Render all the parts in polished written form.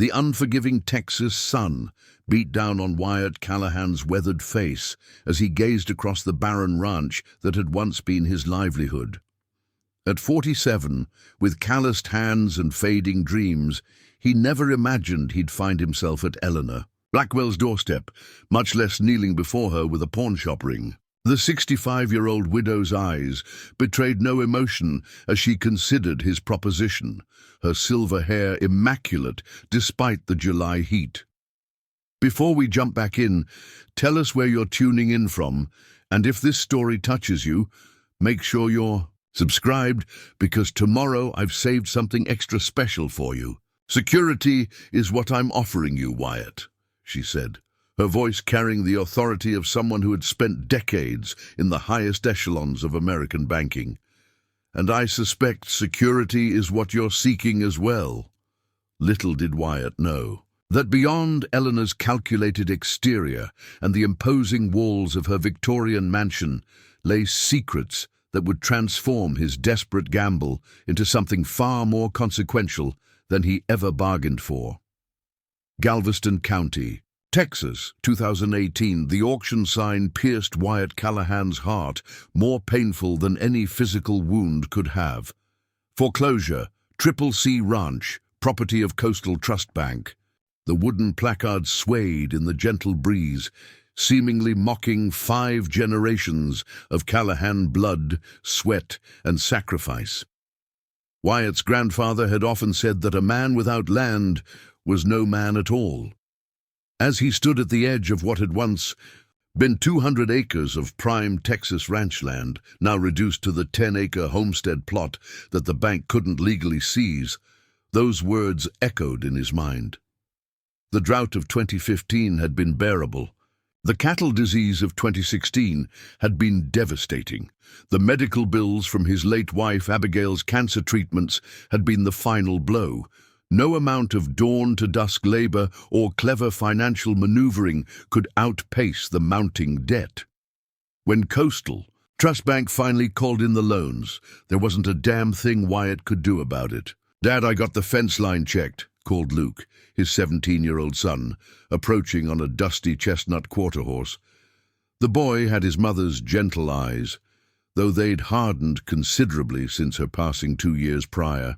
The unforgiving Texas sun beat down on Wyatt Callahan's weathered face as he gazed across the barren ranch that had once been his livelihood. At 47, with calloused hands and fading dreams, he never imagined he'd find himself at Eleanor Blackwell's doorstep, much less kneeling before her with a pawnshop ring. The 65-year-old widow's eyes betrayed no emotion as she considered his proposition, her silver hair immaculate despite the July heat. Before we jump back in, tell us where you're tuning in from, and if this story touches you, make sure you're subscribed, because tomorrow I've saved something extra special for you. Security is what I'm offering you, Wyatt, she said, her voice carrying the authority of someone who had spent decades in the highest echelons of American banking. And I suspect security is what you're seeking as well. Little did Wyatt know that beyond Eleanor's calculated exterior and the imposing walls of her Victorian mansion lay secrets that would transform his desperate gamble into something far more consequential than he ever bargained for. Galveston County, Texas, 2018. The auction sign pierced Wyatt Callahan's heart, more painful than any physical wound could have. Foreclosure, Triple C Ranch, property of Coastal Trust Bank. The wooden placard swayed in the gentle breeze, seemingly mocking 5 generations of Callahan blood, sweat, and sacrifice. Wyatt's grandfather had often said that a man without land was no man at all. As he stood at the edge of what had once been 200 acres of prime Texas ranch land, now reduced to the 10-acre homestead plot that the bank couldn't legally seize, those words echoed in his mind. The drought of 2015 had been bearable. The cattle disease of 2016 had been devastating. The medical bills from his late wife Abigail's cancer treatments had been the final blow. No amount of dawn-to-dusk labor or clever financial maneuvering could outpace the mounting debt. When Coastal Trust Bank finally called in the loans, there wasn't a damn thing Wyatt could do about it. "Dad, I got the fence line checked," called Luke, his 17-year-old son, approaching on a dusty chestnut quarter-horse. The boy had his mother's gentle eyes, though they'd hardened considerably since her passing 2 years prior.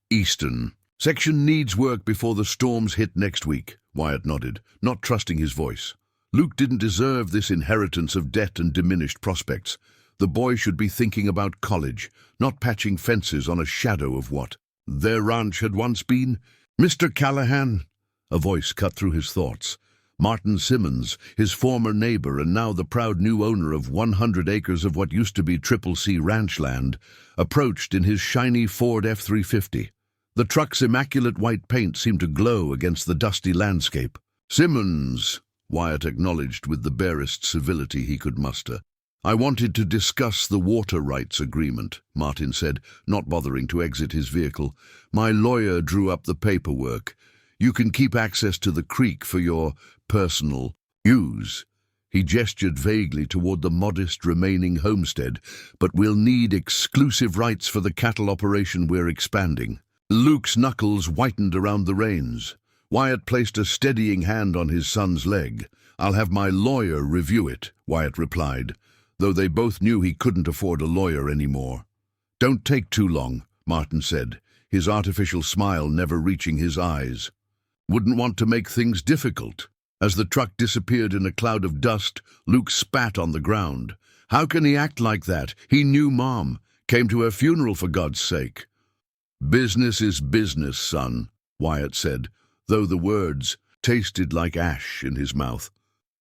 "Eastern section needs work before the storms hit next week," Wyatt nodded, not trusting his voice. Luke didn't deserve this inheritance of debt and diminished prospects. The boy should be thinking about college, not patching fences on a shadow of what their ranch had once been. "Mr. Callahan," a voice cut through his thoughts. Martin Simmons, his former neighbor and now the proud new owner of 100 acres of what used to be Triple C ranch land, approached in his shiny Ford F-350. The truck's immaculate white paint seemed to glow against the dusty landscape. "Simmons," Wyatt acknowledged with the barest civility he could muster. "I wanted to discuss the water rights agreement," Martin said, not bothering to exit his vehicle. "My lawyer drew up the paperwork. You can keep access to the creek for your personal use." He gestured vaguely toward the modest remaining homestead, "but we'll need exclusive rights for the cattle operation we're expanding." Luke's knuckles whitened around the reins. Wyatt placed a steadying hand on his son's leg. "I'll have my lawyer review it," Wyatt replied, though they both knew he couldn't afford a lawyer anymore. "Don't take too long," Martin said, his artificial smile never reaching his eyes. "Wouldn't want to make things difficult." As the truck disappeared in a cloud of dust, Luke spat on the ground. "How can he act like that? He knew Mom. Came to her funeral, for God's sake." "Business is business, son," Wyatt said, though the words tasted like ash in his mouth.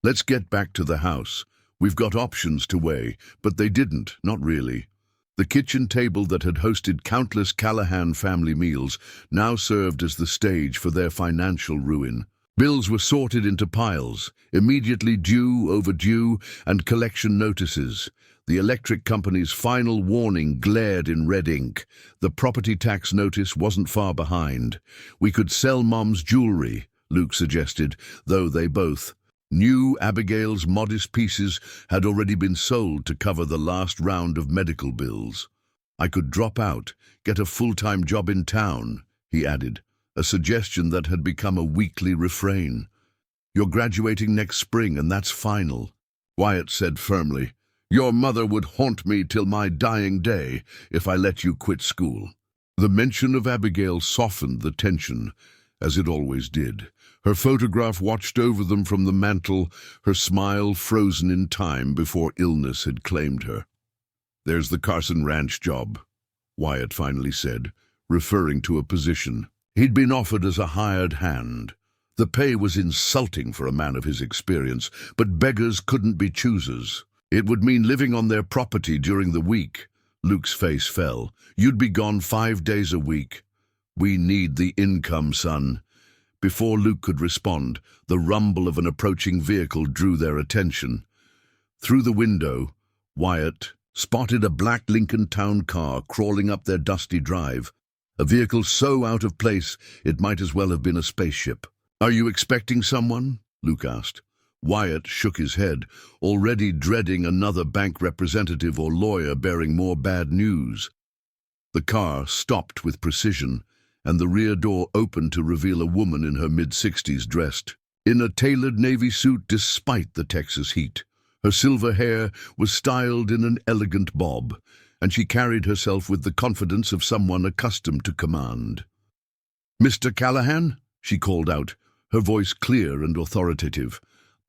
"Let's get back to the house. We've got options to weigh," but they didn't, not really. The kitchen table that had hosted countless Callahan family meals now served as the stage for their financial ruin. Bills were sorted into piles, immediately due, overdue, and collection notices. The electric company's final warning glared in red ink. The property tax notice wasn't far behind. "We could sell Mom's jewelry," Luke suggested, though they both knew Abigail's modest pieces had already been sold to cover the last round of medical bills. "I could drop out, get a full-time job in town," he added, a suggestion that had become a weekly refrain. "You're graduating next spring, and that's final," Wyatt said firmly. "Your mother would haunt me till my dying day if I let you quit school." The mention of Abigail softened the tension, as it always did. Her photograph watched over them from the mantel, her smile frozen in time before illness had claimed her. "There's the Carson Ranch job," Wyatt finally said, referring to a position. He'd been offered as a hired hand. The pay was insulting for a man of his experience, but beggars couldn't be choosers. It would mean living on their property during the week. Luke's face fell. "You'd be gone 5 days a week." "We need the income, son." Before Luke could respond, the rumble of an approaching vehicle drew their attention. Through the window, Wyatt spotted a black Lincoln Town car crawling up their dusty drive, a vehicle so out of place it might as well have been a spaceship. "Are you expecting someone?" Luke asked. Wyatt shook his head, already dreading another bank representative or lawyer bearing more bad news. The car stopped with precision, and the rear door opened to reveal a woman in her mid-60s dressed in a tailored navy suit despite the Texas heat. Her silver hair was styled in an elegant bob, and she carried herself with the confidence of someone accustomed to command. "Mr. Callahan?" she called out, her voice clear and authoritative.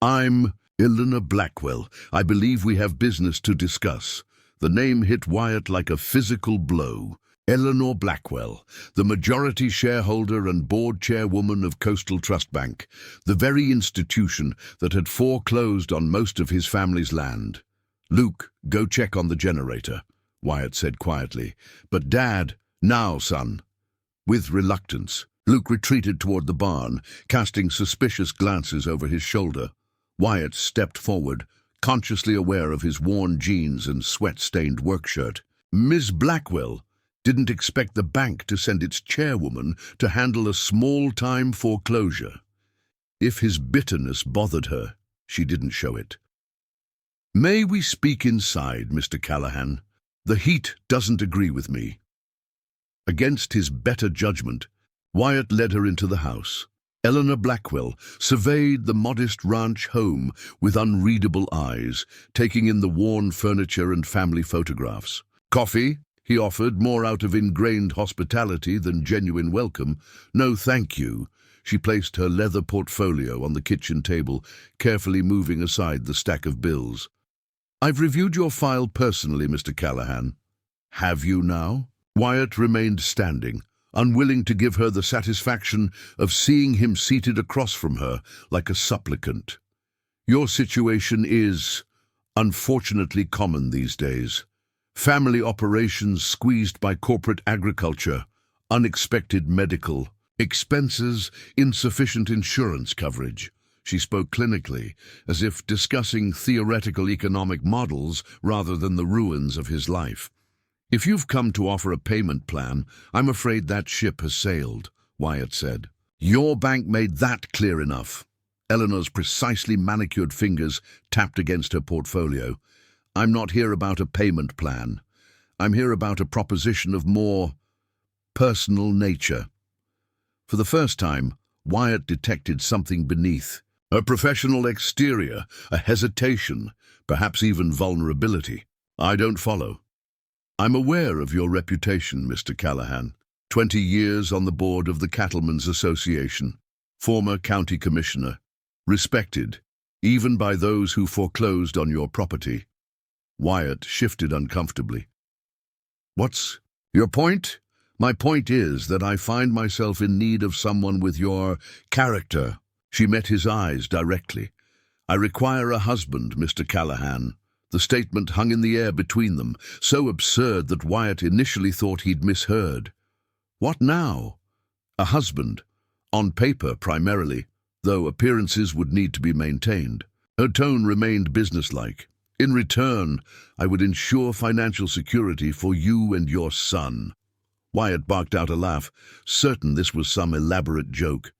"I'm Eleanor Blackwell. I believe we have business to discuss." The name hit Wyatt like a physical blow. Eleanor Blackwell, the majority shareholder and board chairwoman of Coastal Trust Bank, the very institution that had foreclosed on most of his family's land. "Luke, go check on the generator," Wyatt said quietly. "But Dad, now, son." With reluctance, Luke retreated toward the barn, casting suspicious glances over his shoulder. Wyatt stepped forward, consciously aware of his worn jeans and sweat-stained work shirt. "Miss Blackwell didn't expect the bank to send its chairwoman to handle a small-time foreclosure." If his bitterness bothered her, she didn't show it. "May we speak inside, Mr. Callahan? The heat doesn't agree with me." Against his better judgment, Wyatt led her into the house. Eleanor Blackwell surveyed the modest ranch home with unreadable eyes, taking in the worn furniture and family photographs. "Coffee?" he offered, more out of ingrained hospitality than genuine welcome. "No, thank you." She placed her leather portfolio on the kitchen table, carefully moving aside the stack of bills. "I've reviewed your file personally, Mr. Callahan." "Have you now?" Wyatt remained standing, unwilling to give her the satisfaction of seeing him seated across from her like a supplicant. "Your situation is, unfortunately, common these days. Family operations squeezed by corporate agriculture, unexpected medical expenses, insufficient insurance coverage." She spoke clinically, as if discussing theoretical economic models rather than the ruins of his life. "If you've come to offer a payment plan, I'm afraid that ship has sailed," Wyatt said. "Your bank made that clear enough." Eleanor's precisely manicured fingers tapped against her portfolio. "I'm not here about a payment plan. I'm here about a proposition of more personal nature." For the first time, Wyatt detected something beneath. A professional exterior, a hesitation, perhaps even vulnerability. "I don't follow." "I'm aware of your reputation, Mr. Callahan. 20 years on the board of the Cattlemen's Association, former county commissioner, respected, even by those who foreclosed on your property." Wyatt shifted uncomfortably. "What's your point?" "My point is that I find myself in need of someone with your character." She met his eyes directly. "I require a husband, Mr. Callahan." The statement hung in the air between them, so absurd that Wyatt initially thought he'd misheard. What now? A husband, on paper primarily, though appearances would need to be maintained. Her tone remained businesslike. "In return, I would ensure financial security for you and your son." Wyatt barked out a laugh, certain this was some elaborate joke.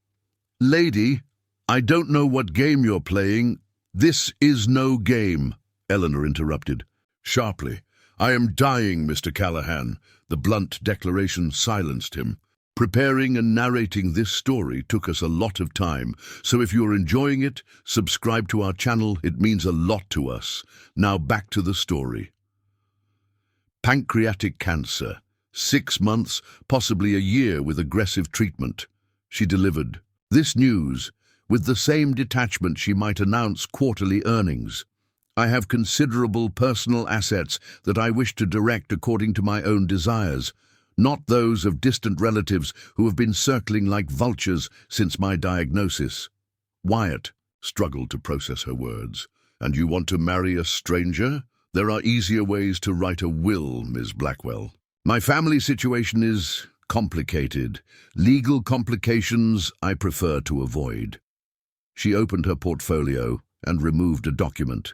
"Lady, I don't know what game you're playing." "This is no game," Eleanor interrupted, sharply. "I am dying, Mr. Callahan." The blunt declaration silenced him. Preparing and narrating this story took us a lot of time, so if you're enjoying it, subscribe to our channel. It means a lot to us. Now back to the story. Pancreatic cancer. 6 months, possibly a year with aggressive treatment. She delivered. This news, with the same detachment she might announce quarterly earnings. I have considerable personal assets that I wish to direct according to my own desires, not those of distant relatives who have been circling like vultures since my diagnosis. Wyatt struggled to process her words. And you want to marry a stranger? There are easier ways to write a will, Ms. Blackwell. My family situation is complicated. Legal complications I prefer to avoid. She opened her portfolio and removed a document.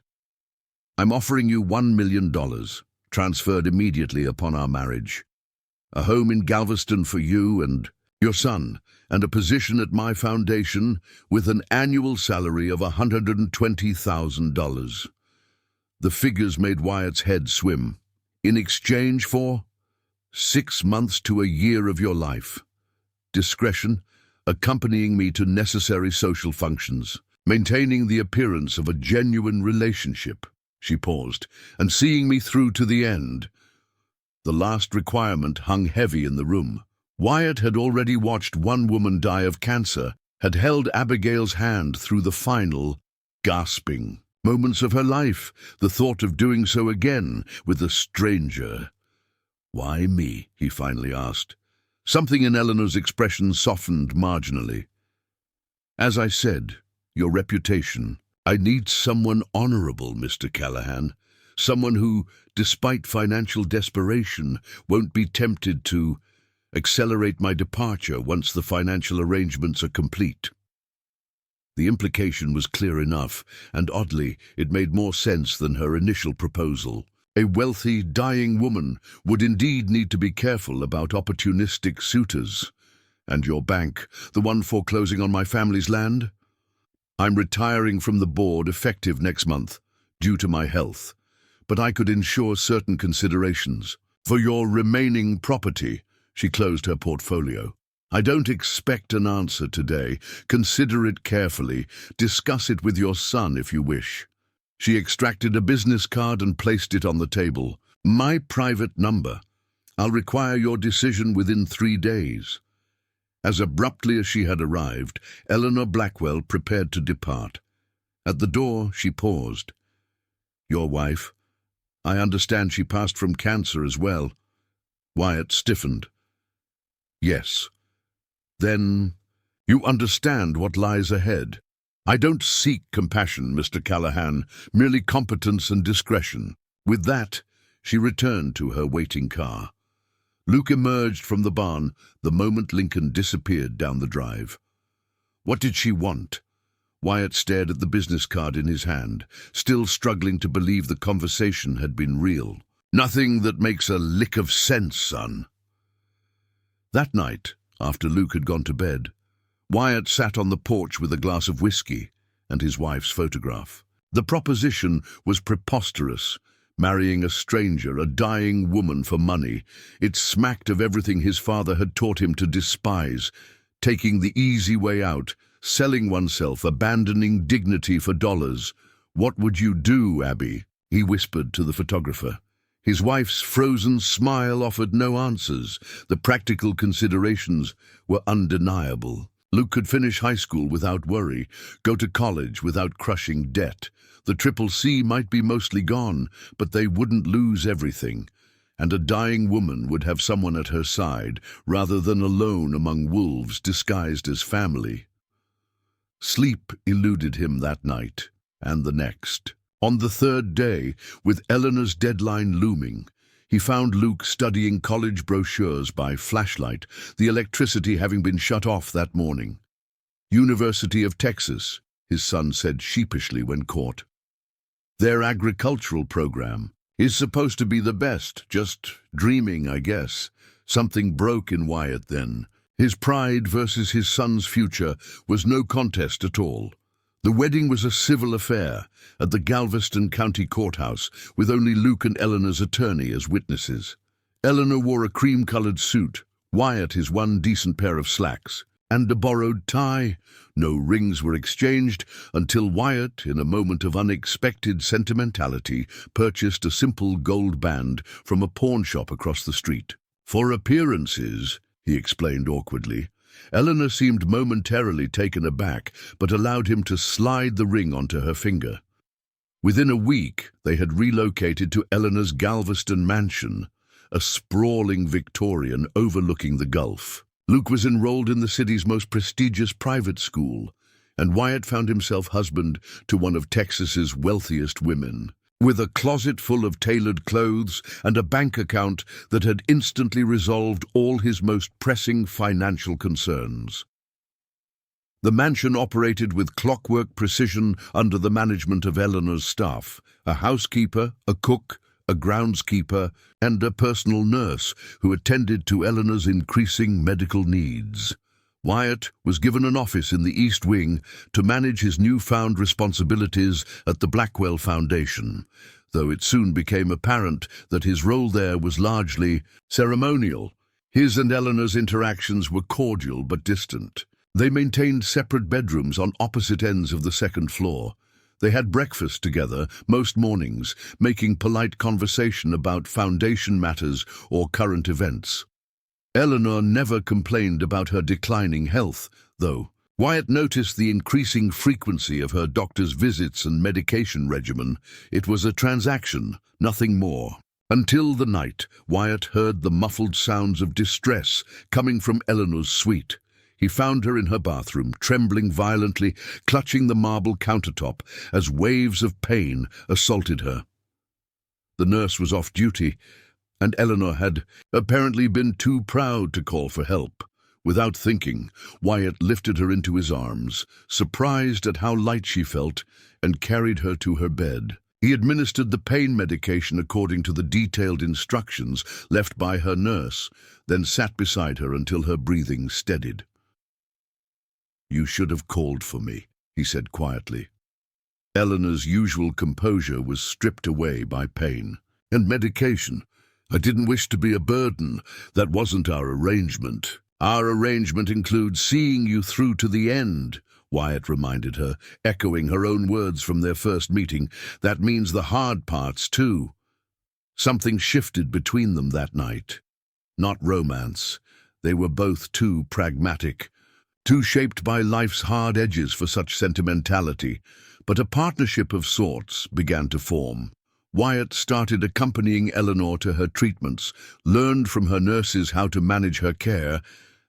I'm offering you $1 million, transferred immediately upon our marriage. A home in Galveston for you and your son, and a position at my foundation with an annual salary of $120,000. The figures made Wyatt's head swim. In exchange for 6 months to a year of your life. Discretion, accompanying me to necessary social functions, maintaining the appearance of a genuine relationship. She paused, and seeing me through to the end. The last requirement hung heavy in the room. Wyatt had already watched one woman die of cancer, had held Abigail's hand through the final, gasping moments of her life, the thought of doing so again with a stranger. Why me? He finally asked. Something in Eleanor's expression softened marginally. As I said, your reputation. I need someone honorable, Mr. Callahan. Someone who, despite financial desperation, won't be tempted to accelerate my departure once the financial arrangements are complete. The implication was clear enough, and oddly, it made more sense than her initial proposal. A wealthy, dying woman would indeed need to be careful about opportunistic suitors. And your bank, the one foreclosing on my family's land? I'm retiring from the board effective next month, due to my health. But I could ensure certain considerations. For your remaining property, she closed her portfolio. I don't expect an answer today. Consider it carefully. Discuss it with your son if you wish. She extracted a business card and placed it on the table. My private number. I'll require your decision within 3 days. As abruptly as she had arrived, Eleanor Blackwell prepared to depart. At the door, she paused. Your wife? I understand she passed from cancer as well. Wyatt stiffened. Yes. Then, you understand what lies ahead. I don't seek compassion, Mr. Callahan, merely competence and discretion. With that, she returned to her waiting car. Luke emerged from the barn the moment Lincoln disappeared down the drive. What did she want? Wyatt stared at the business card in his hand, still struggling to believe the conversation had been real. Nothing that makes a lick of sense, son. That night, after Luke had gone to bed, Wyatt sat on the porch with a glass of whiskey and his wife's photograph. The proposition was preposterous. Marrying a stranger, a dying woman for money. It smacked of everything his father had taught him to despise. Taking the easy way out, selling oneself, abandoning dignity for dollars. What would you do, Abby? He whispered to the photographer. His wife's frozen smile offered no answers. The practical considerations were undeniable. Luke could finish high school without worry, go to college without crushing debt. The CCC might be mostly gone, but they wouldn't lose everything. And a dying woman would have someone at her side, rather than alone among wolves disguised as family. Sleep eluded him that night, and the next. On the third day, with Eleanor's deadline looming, he found Luke studying college brochures by flashlight, the electricity having been shut off that morning. University of Texas, his son said sheepishly when caught. Their agricultural program is supposed to be the best, just dreaming, I guess. Something broke in Wyatt then. His pride versus his son's future was no contest at all. The wedding was a civil affair at the Galveston County Courthouse, with only Luke and Eleanor's attorney as witnesses. Eleanor wore a cream-colored suit. Wyatt his one decent pair of slacks, and a borrowed tie. No rings were exchanged until Wyatt, in a moment of unexpected sentimentality, purchased a simple gold band from a pawn shop across the street. "For appearances," he explained awkwardly. Eleanor seemed momentarily taken aback, but allowed him to slide the ring onto her finger. Within a week, they had relocated to Eleanor's Galveston mansion, a sprawling Victorian overlooking the Gulf. Luke was enrolled in the city's most prestigious private school, and Wyatt found himself husband to one of Texas's wealthiest women, with a closet full of tailored clothes and a bank account that had instantly resolved all his most pressing financial concerns. The mansion operated with clockwork precision under the management of Eleanor's staff, a housekeeper, a cook, a groundskeeper, and a personal nurse who attended to Eleanor's increasing medical needs. Wyatt was given an office in the East Wing to manage his newfound responsibilities at the Blackwell Foundation, though it soon became apparent that his role there was largely ceremonial. His and Eleanor's interactions were cordial but distant. They maintained separate bedrooms on opposite ends of the second floor. They had breakfast together most mornings, making polite conversation about foundation matters or current events. Eleanor never complained about her declining health, though. Wyatt noticed the increasing frequency of her doctor's visits and medication regimen. It was a transaction, nothing more. Until the night, Wyatt heard the muffled sounds of distress coming from Eleanor's suite. He found her in her bathroom, trembling violently, clutching the marble countertop as waves of pain assaulted her. The nurse was off duty, and Eleanor had apparently been too proud to call for help. Without thinking, Wyatt lifted her into his arms, surprised at how light she felt, and carried her to her bed. He administered the pain medication according to the detailed instructions left by her nurse, then sat beside her until her breathing steadied. "You should have called for me," he said quietly. Eleanor's usual composure was stripped away by pain and medication. "I didn't wish to be a burden. That wasn't our arrangement. Our arrangement includes seeing you through to the end," Wyatt reminded her, echoing her own words from their first meeting. "That means the hard parts, too." Something shifted between them that night. Not romance. They were both too pragmatic, too shaped by life's hard edges for such sentimentality, but a partnership of sorts began to form. Wyatt started accompanying Eleanor to her treatments, learned from her nurses how to manage her care,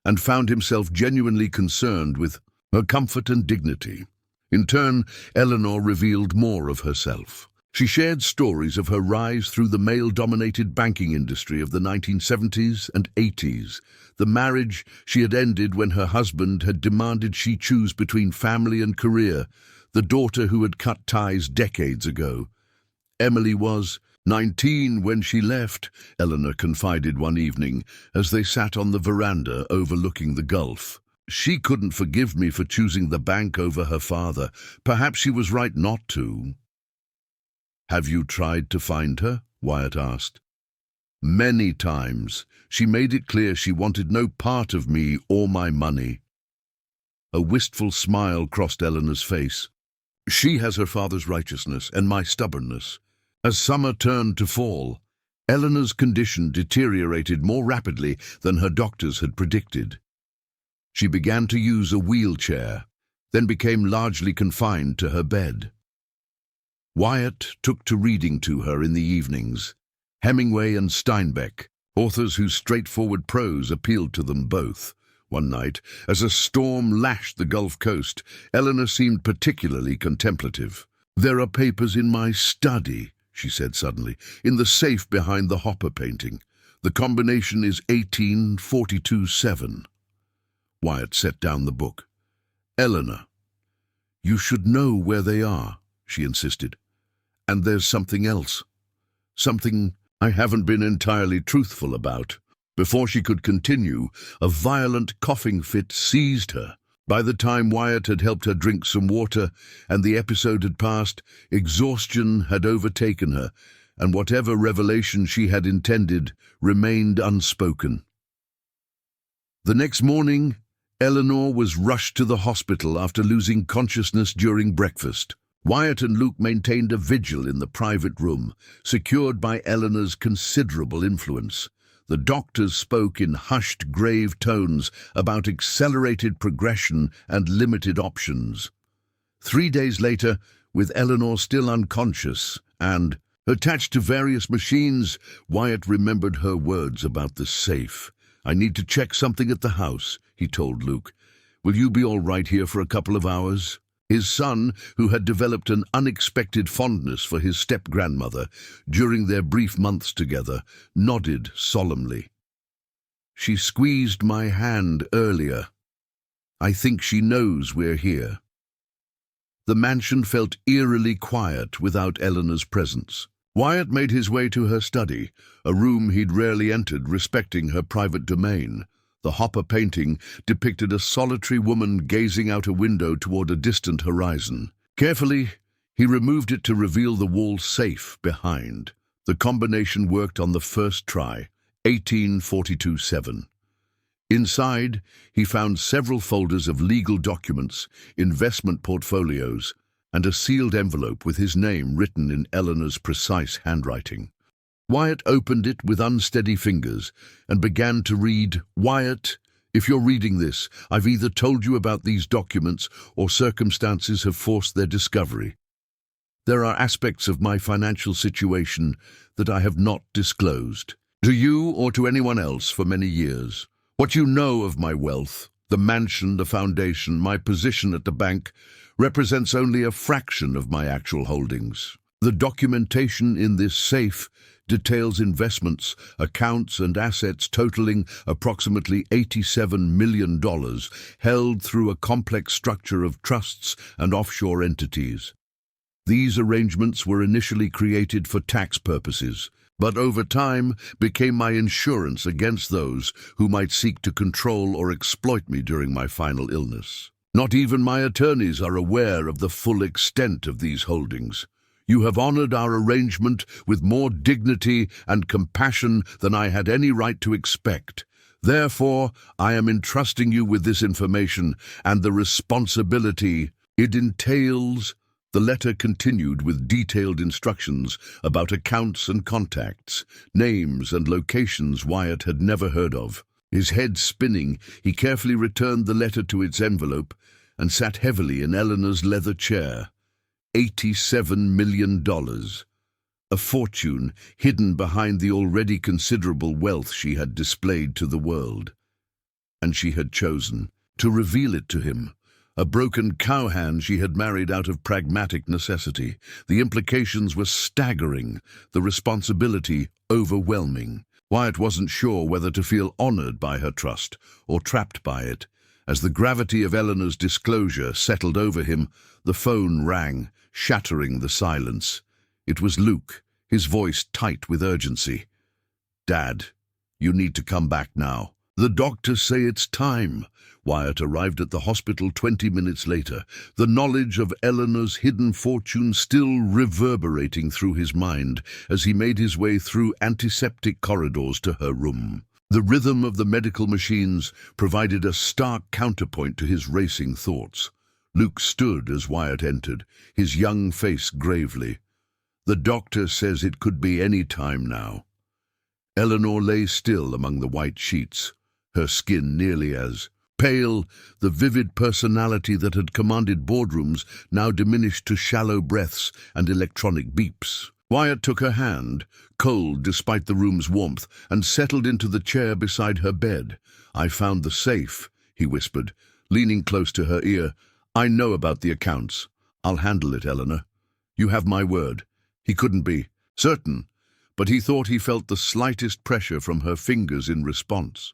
and found himself genuinely concerned with her comfort and dignity. In turn, Eleanor revealed more of herself. She shared stories of her rise through the male-dominated banking industry of the 1970s and 80s, the marriage she had ended when her husband had demanded she choose between family and career, the daughter who had cut ties decades ago. "Emily was 19 when she left," Eleanor confided one evening as they sat on the veranda overlooking the Gulf. "She couldn't forgive me for choosing the bank over her father. Perhaps she was right not to." "Have you tried to find her?" Wyatt asked. "Many times. She made it clear she wanted no part of me or my money." A wistful smile crossed Eleanor's face. "She has her father's righteousness and my stubbornness." As summer turned to fall, Eleanor's condition deteriorated more rapidly than her doctors had predicted. She began to use a wheelchair, then became largely confined to her bed. Wyatt took to reading to her in the evenings. Hemingway and Steinbeck, authors whose straightforward prose appealed to them both. One night, as a storm lashed the Gulf Coast, Eleanor seemed particularly contemplative. "There are papers in my study," she said suddenly, "in the safe behind the Hopper painting. The combination is 1842-7. Wyatt set down the book. "Eleanor, you should know where they are," she insisted. "And there's something else. Something I haven't been entirely truthful about." Before she could continue, a violent coughing fit seized her. By the time Wyatt had helped her drink some water and the episode had passed, exhaustion had overtaken her, and whatever revelation she had intended remained unspoken. The next morning, Eleanor was rushed to the hospital after losing consciousness during breakfast. Wyatt and Luke maintained a vigil in the private room, secured by Eleanor's considerable influence. The doctors spoke in hushed, grave tones about accelerated progression and limited options. 3 days later, with Eleanor still unconscious and attached to various machines, Wyatt remembered her words about the safe. "I need to check something at the house," he told Luke. "Will you be all right here for a couple of hours?" His son, who had developed an unexpected fondness for his step-grandmother during their brief months together, nodded solemnly. "She squeezed my hand earlier. I think she knows we're here." The mansion felt eerily quiet without Eleanor's presence. Wyatt made his way to her study, a room he'd rarely entered, respecting her private domain. The Hopper painting depicted a solitary woman gazing out a window toward a distant horizon. Carefully, he removed it to reveal the wall safe behind. The combination worked on the first try, 1842-7. Inside, he found several folders of legal documents, investment portfolios, and a sealed envelope with his name written in Eleanor's precise handwriting. Wyatt opened it with unsteady fingers and began to read. "Wyatt, if you're reading this, I've either told you about these documents or circumstances have forced their discovery. There are aspects of my financial situation that I have not disclosed to you or to anyone else for many years. What you know of my wealth, the mansion, the foundation, my position at the bank, represents only a fraction of my actual holdings. The documentation in this safe details investments, accounts and assets totaling approximately $87 million held through a complex structure of trusts and offshore entities. These arrangements were initially created for tax purposes, but over time became my insurance against those who might seek to control or exploit me during my final illness. Not even my attorneys are aware of the full extent of these holdings. You have honored our arrangement with more dignity and compassion than I had any right to expect. Therefore, I am entrusting you with this information and the responsibility it entails." The letter continued with detailed instructions about accounts and contacts, names and locations Wyatt had never heard of. His head spinning, he carefully returned the letter to its envelope and sat heavily in Eleanor's leather chair. $87 million. A fortune hidden behind the already considerable wealth she had displayed to the world. And she had chosen to reveal it to him. A broken cowhand she had married out of pragmatic necessity. The implications were staggering, the responsibility overwhelming. Wyatt wasn't sure whether to feel honored by her trust or trapped by it. As the gravity of Eleanor's disclosure settled over him, the phone rang, shattering the silence. It was Luke, his voice tight with urgency. "Dad, you need to come back now. The doctors say it's time." Wyatt arrived at the hospital 20 minutes later, the knowledge of Eleanor's hidden fortune still reverberating through his mind as he made his way through antiseptic corridors to her room. The rhythm of the medical machines provided a stark counterpoint to his racing thoughts. Luke stood as Wyatt entered, his young face gravely. "The doctor says it could be any time now." Eleanor lay still among the white sheets, her skin nearly as pale. The vivid personality that had commanded boardrooms now diminished to shallow breaths and electronic beeps. Wyatt took her hand, cold despite the room's warmth, and settled into the chair beside her bed. "I found the safe," he whispered, leaning close to her ear. "I know about the accounts. I'll handle it, Eleanor. You have my word." He couldn't be certain, but he thought he felt the slightest pressure from her fingers in response.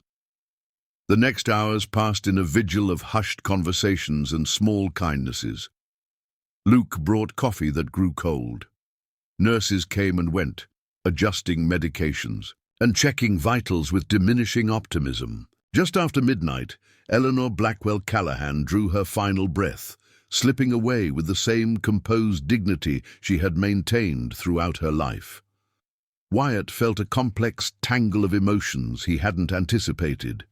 The next hours passed in a vigil of hushed conversations and small kindnesses. Luke brought coffee that grew cold. Nurses came and went, adjusting medications and checking vitals with diminishing optimism. Just after midnight, Eleanor Blackwell Callahan drew her final breath, slipping away with the same composed dignity she had maintained throughout her life. Wyatt felt a complex tangle of emotions he hadn't anticipated.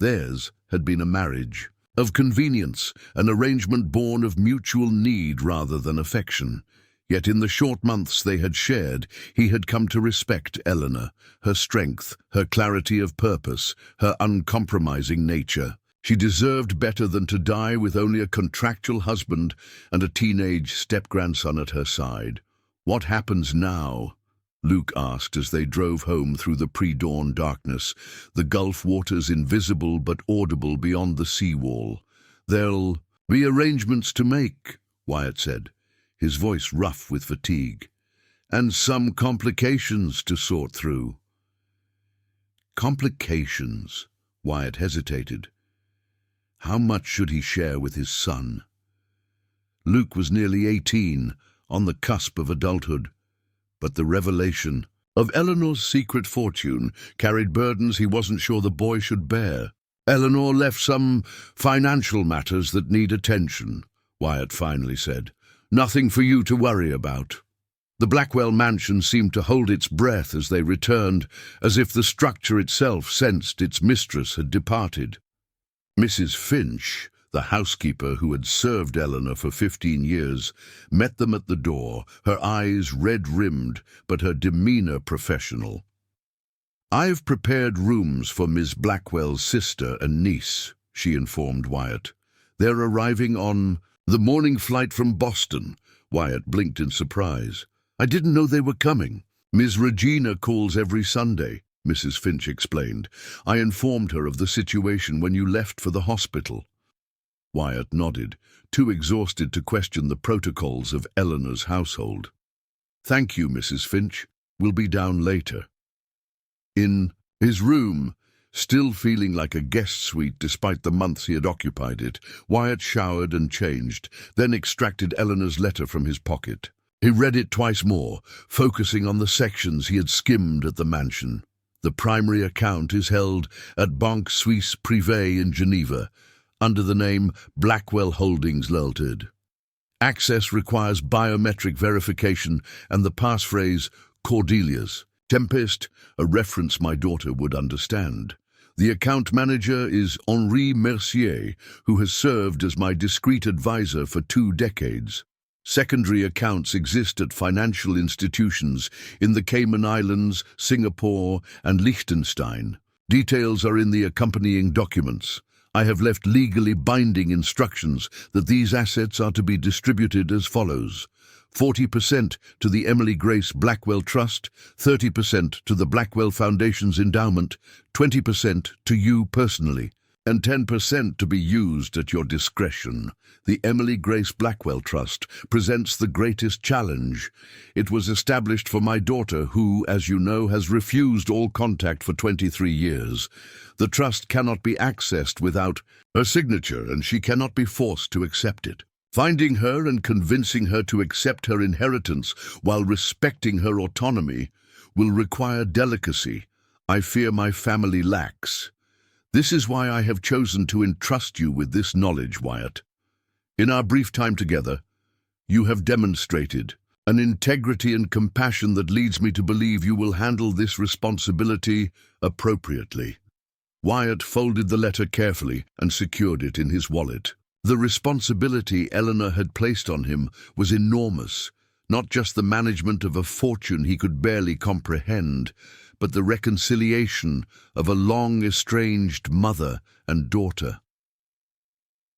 Theirs had been a marriage of convenience, an arrangement born of mutual need rather than affection. Yet in the short months they had shared, he had come to respect Eleanor, her strength, her clarity of purpose, her uncompromising nature. She deserved better than to die with only a contractual husband and a teenage step-grandson at her side. "What happens now?" Luke asked as they drove home through the pre-dawn darkness, the Gulf waters invisible but audible beyond the seawall. "There'll be arrangements to make," Wyatt said, his voice rough with fatigue, "and some complications to sort through." Complications? Wyatt hesitated. How much should he share with his son? Luke was nearly 18, on the cusp of adulthood. But the revelation of Eleanor's secret fortune carried burdens he wasn't sure the boy should bear. "Eleanor left some financial matters that need attention," Wyatt finally said. "Nothing for you to worry about." The Blackwell mansion seemed to hold its breath as they returned, as if the structure itself sensed its mistress had departed. Mrs. Finch, the housekeeper who had served Eleanor for 15 years, met them at the door, her eyes red-rimmed, but her demeanor professional. "I've prepared rooms for Miss Blackwell's sister and niece," she informed Wyatt. "They're arriving on the morning flight from Boston." Wyatt blinked in surprise. "I didn't know they were coming." "Miss Regina calls every Sunday," Mrs. Finch explained. "I informed her of the situation when you left for the hospital." Wyatt nodded, too exhausted to question the protocols of Eleanor's household. "Thank you, Mrs. Finch. We'll be down later." In his room, still feeling like a guest suite despite the months he had occupied it, Wyatt showered and changed, then extracted Eleanor's letter from his pocket. He read it twice more, focusing on the sections he had skimmed at the mansion. The primary account is held at Banque Suisse Privée in Geneva, under the name Blackwell Holdings Limited. Access requires biometric verification and the passphrase Cordelia's. Tempest, a reference my daughter would understand. The account manager is Henri Mercier, who has served as my discreet advisor for 2 decades. Secondary accounts exist at financial institutions in the Cayman Islands, Singapore, and Liechtenstein. Details are in the accompanying documents. I have left legally binding instructions that these assets are to be distributed as follows: 40% to the Emily Grace Blackwell Trust, 30% to the Blackwell Foundation's endowment, 20% to you personally, and 10% to be used at your discretion. The Emily Grace Blackwell Trust presents the greatest challenge. It was established for my daughter who, as you know, has refused all contact for 23 years. The trust cannot be accessed without her signature, and she cannot be forced to accept it. Finding her and convincing her to accept her inheritance while respecting her autonomy will require delicacy I fear my family lacks. This is why I have chosen to entrust you with this knowledge, Wyatt. In our brief time together, you have demonstrated an integrity and compassion that leads me to believe you will handle this responsibility appropriately. Wyatt folded the letter carefully and secured it in his wallet. The responsibility Eleanor had placed on him was enormous, not just the management of a fortune he could barely comprehend, but the reconciliation of a long-estranged mother and daughter.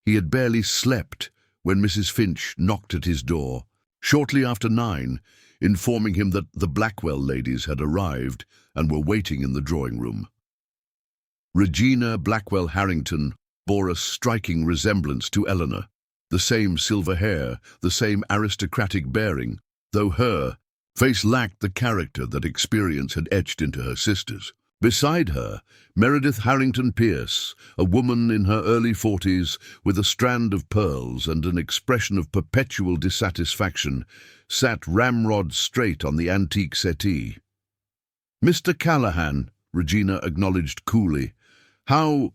He had barely slept when Mrs. Finch knocked at his door, shortly after 9, informing him that the Blackwell ladies had arrived and were waiting in the drawing room. Regina Blackwell Harrington bore a striking resemblance to Eleanor, the same silver hair, the same aristocratic bearing, though her face lacked the character that experience had etched into her sister's. Beside her, Meredith Harrington Pierce, a woman in her early 40s with a strand of pearls and an expression of perpetual dissatisfaction, sat ramrod straight on the antique settee. "Mr. Callahan," Regina acknowledged coolly. "How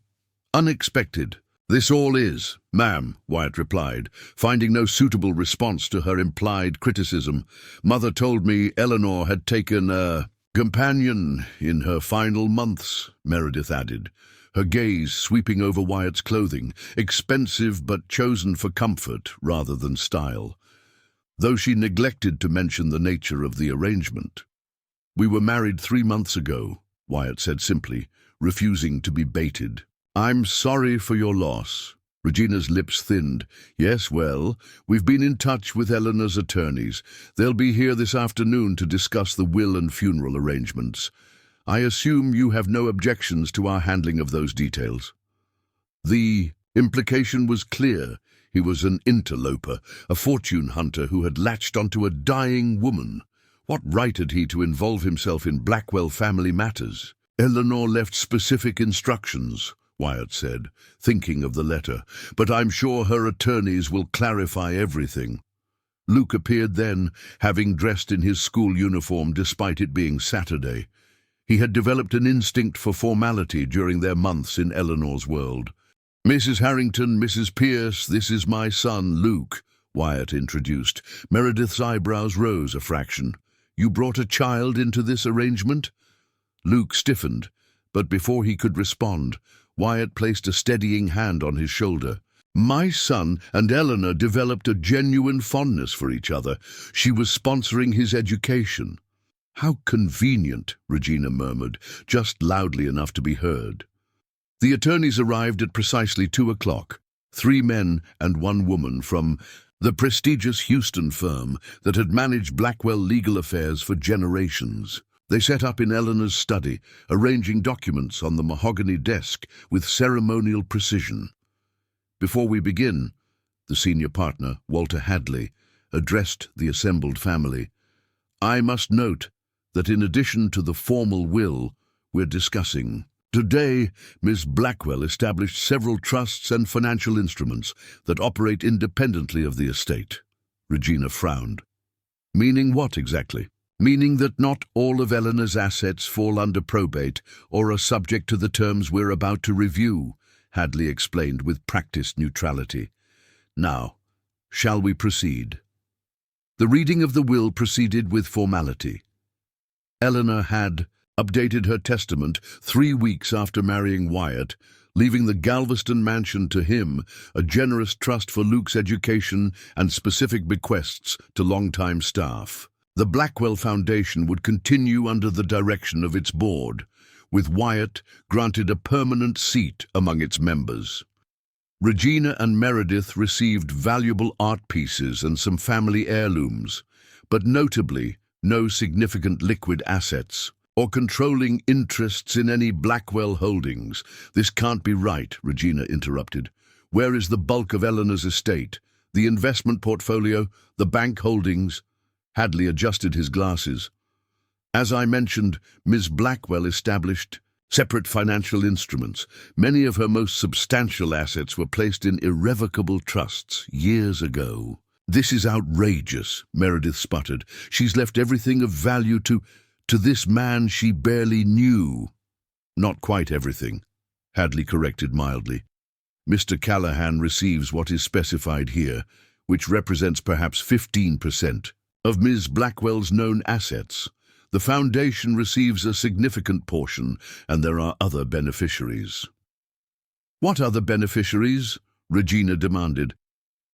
unexpected." "This all is, ma'am," Wyatt replied, finding no suitable response to her implied criticism. "Mother told me Eleanor had taken a companion in her final months," Meredith added, her gaze sweeping over Wyatt's clothing, expensive but chosen for comfort rather than style, though she neglected to mention the nature of the arrangement. "We were married 3 months ago," Wyatt said simply, refusing to be baited. "I'm sorry for your loss." Regina's lips thinned. "Yes, well, we've been in touch with Eleanor's attorneys. They'll be here this afternoon to discuss the will and funeral arrangements. I assume you have no objections to our handling of those details." The implication was clear. He was an interloper, a fortune hunter who had latched onto a dying woman. What right had he to involve himself in Blackwell family matters? "Eleanor left specific instructions," Wyatt said, thinking of the letter, "but I'm sure her attorneys will clarify everything." Luke appeared then, having dressed in his school uniform despite it being Saturday. He had developed an instinct for formality during their months in Eleanor's world. "Mrs. Harrington, Mrs. Pierce, this is my son, Luke," Wyatt introduced. Meredith's eyebrows rose a fraction. "You brought a child into this arrangement?" Luke stiffened, but before he could respond, Wyatt placed a steadying hand on his shoulder. "My son and Eleanor developed a genuine fondness for each other. She was sponsoring his education." "How convenient," Regina murmured, just loudly enough to be heard. The attorneys arrived at precisely 2 o'clock, 3 men and 1 woman from the prestigious Houston firm that had managed Blackwell legal affairs for generations. They set up in Eleanor's study, arranging documents on the mahogany desk with ceremonial precision. "Before we begin," the senior partner, Walter Hadley, addressed the assembled family, "I must note that in addition to the formal will we're discussing, today Ms. Blackwell established several trusts and financial instruments that operate independently of the estate." Regina frowned. "Meaning what exactly?" "Meaning that not all of Eleanor's assets fall under probate or are subject to the terms we're about to review," Hadley explained with practiced neutrality. "Now, shall we proceed?" The reading of the will proceeded with formality. Eleanor had updated her testament 3 weeks after marrying Wyatt, leaving the Galveston mansion to him, a generous trust for Luke's education and specific bequests to longtime staff. The Blackwell Foundation would continue under the direction of its board, with Wyatt granted a permanent seat among its members. Regina and Meredith received valuable art pieces and some family heirlooms, but notably no significant liquid assets or controlling interests in any Blackwell holdings. "This can't be right," Regina interrupted. "Where is the bulk of Eleanor's estate? The investment portfolio? The bank holdings?" Hadley adjusted his glasses. "As I mentioned, Ms. Blackwell established separate financial instruments. Many of her most substantial assets were placed in irrevocable trusts years ago." "This is outrageous," Meredith sputtered. "She's left everything of value to this man she barely knew." "Not quite everything," Hadley corrected mildly. "Mr. Callahan receives what is specified here, which represents perhaps 15% of Ms. Blackwell's known assets. The Foundation receives a significant portion, and there are other beneficiaries." "What other beneficiaries?" Regina demanded.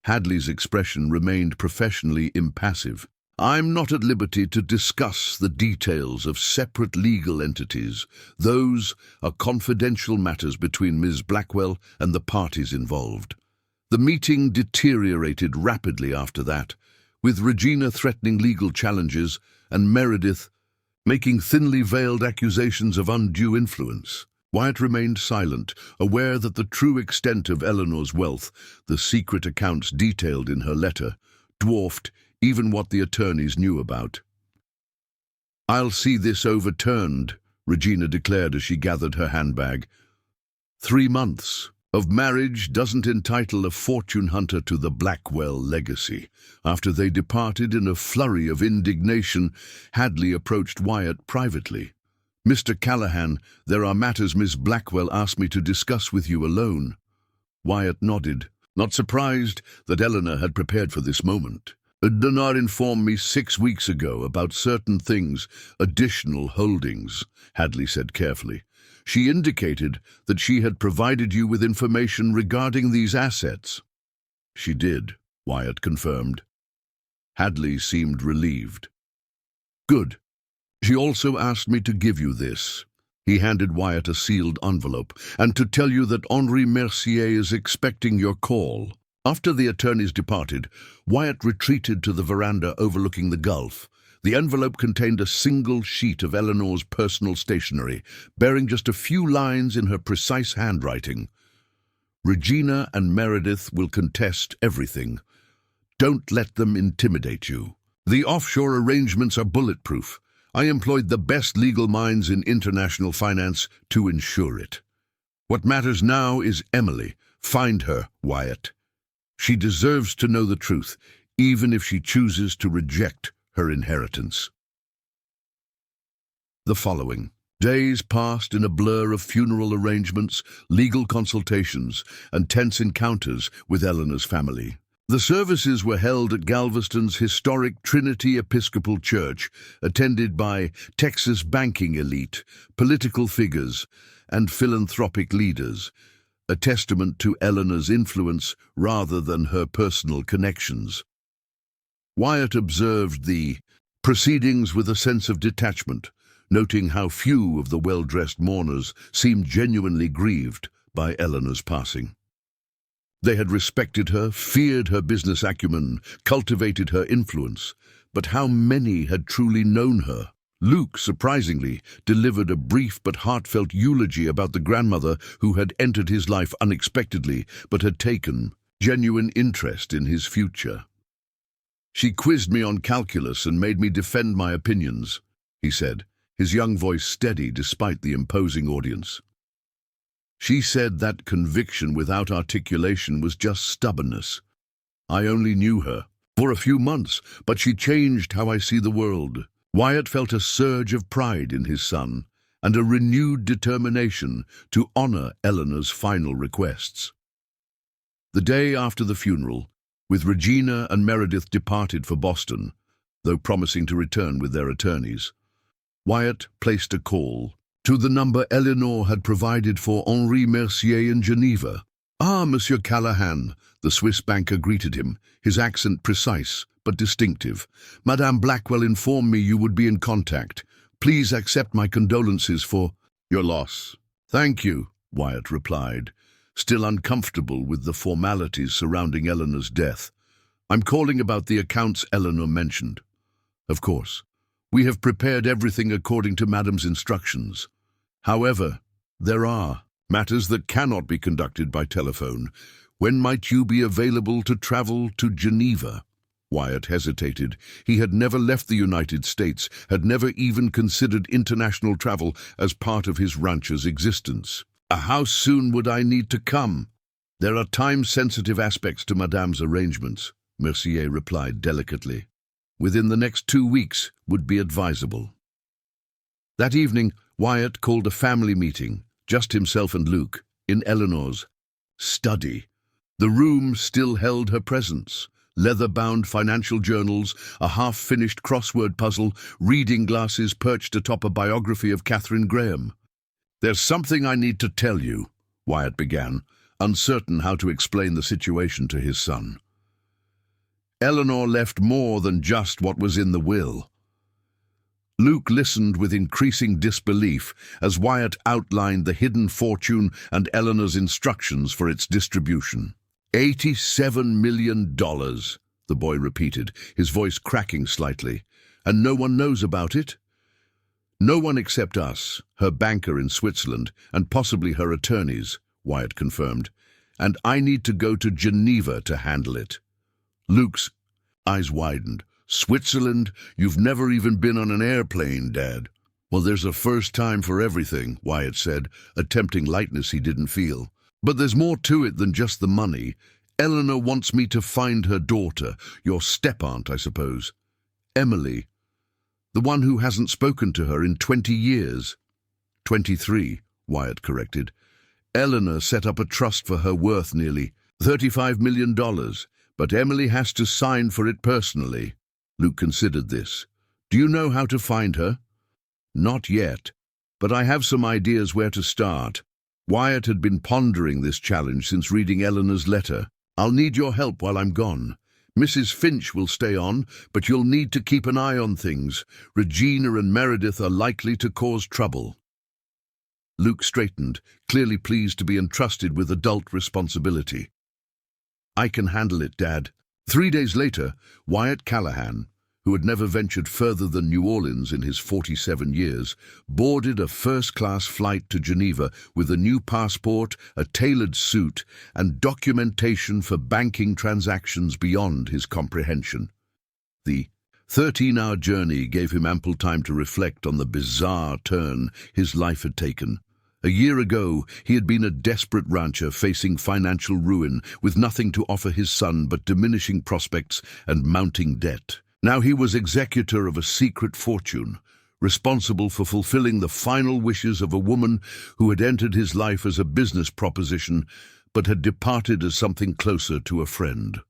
Hadley's expression remained professionally impassive. "I'm not at liberty to discuss the details of separate legal entities. Those are confidential matters between Ms. Blackwell and the parties involved." The meeting deteriorated rapidly after that, with Regina threatening legal challenges and Meredith making thinly veiled accusations of undue influence. Wyatt remained silent, aware that the true extent of Eleanor's wealth, the secret accounts detailed in her letter, dwarfed even what the attorneys knew about. "I'll see this overturned," Regina declared as she gathered her handbag. 3 months of marriage doesn't entitle a fortune hunter to the Blackwell legacy. After they departed in a flurry of indignation, Hadley approached Wyatt privately. "Mr. Callahan, there are matters Miss Blackwell asked me to discuss with you alone." Wyatt nodded, not surprised that Eleanor had prepared for this moment. "Eleanor informed me 6 weeks ago about certain things, additional holdings," Hadley said carefully. She indicated that she had provided you with information regarding these assets. She did, Wyatt confirmed. Hadley seemed relieved. Good. She also asked me to give you this. He handed Wyatt a sealed envelope, and to tell you that Henri Mercier is expecting your call. After the attorneys departed, Wyatt retreated to the veranda overlooking the Gulf. The envelope contained a single sheet of Eleanor's personal stationery, bearing just a few lines in her precise handwriting. Regina and Meredith will contest everything. Don't let them intimidate you. The offshore arrangements are bulletproof. I employed the best legal minds in international finance to ensure it. What matters now is Emily. Find her, Wyatt. She deserves to know the truth, even if she chooses to reject her inheritance. The following days passed in a blur of funeral arrangements, legal consultations, and tense encounters with Eleanor's family. The services were held at Galveston's historic Trinity Episcopal Church, attended by Texas banking elite, political figures, and philanthropic leaders, a testament to Eleanor's influence rather than her personal connections. Wyatt observed the proceedings with a sense of detachment, noting how few of the well-dressed mourners seemed genuinely grieved by Eleanor's passing. They had respected her, feared her business acumen, cultivated her influence, but how many had truly known her? Luke, surprisingly, delivered a brief but heartfelt eulogy about the grandmother who had entered his life unexpectedly but had taken genuine interest in his future. She quizzed me on calculus and made me defend my opinions, he said, his young voice steady despite the imposing audience. She said that conviction without articulation was just stubbornness. I only knew her for a few months, but she changed how I see the world. Wyatt felt a surge of pride in his son and a renewed determination to honor Eleanor's final requests. The day after the funeral, with Regina and Meredith departed for Boston, though promising to return with their attorneys, Wyatt placed a call to the number Eleanor had provided for Henri Mercier in Geneva. "Ah, Monsieur Cowhand," the Swiss banker greeted him, his accent precise but distinctive. "Madame Blackwell informed me you would be in contact. Please accept my condolences for your loss." "Thank you," Wyatt replied, still uncomfortable with the formalities surrounding Eleanor's death. "I'm calling about the accounts Eleanor mentioned." "Of course. We have prepared everything according to Madame's instructions. However, there are matters that cannot be conducted by telephone. When might you be available to travel to Geneva?" Wyatt hesitated. He had never left the United States, had never even considered international travel as part of his rancher's existence. "How soon would I need to come?" "There are time-sensitive aspects to Madame's arrangements," Mercier replied delicately. "Within the next 2 weeks would be advisable." That evening, Wyatt called a family meeting, just himself and Luke, in Eleanor's study. The room still held her presence. Leather-bound financial journals, a half-finished crossword puzzle, reading glasses perched atop a biography of Catherine Graham. "There's something I need to tell you," Wyatt began, uncertain how to explain the situation to his son. "Eleanor left more than just what was in the will." Luke listened with increasing disbelief as Wyatt outlined the hidden fortune and Eleanor's instructions for its distribution. $87 million, the boy repeated, his voice cracking slightly. "And no one knows about it?" "No one except us, her banker in Switzerland, and possibly her attorneys," Wyatt confirmed. "And I need to go to Geneva to handle it." Luke's eyes widened. "Switzerland? You've never even been on an airplane, Dad." "Well, there's a first time for everything," Wyatt said, attempting lightness he didn't feel. "But there's more to it than just the money. Eleanor wants me to find her daughter, your step-aunt, I suppose. Emily, the one who hasn't spoken to her in 20 years. 23, Wyatt corrected. Eleanor set up a trust for her worth nearly $35 million, but Emily has to sign for it personally." Luke considered this. "Do you know how to find her?" "Not yet, but I have some ideas where to start. Wyatt had been pondering this challenge since reading Eleanor's letter. I'll need your help while I'm gone. Mrs. Finch will stay on, but you'll need to keep an eye on things. Regina and Meredith are likely to cause trouble. Luke straightened, clearly pleased to be entrusted with adult responsibility. I can handle it, Dad. 3 days later, Wyatt Callahan, who had never ventured further than New Orleans in his 47 years, boarded a first-class flight to Geneva with a new passport, a tailored suit, and documentation for banking transactions beyond his comprehension. The 13-hour journey gave him ample time to reflect on the bizarre turn his life had taken. A year ago, he had been a desperate rancher facing financial ruin, with nothing to offer his son but diminishing prospects and mounting debt. Now he was executor of a secret fortune, responsible for fulfilling the final wishes of a woman who had entered his life as a business proposition, but had departed as something closer to a friend.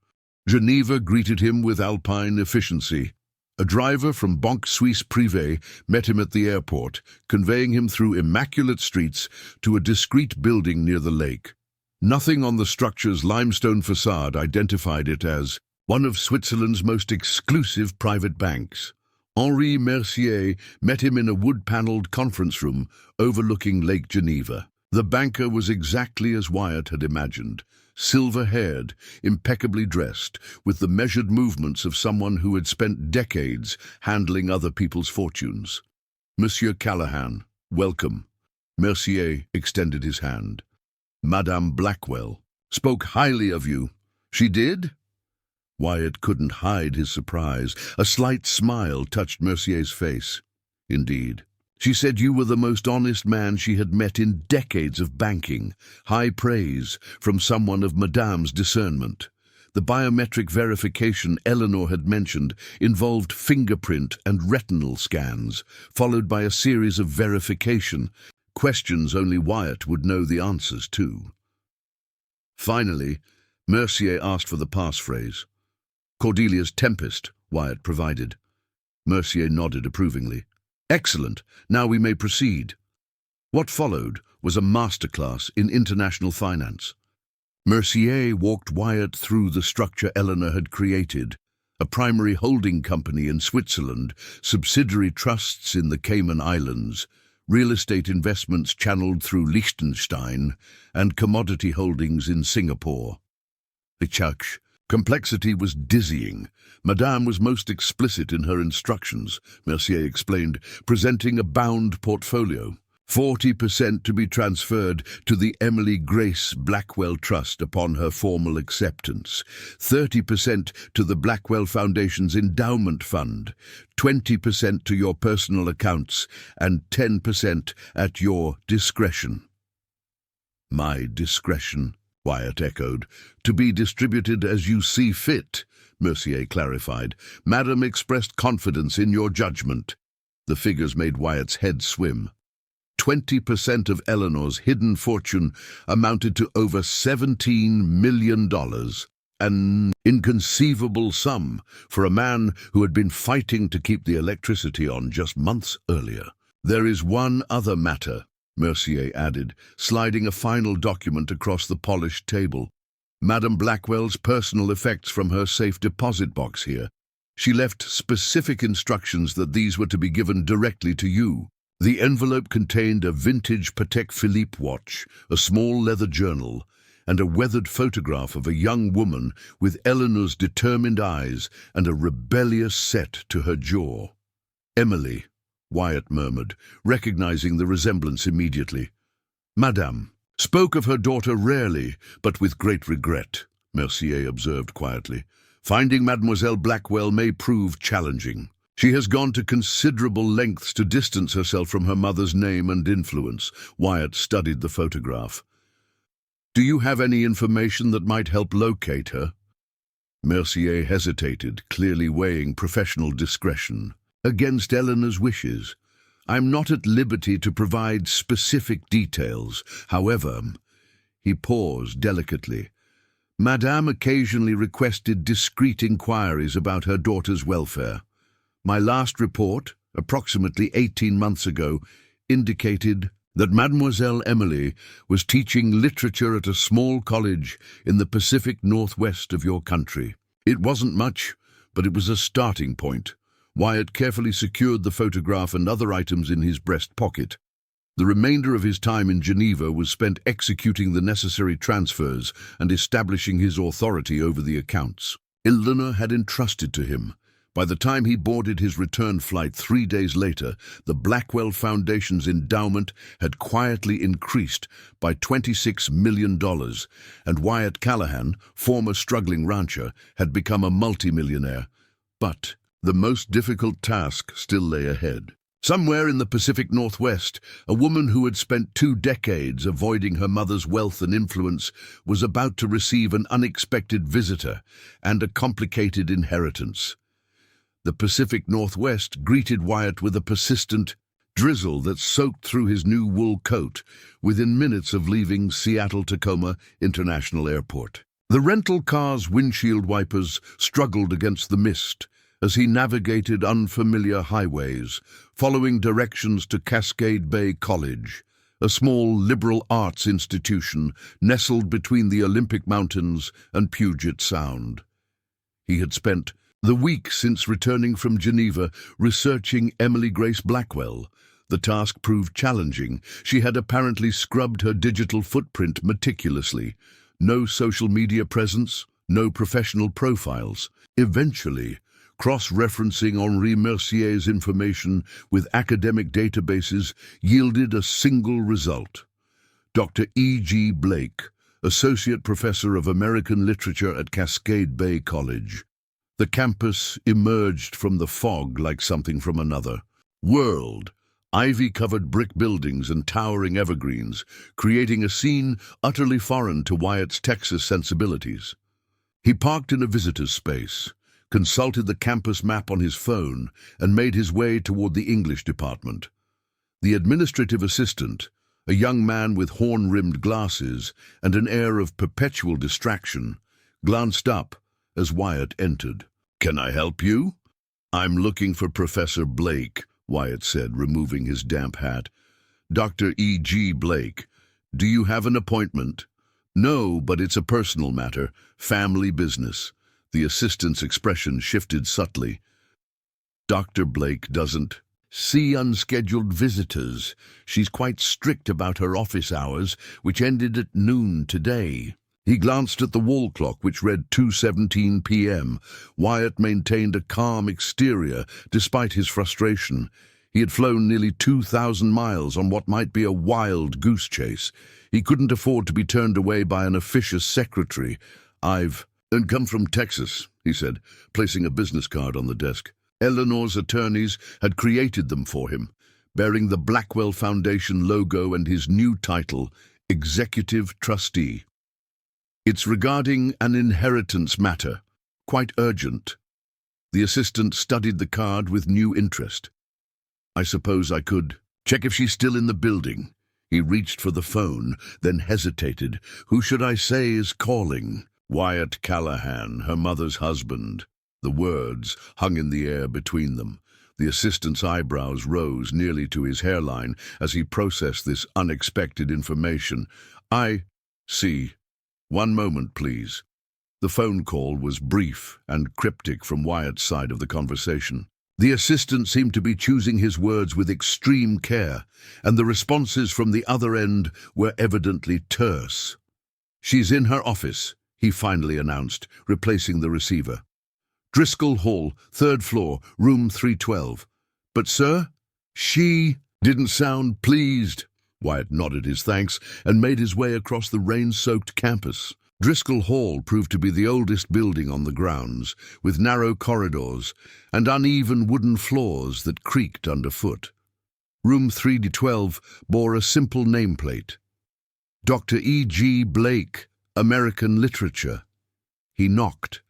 Geneva greeted him with alpine efficiency. A driver from Banque Suisse Privé met him at the airport, conveying him through immaculate streets to a discreet building near the lake. Nothing on the structure's limestone facade identified it as one of Switzerland's most exclusive private banks. Henri Mercier met him in a wood-paneled conference room overlooking Lake Geneva. The banker was exactly as Wyatt had imagined, silver-haired, impeccably dressed, with the measured movements of someone who had spent decades handling other people's fortunes. Monsieur Callahan, welcome. Mercier extended his hand. Madame Blackwell spoke highly of you. She did? Wyatt couldn't hide his surprise. A slight smile touched Mercier's face. Indeed. She said you were the most honest man she had met in decades of banking. High praise from someone of Madame's discernment. The biometric verification Eleanor had mentioned involved fingerprint and retinal scans, followed by a series of verification, questions only Wyatt would know the answers to. Finally, Mercier asked for the passphrase. Cordelia's Tempest, Wyatt provided. Mercier nodded approvingly. Excellent. Now we may proceed. What followed was a masterclass in international finance. Mercier walked Wyatt through the structure Eleanor had created, a primary holding company in Switzerland, subsidiary trusts in the Cayman Islands, real estate investments channeled through Liechtenstein, and commodity holdings in Singapore. Complexity was dizzying. Madame was most explicit in her instructions, Mercier explained, presenting a bound portfolio. 40% to be transferred to the Emily Grace Blackwell Trust upon her formal acceptance, 30% to the Blackwell Foundation's endowment fund, 20% to your personal accounts, and 10% at your discretion. My discretion, Wyatt echoed. To be distributed as you see fit, Mercier clarified. Madame expressed confidence in your judgment. The figures made Wyatt's head swim. 20% of Eleanor's hidden fortune amounted to over $17 million, an inconceivable sum for a man who had been fighting to keep the electricity on just months earlier. There is one other matter, Mercier added, sliding a final document across the polished table. Madame Blackwell's personal effects from her safe deposit box here. She left specific instructions that these were to be given directly to you. The envelope contained a vintage Patek Philippe watch, a small leather journal, and a weathered photograph of a young woman with Eleanor's determined eyes and a rebellious set to her jaw. Emily, Wyatt murmured, recognizing the resemblance immediately. Madame spoke of her daughter rarely, but with great regret, Mercier observed quietly. Finding Mademoiselle Blackwell may prove challenging. She has gone to considerable lengths to distance herself from her mother's name and influence. Wyatt studied the photograph. Do you have any information that might help locate her? Mercier hesitated, clearly weighing professional discretion against Eleanor's wishes. I'm not at liberty to provide specific details. However, he paused delicately. Madame occasionally requested discreet inquiries about her daughter's welfare. My last report, approximately 18 months ago, indicated that Mademoiselle Emily was teaching literature at a small college in the Pacific Northwest of your country. It wasn't much, but it was a starting point. Wyatt carefully secured the photograph and other items in his breast pocket. The remainder of his time in Geneva was spent executing the necessary transfers and establishing his authority over the accounts Eleanor had entrusted to him. By the time he boarded his return flight 3 days later, the Blackwell Foundation's endowment had quietly increased by $26 million, and Wyatt Callahan, former struggling rancher, had become a multimillionaire. But the most difficult task still lay ahead. Somewhere in the Pacific Northwest, a woman who had spent 2 decades avoiding her mother's wealth and influence was about to receive an unexpected visitor and a complicated inheritance. The Pacific Northwest greeted Wyatt with a persistent drizzle that soaked through his new wool coat within minutes of leaving Seattle-Tacoma International Airport. The rental car's windshield wipers struggled against the mist as he navigated unfamiliar highways, following directions to Cascade Bay College, a small liberal arts institution nestled between the Olympic Mountains and Puget Sound. He had spent the week since returning from Geneva researching Emily Grace Blackwell. The task proved challenging. She had apparently scrubbed her digital footprint meticulously. No social media presence, no professional profiles. Eventually, cross-referencing Henri Mercier's information with academic databases yielded a single result. Dr. E.G. Blake, Associate Professor of American Literature at Cascade Bay College. The campus emerged from the fog like something from another world. Ivy-covered brick buildings and towering evergreens, creating a scene utterly foreign to Wyatt's Texas sensibilities. He parked in a visitor's space, consulted the campus map on his phone, and made his way toward the English department. The administrative assistant, a young man with horn-rimmed glasses and an air of perpetual distraction, glanced up as Wyatt entered. "Can I help you?" "I'm looking for Professor Blake," Wyatt said, removing his damp hat. "Dr. E.G. Blake. Do you have an appointment?" "No, but it's a personal matter, family business." The assistant's expression shifted subtly. "Dr. Blake doesn't see unscheduled visitors. She's quite strict about her office hours, which ended at noon today." He glanced at the wall clock, which read 2:17 p.m. Wyatt maintained a calm exterior despite his frustration. He had flown nearly 2,000 miles on what might be a wild goose chase. He couldn't afford to be turned away by an officious secretary. "I've come from Texas," he said, placing a business card on the desk. Eleanor's attorneys had created them for him, bearing the Blackwell Foundation logo and his new title, Executive Trustee. "It's regarding an inheritance matter, quite urgent." The assistant studied the card with new interest. "I suppose I could check if she's still in the building." He reached for the phone, then hesitated. "Who should I say is calling?" "Wyatt Callahan, her mother's husband." The words hung in the air between them. The assistant's eyebrows rose nearly to his hairline as he processed this unexpected information. "I see. One moment, please." The phone call was brief and cryptic from Wyatt's side of the conversation. The assistant seemed to be choosing his words with extreme care, and the responses from the other end were evidently terse. "She's in her office," he finally announced, replacing the receiver. "Driscoll Hall, 3rd floor, room 312. "But, sir, she didn't sound pleased." Wyatt nodded his thanks and made his way across the rain-soaked campus. Driscoll Hall proved to be the oldest building on the grounds, with narrow corridors and uneven wooden floors that creaked underfoot. Room 312 bore a simple nameplate. "Dr. E.G. Blake, American Literature." He knocked,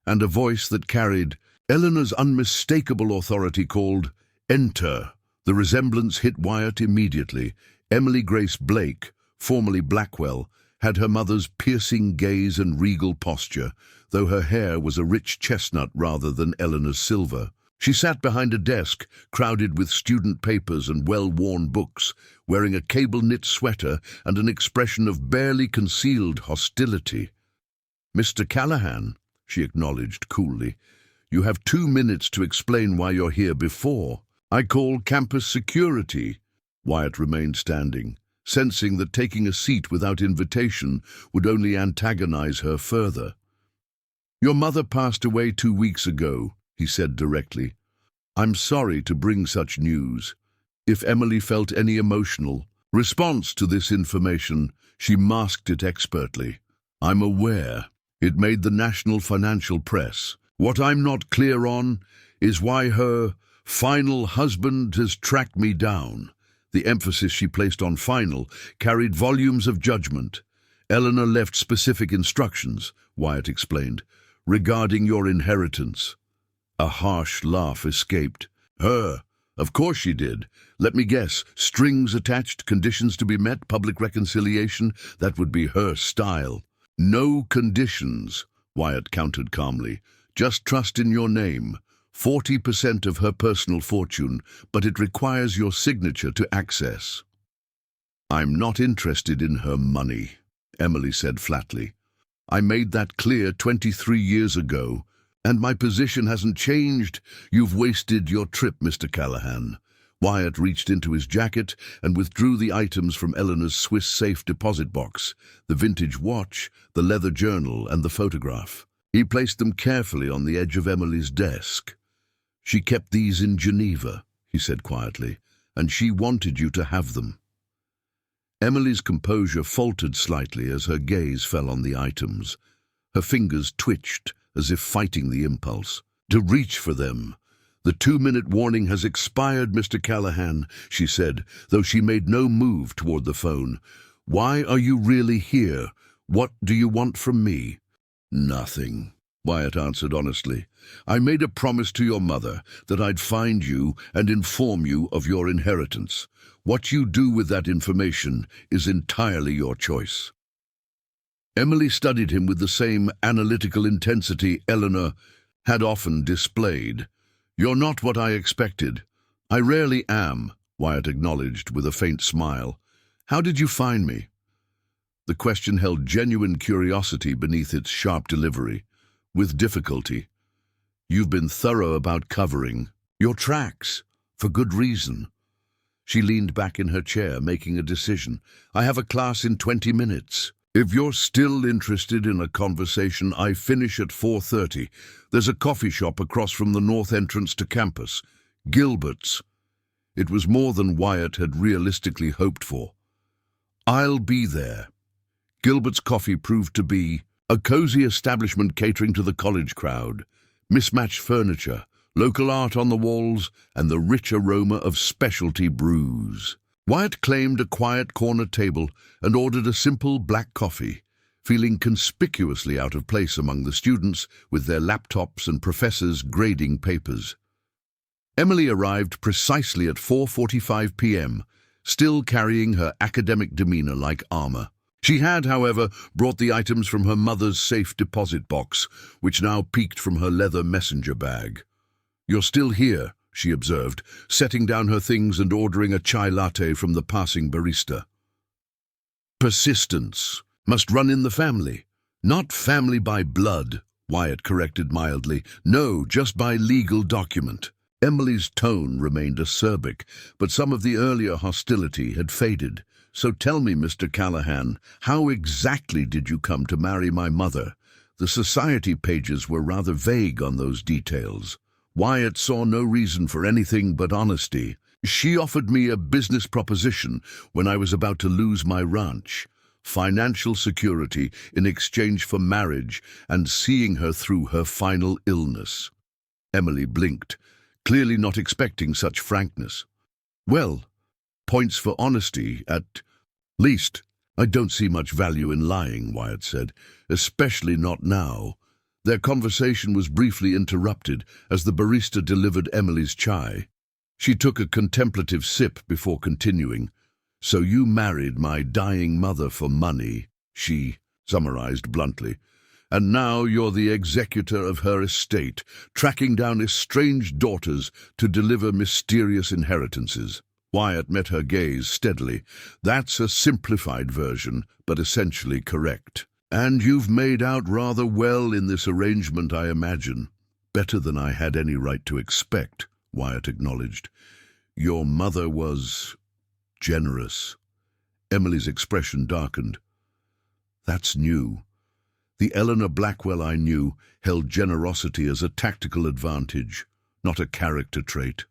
and a voice that carried Eleanor's unmistakable authority called, "Enter." The resemblance hit Wyatt immediately. Emily Grace Blake, formerly Blackwell, had her mother's piercing gaze and regal posture, though her hair was a rich chestnut rather than Eleanor's silver. She sat behind a desk crowded with student papers and well-worn books, wearing a cable-knit sweater and an expression of barely concealed hostility. "Mr. Callahan," she acknowledged coolly, "you have 2 minutes to explain why you're here before. I call campus security." Wyatt remained standing, sensing that taking a seat without invitation would only antagonize her further. "Your mother passed away 2 weeks ago," he said directly. "I'm sorry to bring such news." If Emily felt any emotional response to this information, she masked it expertly. "I'm aware. It made the national financial press. What I'm not clear on is why her final husband has tracked me down." The emphasis she placed on final carried volumes of judgment. "Eleanor left specific instructions," Wyatt explained, "regarding your inheritance." A harsh laugh escaped. "Her? Of course she did. Let me guess, strings attached, conditions to be met, public reconciliation. That would be her style." "No conditions," Wyatt countered calmly. "Just trust in your name. 40% of her personal fortune, but it requires your signature to access." "I'm not interested in her money," Emily said flatly. "I made that clear 23 years ago, and my position hasn't changed." "You've wasted your trip, Mr. Callahan." Wyatt reached into his jacket and withdrew the items from Eleanor's Swiss safe deposit box, the vintage watch, the leather journal, and the photograph. He placed them carefully on the edge of Emily's desk. "She kept these in Geneva," he said quietly, "and she wanted you to have them." Emily's composure faltered slightly as her gaze fell on the items. Her fingers twitched, as if fighting the impulse to reach for them. "The 2-minute warning has expired, Mr. Callahan," she said, though she made no move toward the phone. "Why are you really here? What do you want from me?" "Nothing," Wyatt answered honestly. "I made a promise to your mother that I'd find you and inform you of your inheritance. What you do with that information is entirely your choice." Emily studied him with the same analytical intensity Eleanor had often displayed. "You're not what I expected." "I rarely am," Wyatt acknowledged with a faint smile. "How did you find me?" The question held genuine curiosity beneath its sharp delivery. With difficulty. "You've been thorough about covering your tracks, for good reason." She leaned back in her chair, making a decision. "I have a class in 20 minutes. If you're still interested in a conversation, I finish at 4:30. There's a coffee shop across from the north entrance to campus, Gilbert's." It was more than Wyatt had realistically hoped for. "I'll be there." Gilbert's Coffee proved to be a cozy establishment catering to the college crowd. Mismatched furniture, local art on the walls, and the rich aroma of specialty brews. Wyatt claimed a quiet corner table and ordered a simple black coffee, feeling conspicuously out of place among the students with their laptops and professors grading papers. Emily arrived precisely at 4:45 p.m., still carrying her academic demeanor like armor. She had, however, brought the items from her mother's safe deposit box, which now peeked from her leather messenger bag. "You're still here," she observed, setting down her things and ordering a chai latte from the passing barista. "Persistence must run in the family." "Not family by blood," Wyatt corrected mildly. "No, just by legal document." Emily's tone remained acerbic, but some of the earlier hostility had faded. "So tell me, Mr. Callahan, how exactly did you come to marry my mother?" The society pages were rather vague on those details. Wyatt saw no reason for anything but honesty. "She offered me a business proposition when I was about to lose my ranch. Financial security in exchange for marriage and seeing her through her final illness." Emily blinked, clearly not expecting such frankness. "Well, points for honesty at least. I don't see much value in lying," Wyatt said, "especially not now." Their conversation was briefly interrupted as the barista delivered Emily's chai. She took a contemplative sip before continuing. "So you married my dying mother for money," she summarized bluntly, And now you're the executor of her estate, tracking down estranged daughters to deliver mysterious inheritances. Wyatt met her gaze steadily. That's a simplified version, but essentially correct. And you've made out rather well in this arrangement, I imagine. Better than I had any right to expect, Wyatt acknowledged. Your mother was generous. Emily's expression darkened. That's new. The Eleanor Blackwell I knew held generosity as a tactical advantage, not a character trait.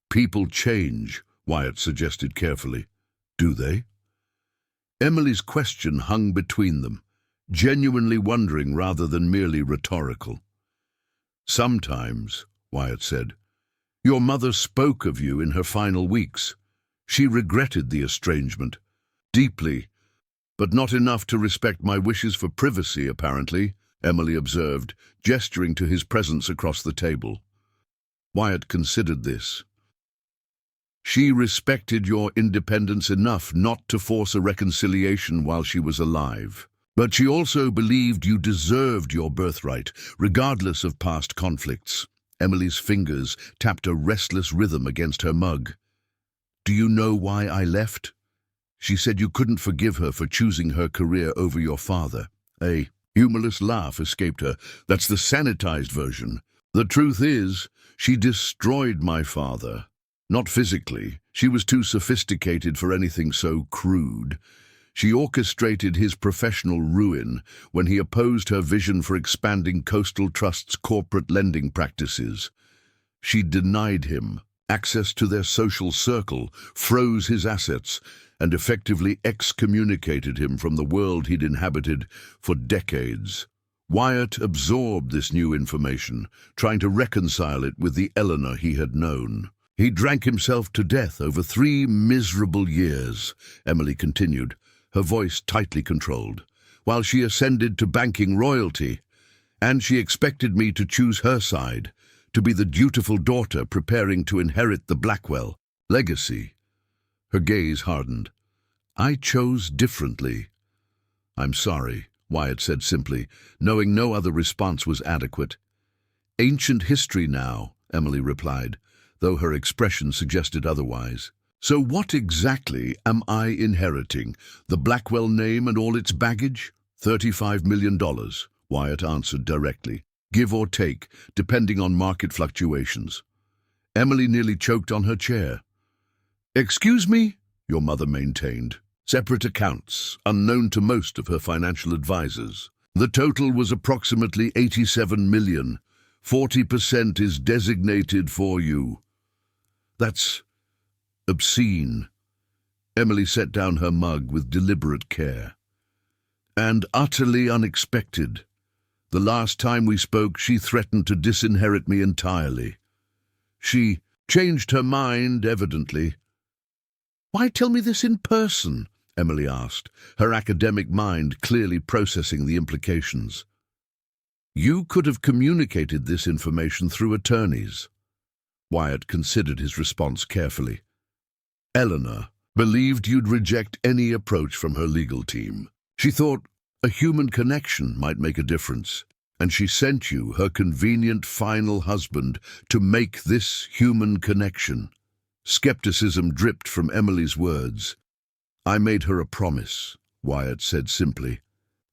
People change, Wyatt suggested carefully. Do they? Emily's question hung between them, genuinely wondering rather than merely rhetorical. Sometimes, Wyatt said. Your mother spoke of you in her final weeks. She regretted the estrangement. Deeply, but not enough to respect my wishes for privacy, apparently, Emily observed, gesturing to his presence across the table. Wyatt considered this. She respected your independence enough not to force a reconciliation while she was alive. But she also believed you deserved your birthright, regardless of past conflicts. Emily's fingers tapped a restless rhythm against her mug. Do you know why I left? She said you couldn't forgive her for choosing her career over your father. A humorless laugh escaped her. That's the sanitized version. The truth is, she destroyed my father. Not physically. She was too sophisticated for anything so crude. She orchestrated his professional ruin when he opposed her vision for expanding Coastal Trust's corporate lending practices. She denied him access to their social circle, froze his assets, and effectively excommunicated him from the world he'd inhabited for decades. Wyatt absorbed this new information, trying to reconcile it with the Eleanor he had known. He drank himself to death over 3 miserable years, Emily continued, her voice tightly controlled, while she ascended to banking royalty, and she expected me to choose her side, to be the dutiful daughter preparing to inherit the Blackwell legacy. Her gaze hardened. I chose differently. I'm sorry, Wyatt said simply, knowing no other response was adequate. Ancient history now, Emily replied, though her expression suggested otherwise. So what exactly am I inheriting? The Blackwell name and all its baggage? $35 million, Wyatt answered directly, give or take, depending on market fluctuations. Emily nearly choked on her chair. Excuse me? Your mother maintained. Separate accounts, unknown to most of her financial advisors. The total was approximately $87 million. 40% is designated for you. That's obscene. Emily set down her mug with deliberate care. And utterly unexpected. The last time we spoke, she threatened to disinherit me entirely. She changed her mind, evidently. Why tell me this in person? Emily asked, her academic mind clearly processing the implications. You could have communicated this information through attorneys. Wyatt considered his response carefully. Eleanor believed you'd reject any approach from her legal team. She thought a human connection might make a difference, and she sent you, her convenient final husband, to make this human connection. Skepticism dripped from Emily's words. I made her a promise, Wyatt said simply,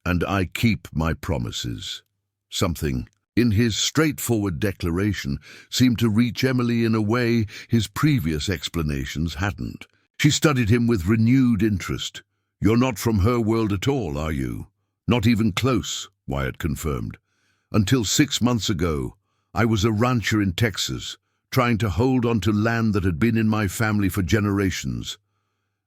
and I keep my promises. Something in his straightforward declaration seemed to reach Emily in a way his previous explanations hadn't. She studied him with renewed interest. You're not from her world at all, are you? Not even close, Wyatt confirmed. Until 6 months ago, I was a rancher in Texas, trying to hold on to land that had been in my family for generations.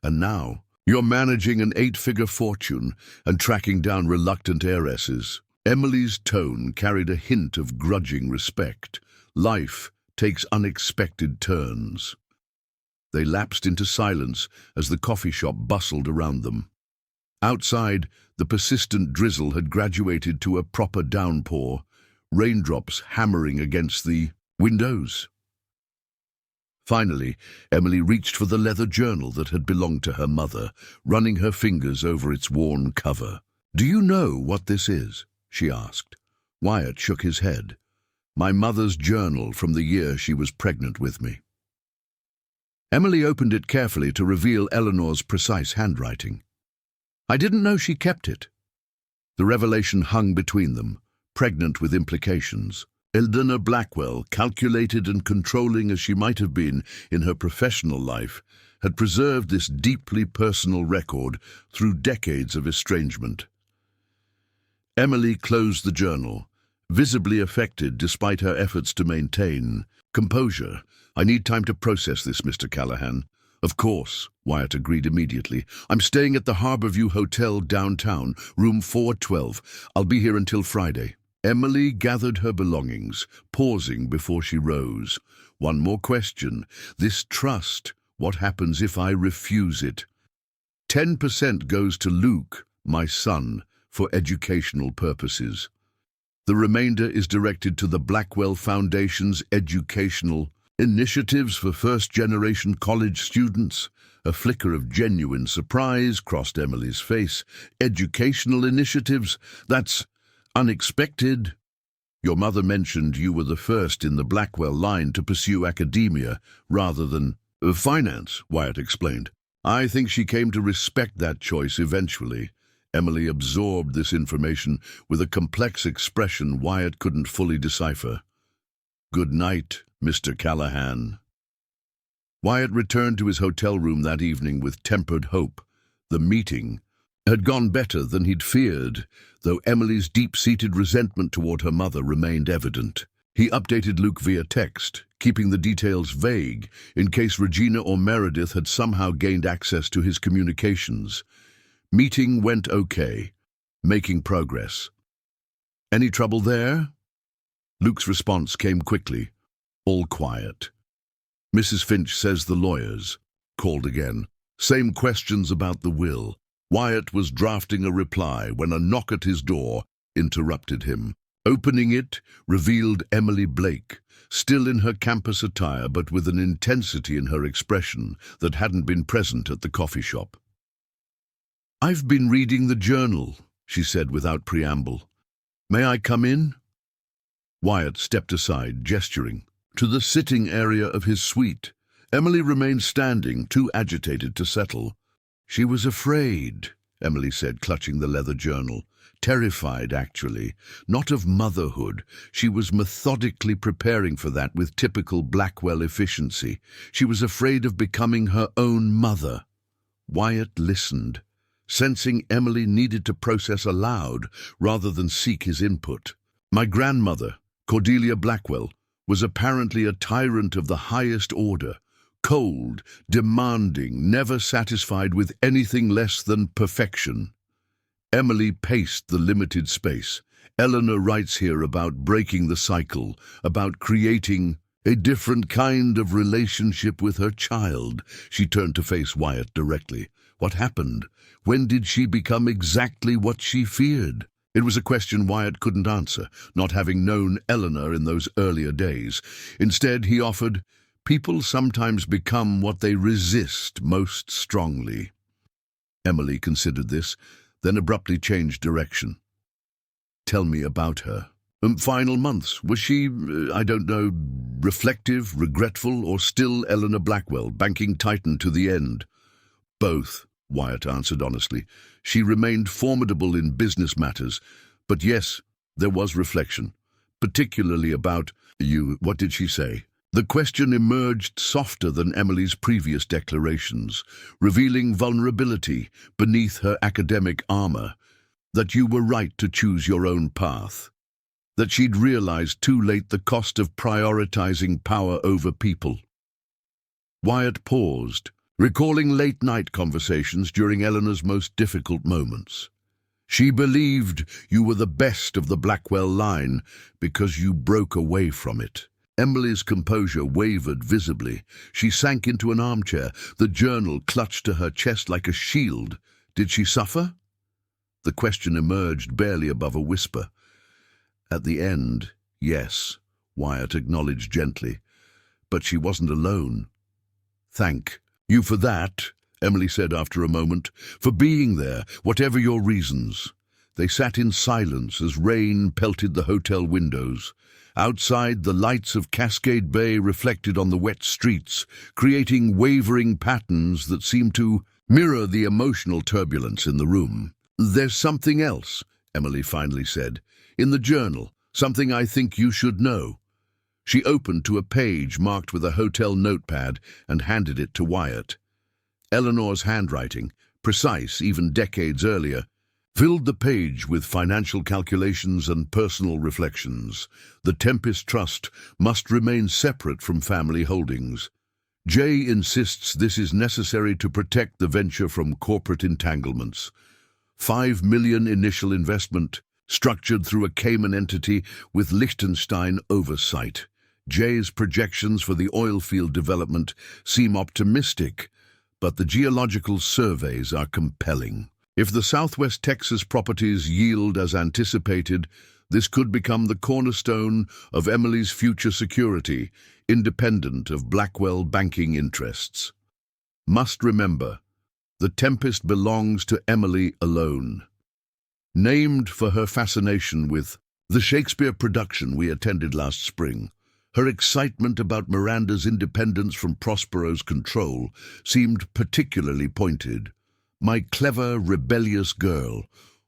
And now, you're managing an 8-figure fortune and tracking down reluctant heiresses. Emily's tone carried a hint of grudging respect. Life takes unexpected turns. They lapsed into silence as the coffee shop bustled around them. Outside, the persistent drizzle had graduated to a proper downpour, raindrops hammering against the windows. Finally, Emily reached for the leather journal that had belonged to her mother, running her fingers over its worn cover. Do you know what this is? she asked. Wyatt shook his head. My mother's journal from the year she was pregnant with me. Emily opened it carefully to reveal Eleanor's precise handwriting. I didn't know she kept it. The revelation hung between them, pregnant with implications. Eleanor Blackwell, calculated and controlling as she might have been in her professional life, had preserved this deeply personal record through decades of estrangement. Emily closed the journal, visibly affected despite her efforts to maintain composure. I need time to process this, Mr. Cowhand. Of course, Wyatt agreed immediately. I'm staying at the Harborview Hotel downtown, room 412. I'll be here until Friday. Emily gathered her belongings, pausing before she rose. One more question. This trust, what happens if I refuse it? 10% goes to Luke, my son, for educational purposes. The remainder is directed to the Blackwell Foundation's educational initiatives for first-generation college students. A flicker of genuine surprise crossed Emily's face. Educational initiatives? That's unexpected. Your mother mentioned you were the first in the Blackwell line to pursue academia rather than finance, Wyatt explained. I think she came to respect that choice eventually. Emily absorbed this information with a complex expression Wyatt couldn't fully decipher. Good night, Mr. Cowhand. Wyatt returned to his hotel room that evening with tempered hope. The meeting had gone better than he'd feared, though Emily's deep-seated resentment toward her mother remained evident. He updated Luke via text, keeping the details vague in case Regina or Meredith had somehow gained access to his communications. Meeting went okay, making progress. Any trouble there? Luke's response came quickly. All quiet. Mrs. Finch says the lawyers. Called again. Same questions about the will. Wyatt was drafting a reply when a knock at his door interrupted him. Opening it revealed Emily Blake, still in her campus attire but with an intensity in her expression that hadn't been present at the coffee shop. I've been reading the journal, she said without preamble. May I come in? Wyatt stepped aside, gesturing to the sitting area of his suite. Emily remained standing, too agitated to settle. She was afraid, Emily said, clutching the leather journal. Terrified, actually. Not of motherhood. She was methodically preparing for that with typical Blackwell efficiency. She was afraid of becoming her own mother. Wyatt listened, sensing Emily needed to process aloud rather than seek his input. My grandmother, Cordelia Blackwell, was apparently a tyrant of the highest order. Cold, demanding, never satisfied with anything less than perfection. Emily paced the limited space. Eleanor writes here about breaking the cycle, about creating a different kind of relationship with her child. She turned to face Wyatt directly. What happened? When did she become exactly what she feared? It was a question Wyatt couldn't answer, not having known Eleanor in those earlier days. Instead, he offered, people sometimes become what they resist most strongly. Emily considered this, then abruptly changed direction. Tell me about her. Final months. Was she, I don't know, reflective, regretful, or still Eleanor Blackwell, banking Titan to the end? Both, Wyatt answered honestly. She remained formidable in business matters, but yes, there was reflection, particularly about you. What did she say? The question emerged softer than Emily's previous declarations, revealing vulnerability beneath her academic armor, that you were right to choose your own path, that she'd realized too late the cost of prioritizing power over people. Wyatt paused, recalling late-night conversations during Eleanor's most difficult moments. She believed you were the best of the Blackwell line because you broke away from it. Emily's composure wavered visibly. She sank into an armchair, the journal clutched to her chest like a shield. Did she suffer? The question emerged barely above a whisper. At the end, yes, Wyatt acknowledged gently. But she wasn't alone. Thank you for that, Emily said after a moment, for being there, whatever your reasons. They sat in silence as rain pelted the hotel windows. Outside, the lights of Cascade Bay reflected on the wet streets, creating wavering patterns that seemed to mirror the emotional turbulence in the room. "There's something else," Emily finally said, "in the journal, something I think you should know." She opened to a page marked with a hotel notepad and handed it to Wyatt. Eleanor's handwriting, precise even decades earlier, filled the page with financial calculations and personal reflections. The Tempest Trust must remain separate from family holdings. Jay insists this is necessary to protect the venture from corporate entanglements. $5 million initial investment, structured through a Cayman entity with Liechtenstein oversight. Jay's projections for the oil field development seem optimistic, but the geological surveys are compelling. If the Southwest Texas properties yield as anticipated, this could become the cornerstone of Emily's future security, independent of Blackwell banking interests. Must remember, the Tempest belongs to Emily alone. Named for her fascination with the Shakespeare production we attended last spring, her excitement about Miranda's independence from Prospero's control seemed particularly pointed. My clever, rebellious girl,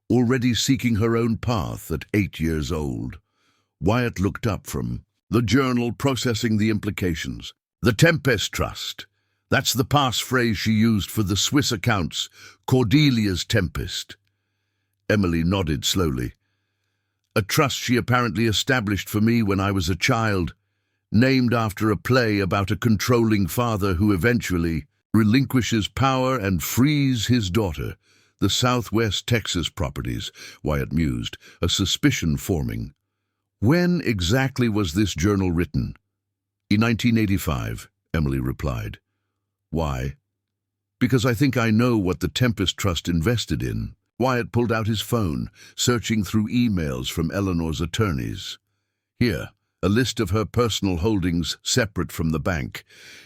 already seeking her own path at 8 years old. Wyatt looked up from the journal, processing the implications. The Tempest Trust. That's the passphrase she used for the Swiss accounts, Cordelia's Tempest. Emily nodded slowly. A trust she apparently established for me when I was a child, named after a play about a controlling father who eventually relinquishes power and frees his daughter. The Southwest Texas properties, Wyatt mused, a suspicion forming. When exactly was this journal written? In 1985, Emily replied. Why? Because I think I know what the Tempest Trust invested in. Wyatt pulled out his phone, searching through emails from Eleanor's attorneys. Here, a list of her personal holdings separate from the bank.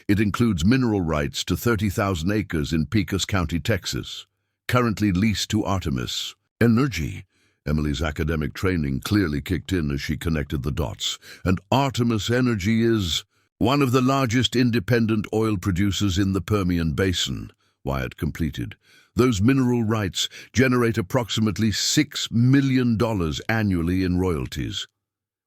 It includes mineral rights to 30,000 acres in Pecos County, Texas, currently leased to Artemis Energy. Emily's academic training clearly kicked in as she connected the dots. And Artemis Energy is one of the largest independent oil producers in the Permian Basin, Wyatt completed. Those mineral rights generate approximately $6 million annually in royalties,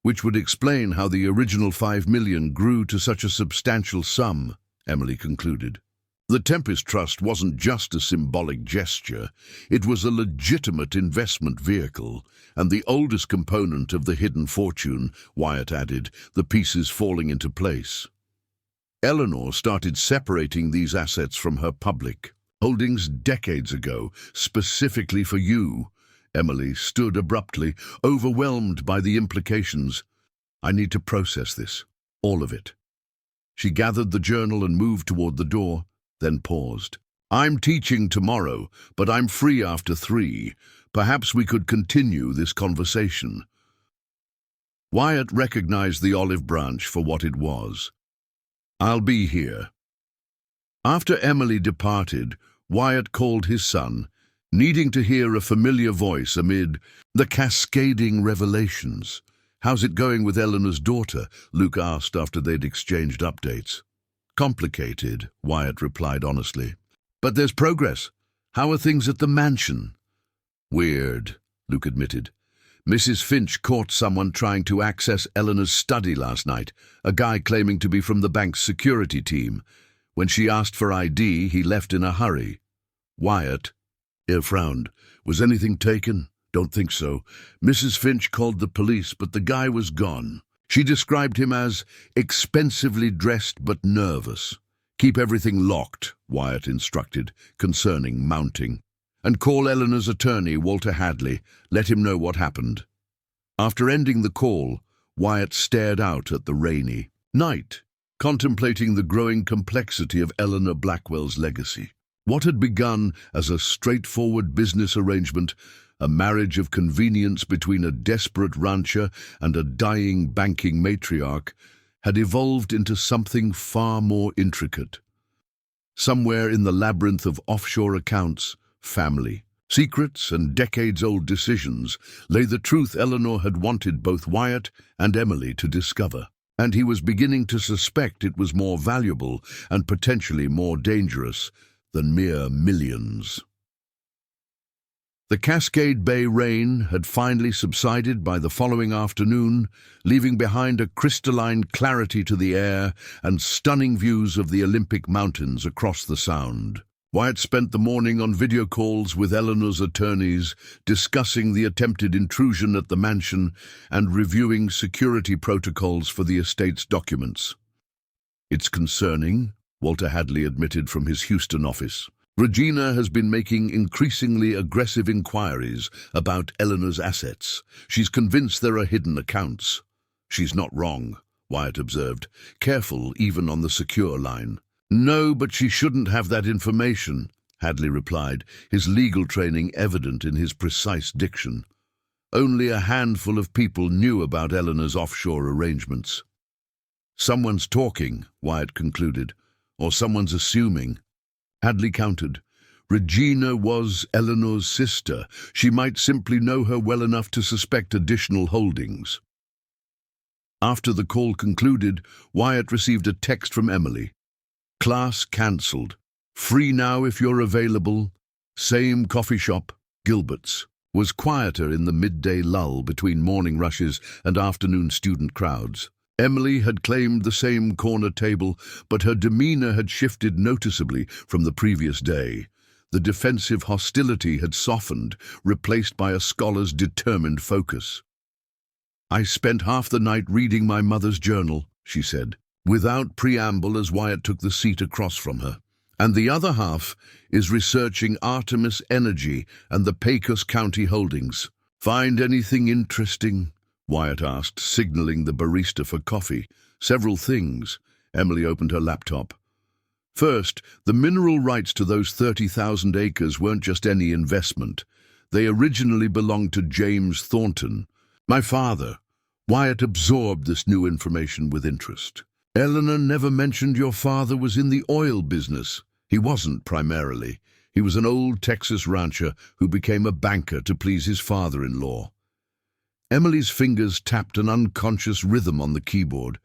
which would explain how the original $5 million grew to such a substantial sum, Emily concluded. The Tempest Trust wasn't just a symbolic gesture, it was a legitimate investment vehicle, and the oldest component of the hidden fortune, Wyatt added, the pieces falling into place. Eleanor started separating these assets from her public holdings decades ago, specifically for you. Emily stood abruptly, overwhelmed by the implications. I need to process this, all of it. She gathered the journal and moved toward the door, then paused. I'm teaching tomorrow, but I'm free after 3. Perhaps we could continue this conversation. Wyatt recognized the olive branch for what it was. I'll be here. After Emily departed, Wyatt called his son, needing to hear a familiar voice amid the cascading revelations. How's it going with Eleanor's daughter? Luke asked after they'd exchanged updates. Complicated, Wyatt replied honestly. But there's progress. How are things at the mansion? Weird, Luke admitted. Mrs. Finch caught someone trying to access Eleanor's study last night, a guy claiming to be from the bank's security team. When she asked for ID, he left in a hurry. Wyatt frowned. Was anything taken? Don't think so. Mrs. Finch called the police, but the guy was gone. She described him as expensively dressed but nervous. Keep everything locked, Wyatt instructed, concerning mounting. And call Eleanor's attorney, Walter Hadley. Let him know what happened. After ending the call, Wyatt stared out at the rainy night, contemplating the growing complexity of Eleanor Blackwell's legacy. What had begun as a straightforward business arrangement, a marriage of convenience between a desperate rancher and a dying banking matriarch, had evolved into something far more intricate. Somewhere in the labyrinth of offshore accounts, family, Secrets and decades-old decisions lay the truth Eleanor had wanted both Wyatt and Emily to discover, and he was beginning to suspect it was more valuable and potentially more dangerous than mere millions. The Cascade Bay rain had finally subsided by the following afternoon, leaving behind a crystalline clarity to the air and stunning views of the Olympic Mountains across the Sound. Wyatt spent the morning on video calls with Eleanor's attorneys, discussing the attempted intrusion at the mansion and reviewing security protocols for the estate's documents. "It's concerning," Walter Hadley admitted from his Houston office. "Regina has been making increasingly aggressive inquiries about Eleanor's assets. She's convinced there are hidden accounts." "She's not wrong," Wyatt observed, careful even on the secure line. "No, but she shouldn't have that information," Hadley replied, his legal training evident in his precise diction. Only a handful of people knew about Eleanor's offshore arrangements. "Someone's talking," Wyatt concluded, "or someone's assuming." Hadley countered. Regina was Eleanor's sister. She might simply know her well enough to suspect additional holdings. After the call concluded, Wyatt received a text from Emily. "Class cancelled. Free now if you're available. Same coffee shop, Gilbert's." Was quieter in the midday lull between morning rushes and afternoon student crowds. Emily had claimed the same corner table, but her demeanor had shifted noticeably from the previous day. The defensive hostility had softened, replaced by a scholar's determined focus. "I spent half the night reading my mother's journal," she said, without preamble as Wyatt took the seat across from her. "And the other half is researching Artemis Energy and the Pecos County holdings." "Find anything interesting?" Wyatt asked, signaling the barista for coffee. "Several things." Emily opened her laptop. "First, the mineral rights to those 30,000 acres weren't just any investment. They originally belonged to James Thornton, my father." Wyatt absorbed this new information with interest. "Eleanor never mentioned your father was in the oil business." "He wasn't, primarily. He was an old Texas rancher who became a banker to please his father-in-law." Emily's fingers tapped an unconscious rhythm on the keyboard.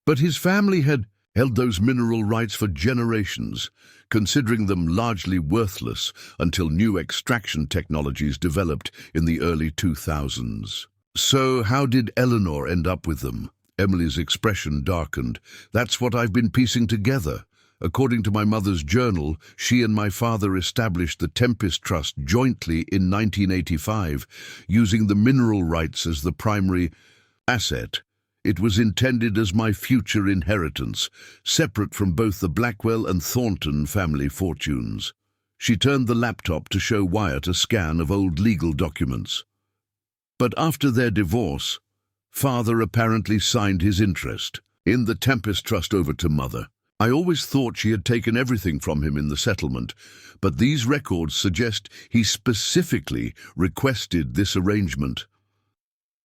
"But his family had held those mineral rights for generations, considering them largely worthless until new extraction technologies developed in the early 2000s. So how did Eleanor end up with them?" Emily's expression darkened. "That's what I've been piecing together. According to my mother's journal, she and my father established the Tempest Trust jointly in 1985, using the mineral rights as the primary asset. It was intended as my future inheritance, separate from both the Blackwell and Thornton family fortunes." She turned the laptop to show Wyatt a scan of old legal documents. "But after their divorce, father apparently signed his interest in the Tempest Trust over to mother. I always thought she had taken everything from him in the settlement, but these records suggest he specifically requested this arrangement."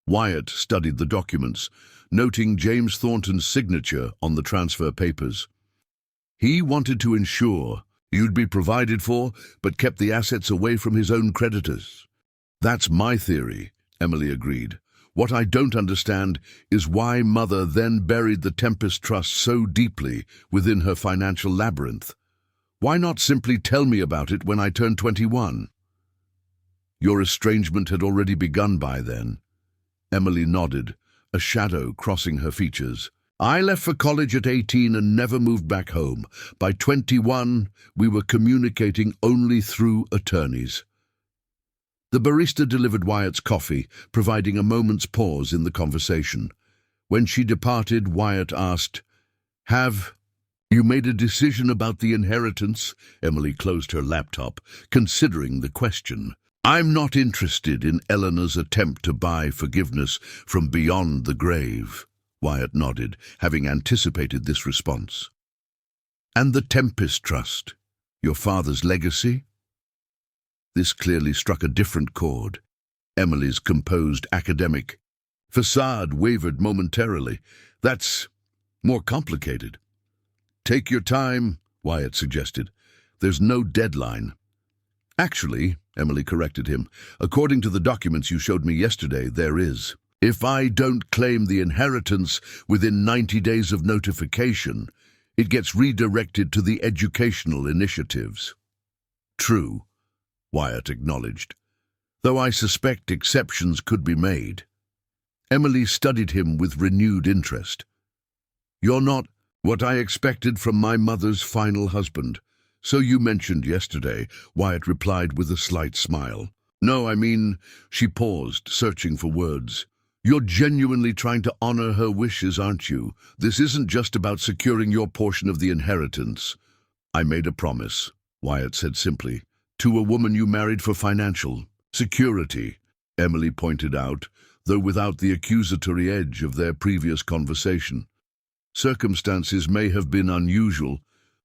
Wyatt studied the documents, noting James Thornton's signature on the transfer papers. "He wanted to ensure you'd be provided for, but kept the assets away from his own creditors." "That's my theory," Emily agreed. "What I don't understand is why Mother then buried the Tempest Trust so deeply within her financial labyrinth. Why not simply tell me about it when I turned 21? "Your estrangement had already begun by then." Emily nodded, a shadow crossing her features. "I left for college at 18 and never moved back home. By 21, we were communicating only through attorneys." The barista delivered Wyatt's coffee, providing a moment's pause in the conversation. When she departed, Wyatt asked, "Have you made a decision about the inheritance?" Emily closed her laptop, considering the question. "I'm not interested in Eleanor's attempt to buy forgiveness from beyond the grave," Wyatt nodded, having anticipated this response. "And the Tempest Trust, your father's legacy?" This clearly struck a different chord. Emily's composed academic facade wavered momentarily. "That's more complicated." "Take your time," Wyatt suggested. "There's no deadline." "Actually, Emily corrected him. "According to the documents you showed me yesterday, there is. If I don't claim the inheritance within 90 days of notification, it gets redirected to the educational initiatives." "True," Wyatt acknowledged, "though I suspect exceptions could be made." Emily studied him with renewed interest. "You're not what I expected from my mother's final husband. So you mentioned yesterday," Wyatt replied with a slight smile. "No, I mean," she paused, searching for words. "You're genuinely trying to honor her wishes, aren't you? This isn't just about securing your portion of the inheritance." "I made a promise," Wyatt said simply, "to a woman you married for financial security," Emily pointed out, though without the accusatory edge of their previous conversation. "Circumstances may have been unusual,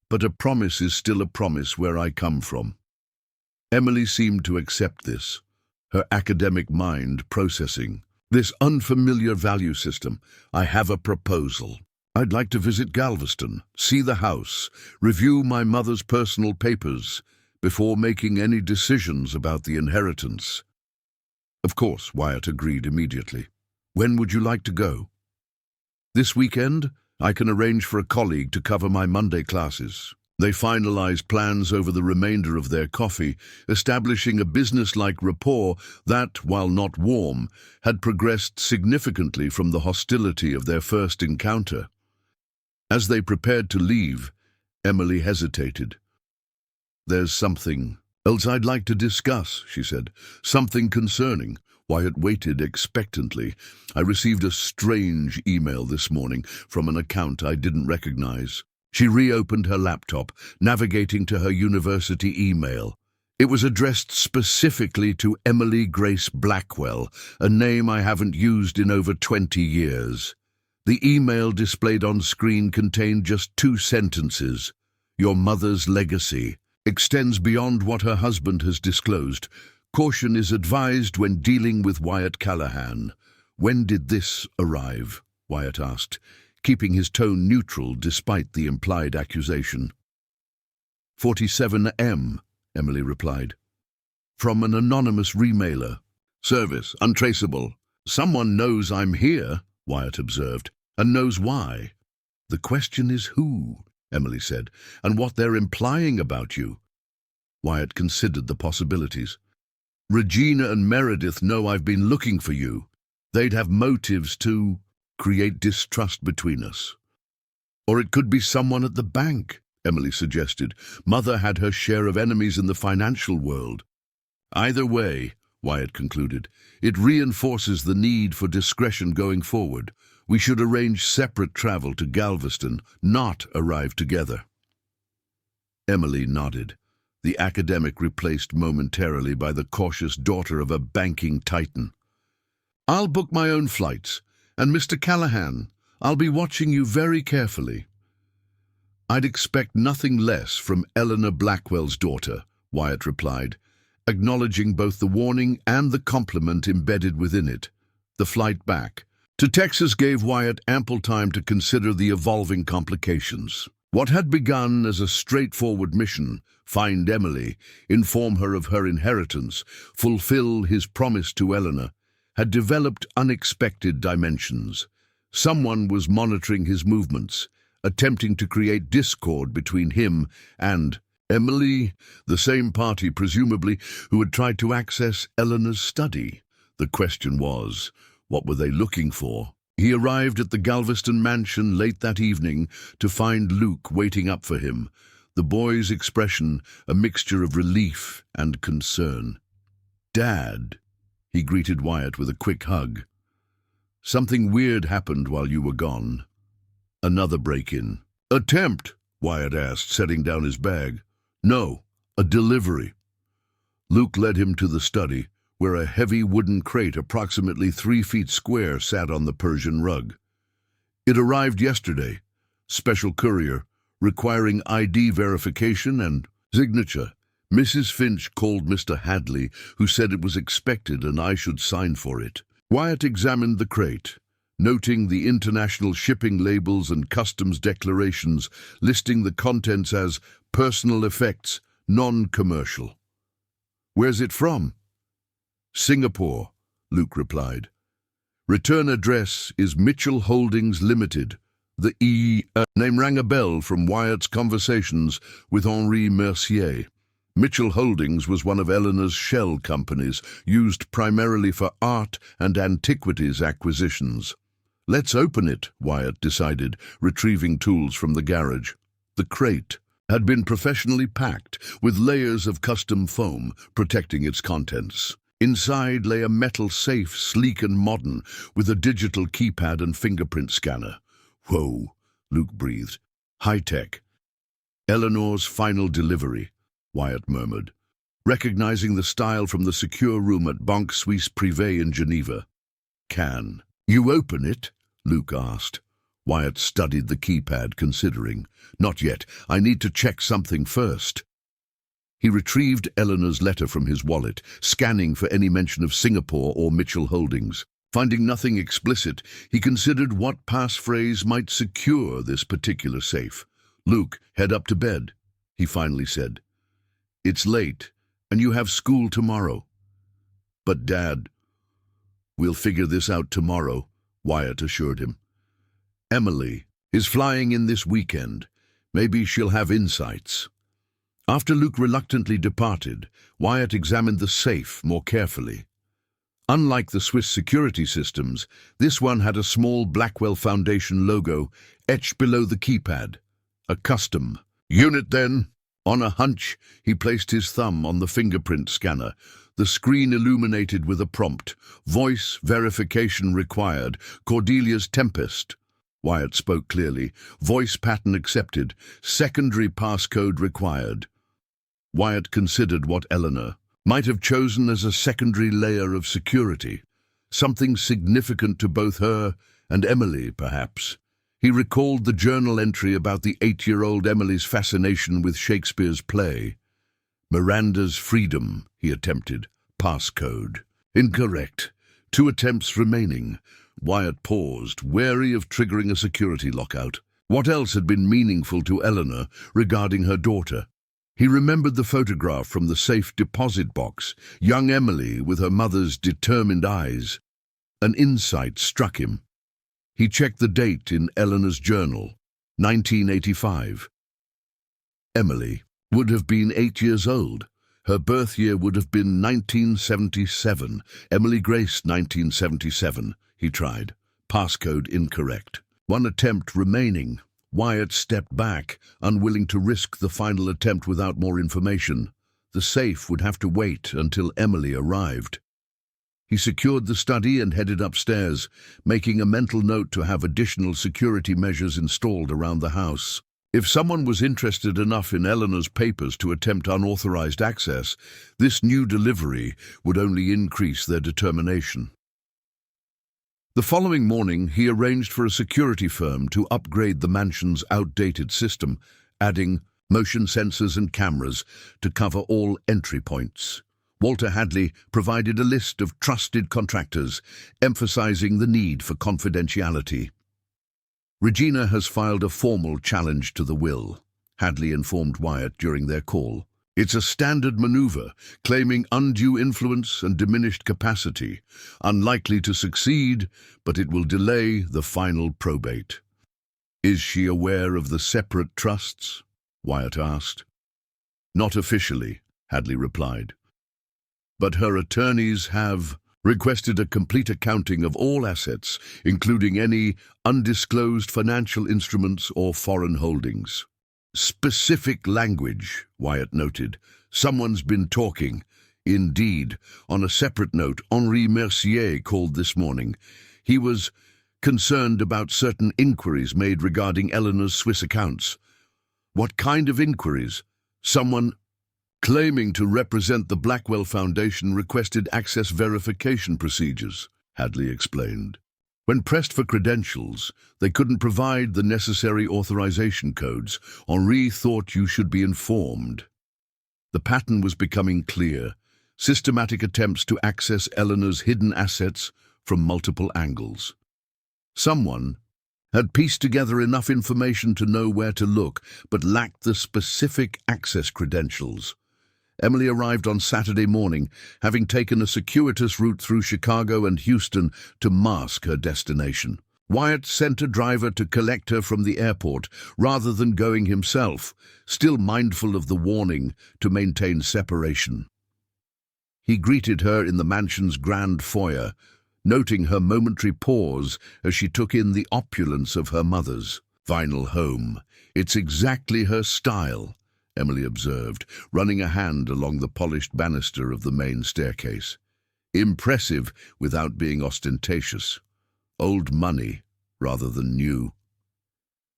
but a promise is still a promise where I come from." Emily seemed to accept this, her academic mind processing. "This unfamiliar value system. I have a proposal. I'd like to visit Galveston, see the house, review my mother's personal papers, before making any decisions about the inheritance." "Of course," Wyatt agreed immediately. "When would you like to go?" "This weekend? I can arrange for a colleague to cover my Monday classes." They finalized plans over the remainder of their coffee, establishing a business-like rapport that, while not warm, had progressed significantly from the hostility of their first encounter. As they prepared to leave, Emily hesitated. "There's something else I'd like to discuss," she said. "Something concerning." Wyatt waited expectantly. "I received a strange email this morning from an account I didn't recognize." She reopened her laptop, navigating to her university email. It was addressed specifically to Emily Grace Blackwell, a name I haven't used in over 20 years. The email displayed on screen contained just 2 sentences. "Your mother's legacy extends beyond what her husband has disclosed. Caution is advised when dealing with Wyatt Callahan." "When did this arrive?" Wyatt asked, keeping his tone neutral despite the implied accusation. 47 M, Emily replied. "From an anonymous remailer. Service untraceable." "Someone knows I'm here," Wyatt observed, "and knows why." "The question is who," Emily said, "and what they're implying about you." Wyatt considered the possibilities. "Regina and Meredith know I've been looking for you. They'd have motives to create distrust between us." "Or it could be someone at the bank," Emily suggested. "Mother had her share of enemies in the financial world." "Either way," Wyatt concluded, "it reinforces the need for discretion going forward. We should arrange separate travel to Galveston, not arrive together." Emily nodded, the academic replaced momentarily by the cautious daughter of a banking titan. "I'll book my own flights, and Mr. Callahan, I'll be watching you very carefully." "I'd expect nothing less from Eleanor Blackwell's daughter," Wyatt replied, acknowledging both the warning and the compliment embedded within it. The flight back to Texas gave Wyatt ample time to consider the evolving complications. What had begun as a straightforward mission, find Emily, inform her of her inheritance, fulfill his promise to Eleanor, had developed unexpected dimensions. Someone was monitoring his movements, attempting to create discord between him and Emily, the same party, presumably, who had tried to access Eleanor's study. The question was, what were they looking for? He arrived at the Galveston mansion late that evening to find Luke waiting up for him, the boy's expression a mixture of relief and concern. "Dad," he greeted Wyatt with a quick hug. "Something weird happened while you were gone." "Another break-in." "Attempt?" Wyatt asked, setting down his bag. "No, a delivery." Luke led him to the study, where a heavy wooden crate approximately 3 feet square sat on the Persian rug. "It arrived yesterday. Special courier, requiring ID verification and signature. Mrs. Finch called Mr. Hadley, who said it was expected and I should sign for it." Wyatt examined the crate, noting the international shipping labels and customs declarations, listing the contents as personal effects, non-commercial. Where's it from? Singapore, Luke replied. Return address is Mitchell Holdings Limited. The name rang a bell from Wyatt's conversations with Henri Mercier. Mitchell Holdings was one of Eleanor's shell companies, used primarily for art and antiquities acquisitions. Let's open it, Wyatt decided, retrieving tools from the garage. The crate had been professionally packed, with layers of custom foam protecting its contents. Inside lay a metal safe, sleek and modern, with a digital keypad and fingerprint scanner. Whoa, Luke breathed. High-tech. Eleanor's final delivery, Wyatt murmured, recognizing the style from the secure room at Banque Suisse Privé in Geneva. Can you open it? Luke asked. Wyatt studied the keypad, considering. Not yet. I need to check something first. He retrieved Eleanor's letter from his wallet, scanning for any mention of Singapore or Mitchell Holdings. Finding nothing explicit, he considered what passphrase might secure this particular safe. Luke, head up to bed, he finally said. It's late, and you have school tomorrow. But, Dad, we'll figure this out tomorrow, Wyatt assured him. Emily is flying in this weekend. Maybe she'll have insights. After Luke reluctantly departed, Wyatt examined the safe more carefully. Unlike the Swiss security systems, this one had a small Blackwell Foundation logo etched below the keypad. A custom unit, then. On a hunch, he placed his thumb on the fingerprint scanner. The screen illuminated with a prompt. Voice verification required. Cordelia's Tempest. Wyatt spoke clearly. Voice pattern accepted. Secondary passcode required. Wyatt considered what Eleanor might have chosen as a secondary layer of security. Something significant to both her and Emily, perhaps. He recalled the journal entry about the 8-year-old Emily's fascination with Shakespeare's play. Miranda's freedom, he attempted. Passcode. Incorrect. 2 attempts remaining. Wyatt paused, wary of triggering a security lockout. What else had been meaningful to Eleanor regarding her daughter? He remembered the photograph from the safe deposit box, young Emily with her mother's determined eyes. An insight struck him. He checked the date in Eleanor's journal, 1985. Emily would have been 8 years old. Her birth year would have been 1977. Emily Grace, 1977, he tried. Passcode incorrect. 1 attempt remaining. Wyatt stepped back, unwilling to risk the final attempt without more information. The safe would have to wait until Emily arrived. He secured the study and headed upstairs, making a mental note to have additional security measures installed around the house. If someone was interested enough in Eleanor's papers to attempt unauthorized access, this new delivery would only increase their determination. The following morning, he arranged for a security firm to upgrade the mansion's outdated system, adding motion sensors and cameras to cover all entry points. Walter Hadley provided a list of trusted contractors, emphasizing the need for confidentiality. Regina has filed a formal challenge to the will, Hadley informed Wyatt during their call. It's a standard maneuver, claiming undue influence and diminished capacity. Unlikely to succeed, but it will delay the final probate. Is she aware of the separate trusts? Wyatt asked. Not officially, Hadley replied. But her attorneys have requested a complete accounting of all assets, including any undisclosed financial instruments or foreign holdings. Specific language, Wyatt noted. Someone's been talking. Indeed. On a separate note, Henri Mercier called this morning. He was concerned about certain inquiries made regarding Eleanor's Swiss accounts. What kind of inquiries? Someone claiming to represent the Blackwell Foundation requested access verification procedures, Hadley explained. When pressed for credentials, they couldn't provide the necessary authorization codes. Henri thought you should be informed. The pattern was becoming clear. Systematic attempts to access Eleanor's hidden assets from multiple angles. Someone had pieced together enough information to know where to look, but lacked the specific access credentials. Emily arrived on Saturday morning, having taken a circuitous route through Chicago and Houston to mask her destination. Wyatt sent a driver to collect her from the airport rather than going himself, still mindful of the warning to maintain separation. He greeted her in the mansion's grand foyer, noting her momentary pause as she took in the opulence of her mother's vinyl home. "It's exactly her style," Emily observed, running a hand along the polished banister of the main staircase. "Impressive without being ostentatious. Old money rather than new."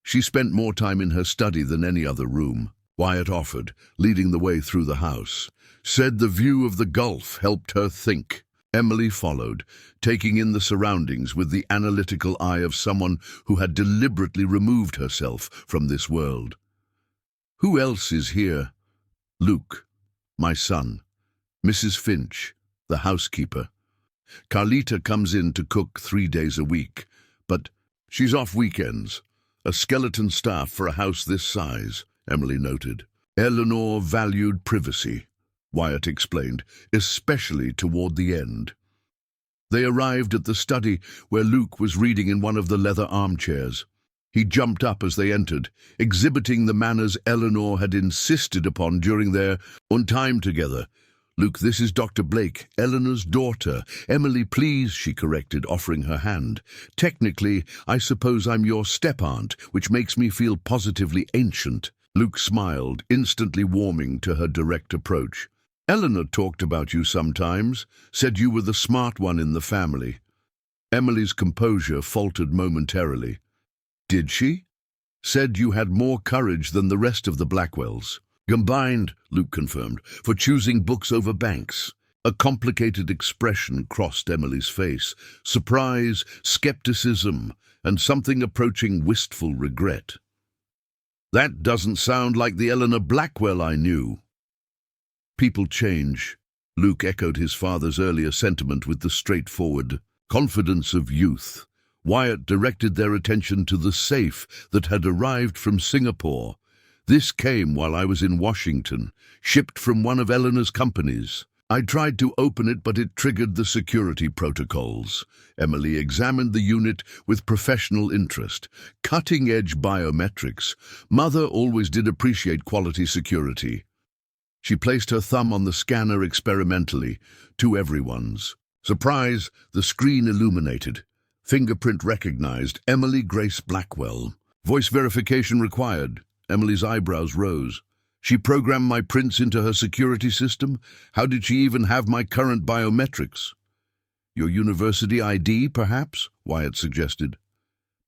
She spent more time in her study than any other room, Wyatt offered, leading the way through the house. Said the view of the Gulf helped her think. Emily followed, taking in the surroundings with the analytical eye of someone who had deliberately removed herself from this world. "Who else is here?" "Luke, my son. Mrs. Finch, the housekeeper. Carlita comes in to cook 3 days a week, but she's off weekends. A skeleton staff for a house this size," Emily noted. "Eleanor valued privacy," Wyatt explained, especially toward the end. They arrived at the study where Luke was reading in one of the leather armchairs. He jumped up as they entered, exhibiting the manners Eleanor had insisted upon during their time together. "Luke, this is Dr. Blake, Eleanor's daughter. Emily, please," she corrected, offering her hand. "Technically, I suppose I'm your step-aunt, which makes me feel positively ancient." Luke smiled, instantly warming to her direct approach. "Eleanor talked about you sometimes, said you were the smart one in the family." Emily's composure faltered momentarily. "Did she?" "Said you had more courage than the rest of the Blackwells." "Combined," Luke confirmed, "for choosing books over banks." A complicated expression crossed Emily's face: surprise, skepticism, and something approaching wistful regret. "That doesn't sound like the Eleanor Blackwell I knew." "People change." Luke echoed his father's earlier sentiment with the straightforward confidence of youth. Wyatt directed their attention to the safe that had arrived from Singapore. "This came while I was in Washington, shipped from one of Eleanor's companies. I tried to open it, but it triggered the security protocols." Emily examined the unit with professional interest. "Cutting-edge biometrics. Mother always did appreciate quality security." She placed her thumb on the scanner experimentally, to everyone's surprise. The screen illuminated. Fingerprint recognized. Emily Grace Blackwell. "Voice verification required." Emily's eyebrows rose. "She programmed my prints into her security system? How did she even have my current biometrics?" "Your university ID, perhaps?" Wyatt suggested.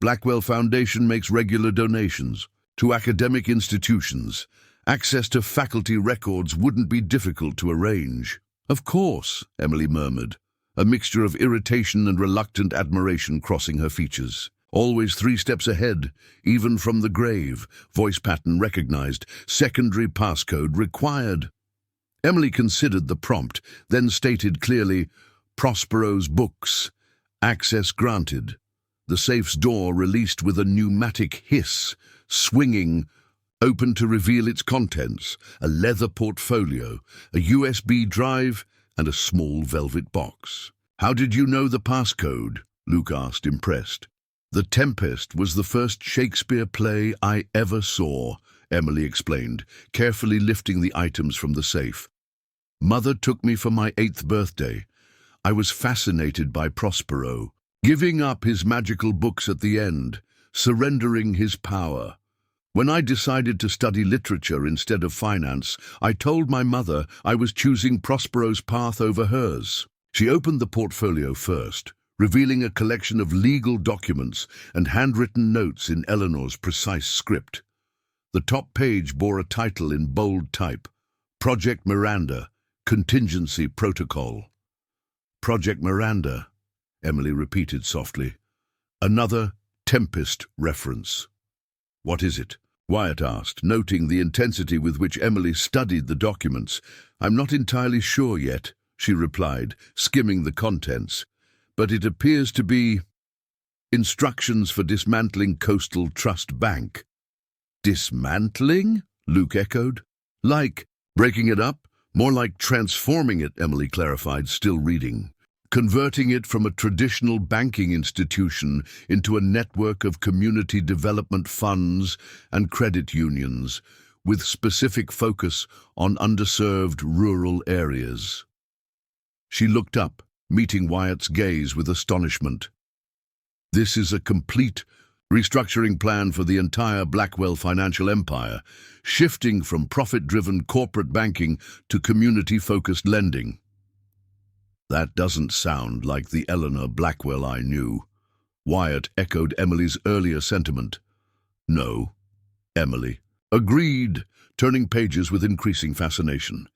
"Blackwell Foundation makes regular donations to academic institutions. Access to faculty records wouldn't be difficult to arrange." "Of course," Emily murmured, a mixture of irritation and reluctant admiration crossing her features. "Always 3 steps ahead, even from the grave." Voice pattern recognized. "Secondary passcode required." Emily considered the prompt, then stated clearly, "Prospero's books. Access granted." The safe's door released with a pneumatic hiss, swinging open to reveal its contents: a leather portfolio, a USB drive, and a small velvet box. "How did you know the passcode?" Luke asked, impressed. "The Tempest was the first Shakespeare play I ever saw," Emily explained, carefully lifting the items from the safe. "Mother took me for my 8th birthday. I was fascinated by Prospero, giving up his magical books at the end, surrendering his power. When I decided to study literature instead of finance, I told my mother I was choosing Prospero's path over hers." She opened the portfolio first, revealing a collection of legal documents and handwritten notes in Eleanor's precise script. The top page bore a title in bold type: Project Miranda, Contingency Protocol. "Project Miranda," Emily repeated softly. "Another Tempest reference." "What is it?" Wyatt asked, noting the intensity with which Emily studied the documents. "I'm not entirely sure yet," she replied, skimming the contents. "But it appears to be instructions for dismantling Coastal Trust Bank." "Dismantling?" Luke echoed. "Like breaking it up, More like transforming it, Emily clarified, still reading. Converting it from a traditional banking institution into a network of community development funds and credit unions, with specific focus on underserved rural areas. She looked up, meeting Wyatt's gaze with astonishment. This is a complete restructuring plan for the entire Blackwell financial empire, shifting from profit-driven corporate banking to community-focused lending. That doesn't sound like the Eleanor Blackwell I knew. Wyatt echoed Emily's earlier sentiment. No, Emily agreed, turning pages with increasing fascination.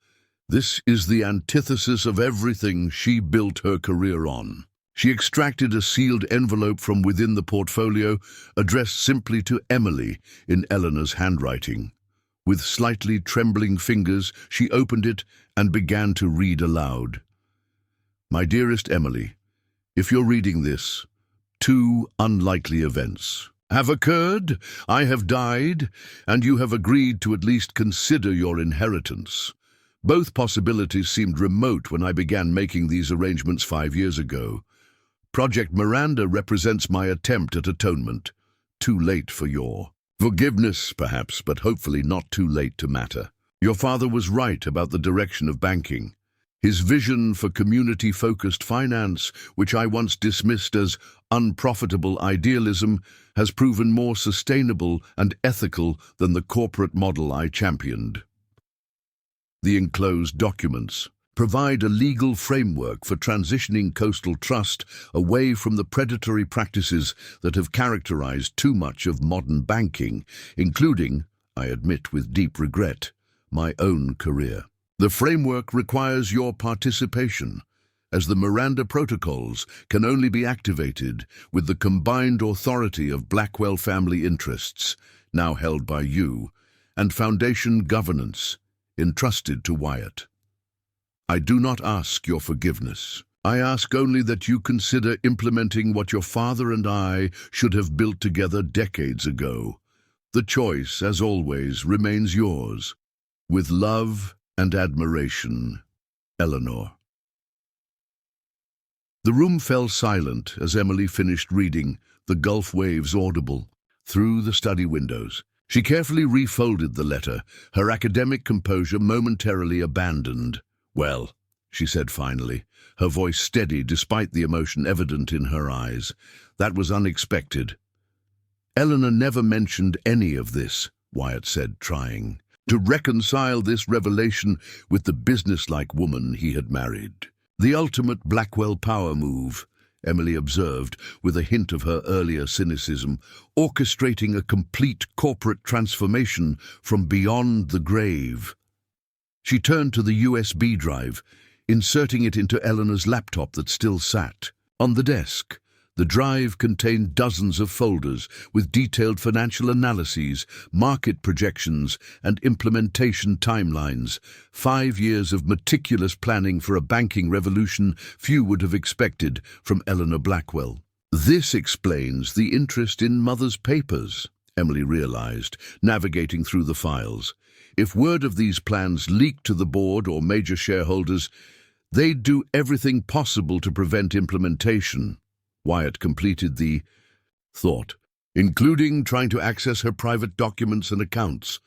This is the antithesis of everything she built her career on. She extracted a sealed envelope from within the portfolio, addressed simply to Emily in Eleanor's handwriting. With slightly trembling fingers, she opened it and began to read aloud. My dearest Emily, if you're reading this, 2 unlikely events have occurred. I have died, and you have agreed to at least consider your inheritance. Both possibilities seemed remote when I began making these arrangements 5 years ago. Project Miranda represents my attempt at atonement. Too late for your forgiveness, perhaps, but hopefully not too late to matter. Your father was right about the direction of banking. His vision for community-focused finance, which I once dismissed as unprofitable idealism, has proven more sustainable and ethical than the corporate model I championed. The enclosed documents provide a legal framework for transitioning Coastal Trust away from the predatory practices that have characterized too much of modern banking, including, I admit with deep regret, my own career. The framework requires your participation, as the Miranda Protocols can only be activated with the combined authority of Blackwell family interests, now held by you, and Foundation governance, entrusted to Wyatt. I do not ask your forgiveness. I ask only that you consider implementing what your father and I should have built together decades ago. The choice, as always, remains yours. With love and admiration, Eleanor. The room fell silent as Emily finished reading, the Gulf waves audible, through the study windows. She carefully refolded the letter, her academic composure momentarily abandoned. Well, she said finally, her voice steady despite the emotion evident in her eyes. That was unexpected. Eleanor never mentioned any of this, Wyatt said, trying to reconcile this revelation with the businesslike woman he had married. The ultimate Blackwell power move, Emily observed, with a hint of her earlier cynicism, orchestrating a complete corporate transformation from beyond the grave. She turned to the USB drive, inserting it into Eleanor's laptop that still sat on the desk. The drive contained dozens of folders with detailed financial analyses, market projections, and implementation timelines. 5 years of meticulous planning for a banking revolution few would have expected from Eleanor Blackwell. This explains the interest in Mother's papers, Emily realized, navigating through the files. If word of these plans leaked to the board or major shareholders, they'd do everything possible to prevent implementation. Wyatt completed the thought, including trying to access her private documents and accounts.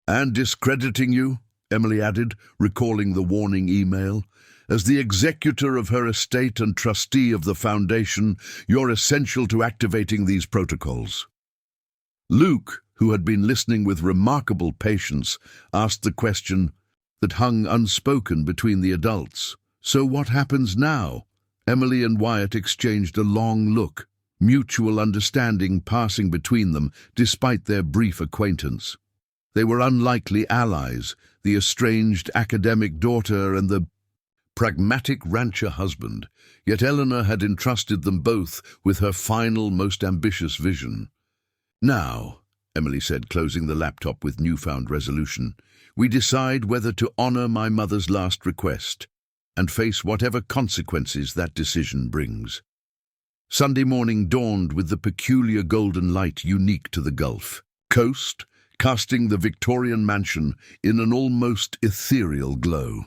And discrediting you, Emily added, recalling the warning email. As the executor of her estate and trustee of the foundation, you're essential to activating these protocols. Luke, who had been listening with remarkable patience, asked the question that hung unspoken between the adults. So what happens now? Emily and Wyatt exchanged a long look, mutual understanding passing between them despite their brief acquaintance. They were unlikely allies, the estranged academic daughter and the pragmatic rancher husband, yet Eleanor had entrusted them both with her final, most ambitious vision. Now, Emily said, closing the laptop with newfound resolution, we decide whether to honor my mother's last request and face whatever consequences that decision brings. Sunday morning dawned with the peculiar golden light unique to the Gulf Coast, casting the Victorian mansion in an almost ethereal glow.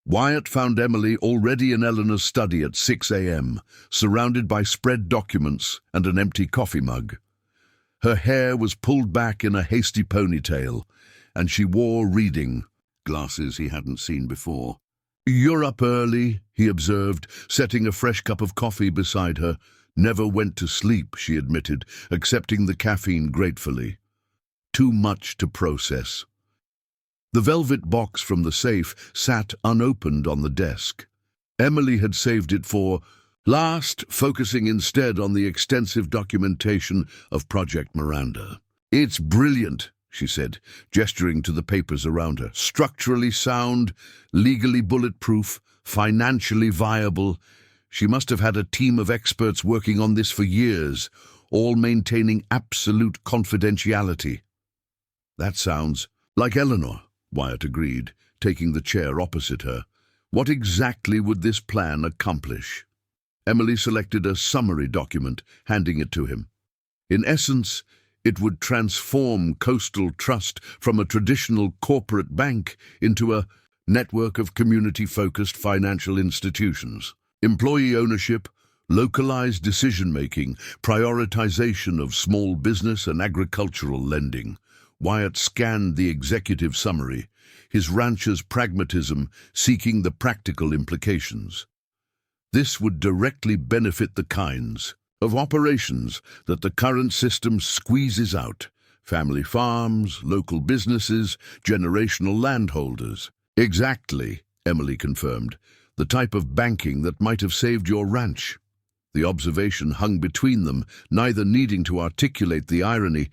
Wyatt found Emily already in Eleanor's study at 6 a.m., surrounded by spread documents and an empty coffee mug. Her hair was pulled back in a hasty ponytail, and she wore reading glasses he hadn't seen before. "You're up early," he observed, setting a fresh cup of coffee beside her. "Never went to sleep," she admitted, accepting the caffeine gratefully. Too much to process. The velvet box from the safe sat unopened on the desk. Emily had saved it for last, focusing instead on the extensive documentation of Project Miranda. "It's brilliant," she said, gesturing to the papers around her. "Structurally sound, legally bulletproof, financially viable. She must have had a team of experts working on this for years, all maintaining absolute confidentiality." "That sounds like Eleanor," Wyatt agreed, taking the chair opposite her. "What exactly would this plan accomplish?" Emily selected a summary document, handing it to him. "In essence, it would transform Coastal Trust from a traditional corporate bank into a network of community-focused financial institutions. Employee ownership, localized decision-making, prioritization of small business and agricultural lending." Wyatt scanned the executive summary, his rancher's pragmatism seeking the practical implications. This would directly benefit the kinds of operations that the current system squeezes out: family farms, local businesses, generational landholders. "Exactly," Emily confirmed, "the type of banking that might have saved your ranch." The observation hung between them, neither needing to articulate the irony.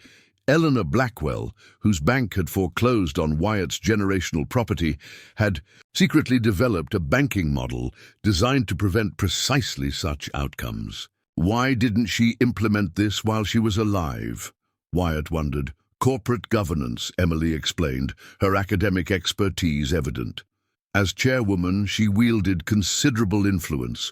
Eleanor Blackwell, whose bank had foreclosed on Wyatt's generational property, had secretly developed a banking model designed to prevent precisely such outcomes. Why didn't she implement this while she was alive? Wyatt wondered. "Corporate governance," Emily explained, her academic expertise evident. As chairwoman, she wielded considerable influence,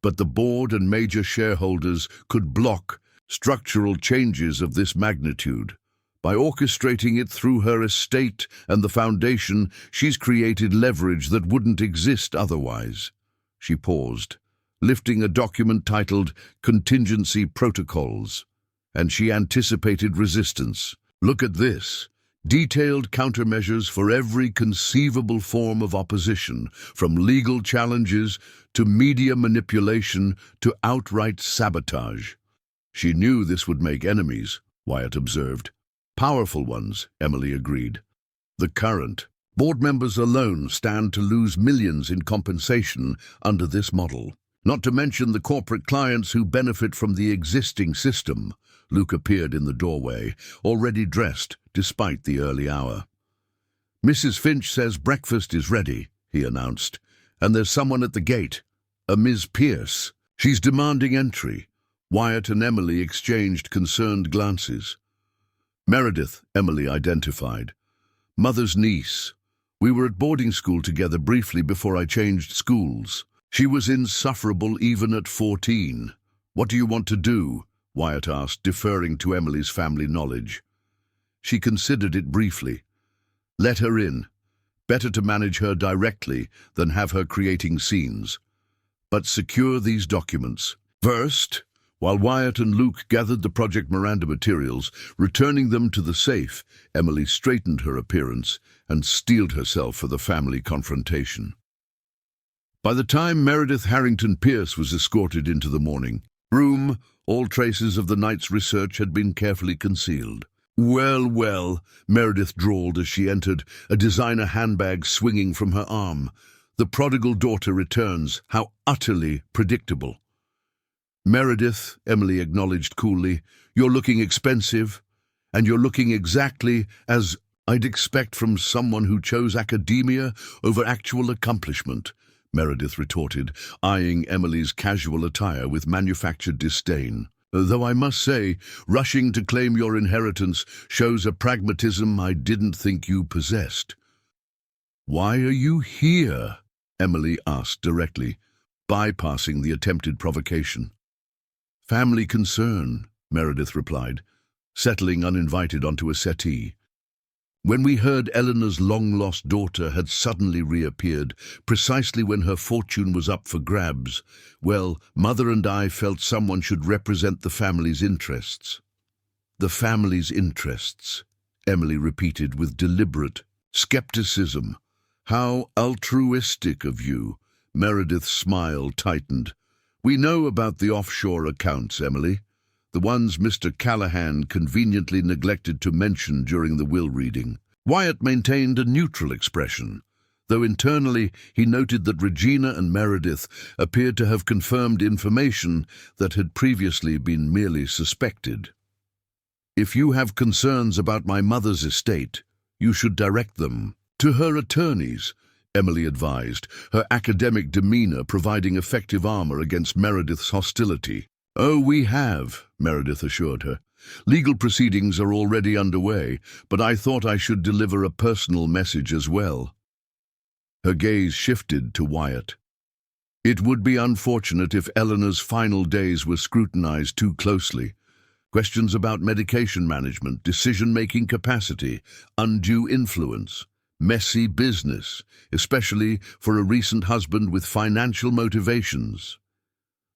but the board and major shareholders could block structural changes of this magnitude. By orchestrating it through her estate and the foundation, she's created leverage that wouldn't exist otherwise. She paused, lifting a document titled Contingency Protocols, and she anticipated resistance. "Look at this. Detailed countermeasures for every conceivable form of opposition, from legal challenges to media manipulation to outright sabotage." She knew this would make enemies, Wyatt observed. "Powerful ones," Emily agreed. "The current board members alone stand to lose millions in compensation under this model. Not to mention the corporate clients who benefit from the existing system." Luke appeared in the doorway, already dressed despite the early hour. "Mrs. Finch says breakfast is ready," he announced, "and there's someone at the gate, a Ms. Pierce. She's demanding entry." Wyatt and Emily exchanged concerned glances. "Meredith," Emily identified. "Mother's niece. We were at boarding school together briefly before I changed schools. She was insufferable even at 14. What do you want to do?" Wyatt asked, deferring to Emily's family knowledge. She considered it briefly. "Let her in. Better to manage her directly than have her creating scenes. But secure these documents. First," while Wyatt and Luke gathered the Project Miranda materials, returning them to the safe, Emily straightened her appearance and steeled herself for the family confrontation. By the time Meredith Harrington Pierce was escorted into the morning room, all traces of the night's research had been carefully concealed. "Well, well," Meredith drawled as she entered, a designer handbag swinging from her arm. "The prodigal daughter returns. How utterly predictable." "Meredith," Emily acknowledged coolly, "you're looking expensive, and you're looking exactly as I'd expect from someone who chose academia over actual accomplishment," Meredith retorted, eyeing Emily's casual attire with manufactured disdain. "Though I must say, rushing to claim your inheritance shows a pragmatism I didn't think you possessed." "Why are you here?" Emily asked directly, bypassing the attempted provocation. "Family concern," Meredith replied, settling uninvited onto a settee. When we heard Eleanor's long-lost daughter had suddenly reappeared, precisely when her fortune was up for grabs, well, Mother and I felt someone should represent the family's interests. The family's interests, Emily repeated with deliberate skepticism. How altruistic of you. Meredith's smile tightened. We know about the offshore accounts, Emily. The ones Mr. Cowhand conveniently neglected to mention during the will reading. Wyatt maintained a neutral expression, though internally he noted that Regina and Meredith appeared to have confirmed information that had previously been merely suspected. If you have concerns about my mother's estate, you should direct them to her attorneys, Emily advised, her academic demeanor providing effective armor against Meredith's hostility. Oh, we have, Meredith assured her. Legal proceedings are already underway, but I thought I should deliver a personal message as well. Her gaze shifted to Wyatt. It would be unfortunate if Eleanor's final days were scrutinized too closely. Questions about medication management, decision-making capacity, undue influence, messy business, especially for a recent husband with financial motivations.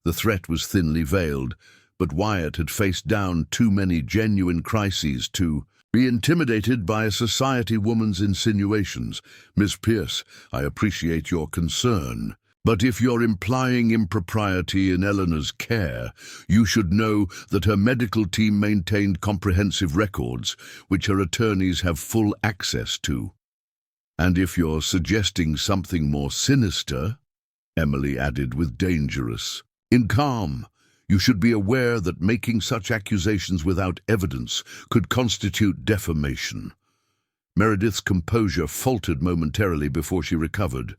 The threat was thinly veiled, but Wyatt had faced down too many genuine crises to be intimidated by a society woman's insinuations. Miss Pierce, I appreciate your concern, but if you're implying impropriety in Eleanor's care, you should know that her medical team maintained comprehensive records, which her attorneys have full access to. And if you're suggesting something more sinister, Emily added with dangerous calm, you should be aware that making such accusations without evidence could constitute defamation. Meredith's composure faltered momentarily before she recovered.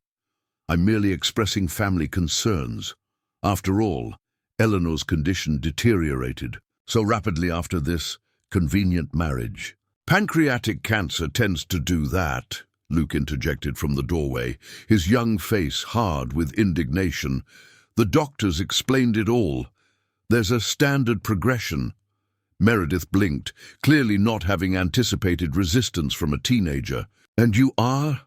I'm merely expressing family concerns. After all, Eleanor's condition deteriorated so rapidly after this convenient marriage. Pancreatic cancer tends to do that, Luke interjected from the doorway, his young face hard with indignation. The doctors explained it all. There's a standard progression. Meredith blinked, clearly not having anticipated resistance from a teenager. And you are?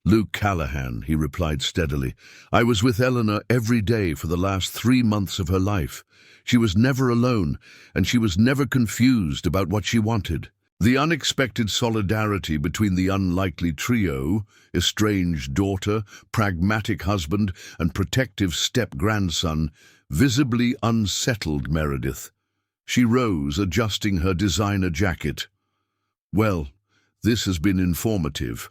Luke Cowhand, he replied steadily. I was with Eleanor every day for the last 3 months of her life. She was never alone, and she was never confused about what she wanted. The unexpected solidarity between the unlikely trio, estranged daughter, pragmatic husband, and protective step-grandson, visibly unsettled Meredith. She rose, adjusting her designer jacket. Well, this has been informative.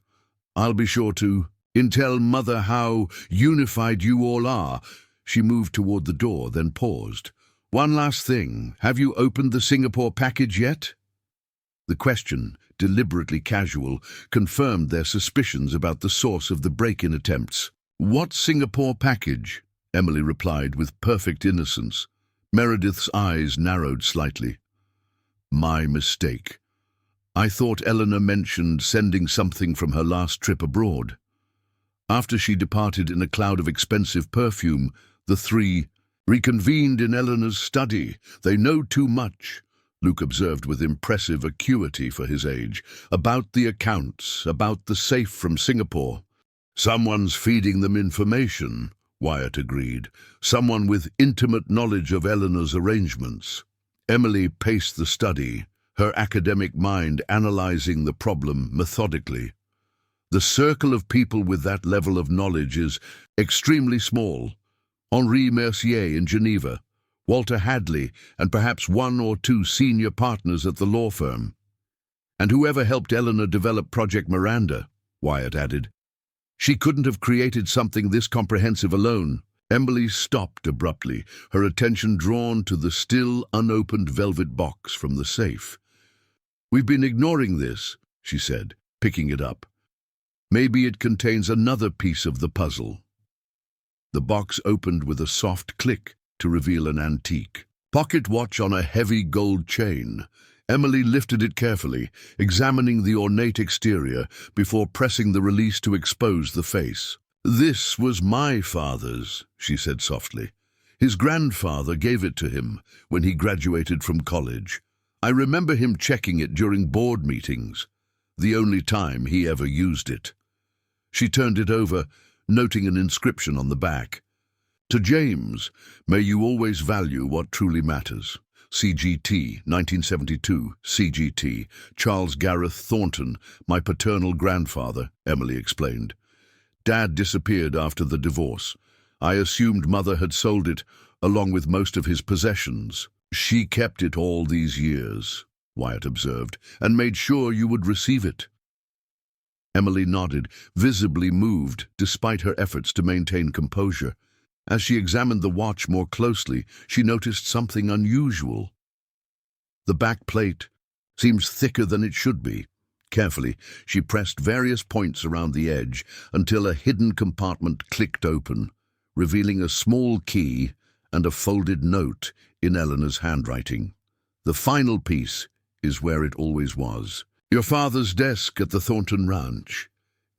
I'll be sure to tell Mother how unified you all are. She moved toward the door, then paused. One last thing. Have you opened the Singapore package yet? The question, deliberately casual, confirmed their suspicions about the source of the break-in attempts. What Singapore package? Emily replied with perfect innocence. Meredith's eyes narrowed slightly. My mistake. I thought Eleanor mentioned sending something from her last trip abroad. After she departed in a cloud of expensive perfume, the three reconvened in Eleanor's study. They know too much, Luke observed with impressive acuity for his age, about the accounts, about the safe from Singapore. Someone's feeding them information, Wyatt agreed. Someone with intimate knowledge of Eleanor's arrangements. Emily paced the study, her academic mind analyzing the problem methodically. The circle of people with that level of knowledge is extremely small. Henri Mercier in Geneva, Walter Hadley, and perhaps 1 or 2 senior partners at the law firm. And whoever helped Eleanor develop Project Miranda, Wyatt added. She couldn't have created something this comprehensive alone. Emily stopped abruptly, her attention drawn to the still unopened velvet box from the safe. We've been ignoring this, she said, picking it up. Maybe it contains another piece of the puzzle. The box opened with a soft click to reveal an antique pocket watch on a heavy gold chain. Emily lifted it carefully, examining the ornate exterior before pressing the release to expose the face. This was my father's, she said softly. His grandfather gave it to him when he graduated from college. I remember him checking it during board meetings. the only time he ever used it. She turned it over, noting an inscription on the back. To James, may you always value what truly matters. CGT, 1972, CGT, Charles Gareth Thornton, my paternal grandfather, Emily explained. Dad disappeared after the divorce. I assumed Mother had sold it, along with most of his possessions. She kept it all these years, Wyatt observed, and made sure you would receive it. Emily nodded, visibly moved despite her efforts to maintain composure. As she examined the watch more closely, she noticed something unusual. The back plate seems thicker than it should be. Carefully, she pressed various points around the edge until a hidden compartment clicked open, revealing a small key and a folded note in Eleanor's handwriting. The final piece is where it always was. Your father's desk at the Thornton Ranch.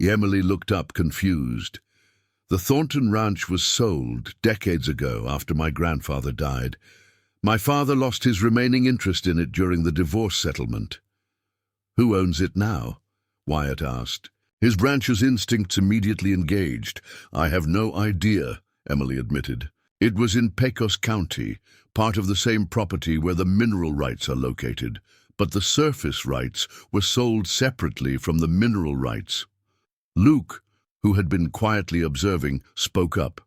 Emily looked up, confused. The Thornton Ranch was sold decades ago after my grandfather died. My father lost his remaining interest in it during the divorce settlement. Who owns it now? Wyatt asked. His branch's instincts immediately engaged. I have no idea, Emily admitted. It was in Pecos County, part of the same property where the mineral rights are located, but the surface rights were sold separately from the mineral rights. Luke, who had been quietly observing, spoke up.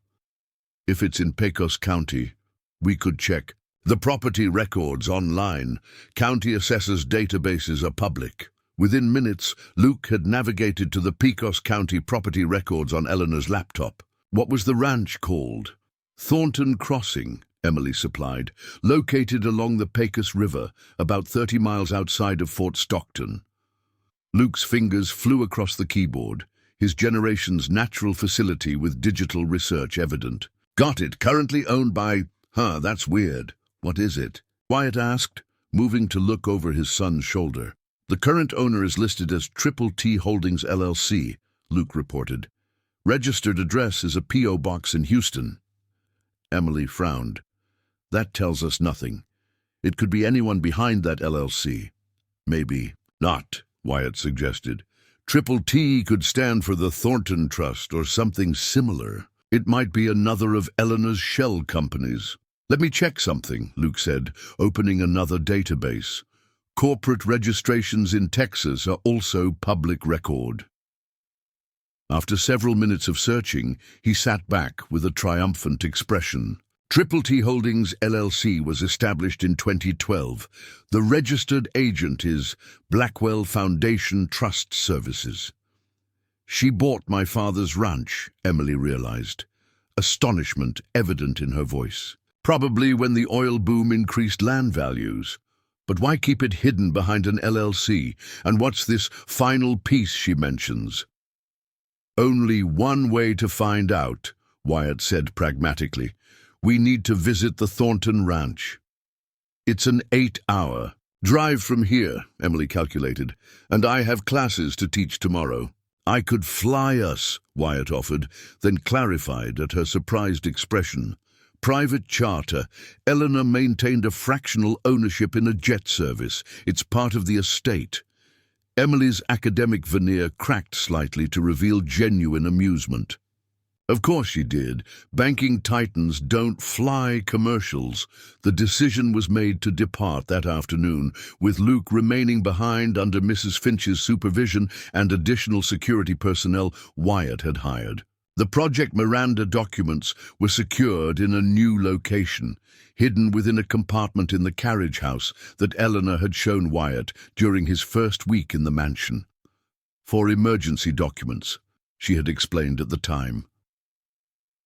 If it's in Pecos County, we could check. The property records online. County assessors' databases are public. Within minutes, Luke had navigated to the Pecos County property records on Eleanor's laptop. What was the ranch called? Thornton Crossing, Emily supplied, located along the Pecos River, about 30 miles outside of Fort Stockton. Luke's fingers flew across the keyboard, his generation's natural facility with digital research evident. Got it, currently owned by... That's weird. What is it? Wyatt asked, moving to look over his son's shoulder. The current owner is listed as Triple T Holdings LLC, Luke reported. Registered address is a P.O. box in Houston. Emily frowned. That tells us nothing. It could be anyone behind that LLC. Maybe not, Wyatt suggested. Triple T could stand for the Thornton Trust or something similar. It might be another of Eleanor's shell companies. Let me check something, Luke said, opening another database. Corporate registrations in Texas are also public record. After several minutes of searching, he sat back with a triumphant expression. Triple T Holdings LLC was established in 2012. The registered agent is Blackwell Foundation Trust Services. She bought my father's ranch, Emily realized, astonishment evident in her voice. Probably when the oil boom increased land values. But why keep it hidden behind an LLC? And what's this final piece she mentions? Only one way to find out, Wyatt said pragmatically. We need to visit the Thornton Ranch. It's an 8-hour drive from here, Emily calculated, and I have classes to teach tomorrow. I could fly us, Wyatt offered, then clarified at her surprised expression. Private charter. Eleanor maintained a fractional ownership in a jet service. It's part of the estate. Emily's academic veneer cracked slightly to reveal genuine amusement. Of course she did. Banking titans don't fly commercials. The decision was made to depart that afternoon, with Luke remaining behind under Mrs. Finch's supervision and additional security personnel Wyatt had hired. The Project Miranda documents were secured in a new location, hidden within a compartment in the carriage house that Eleanor had shown Wyatt during his first week in the mansion. For emergency documents, she had explained at the time.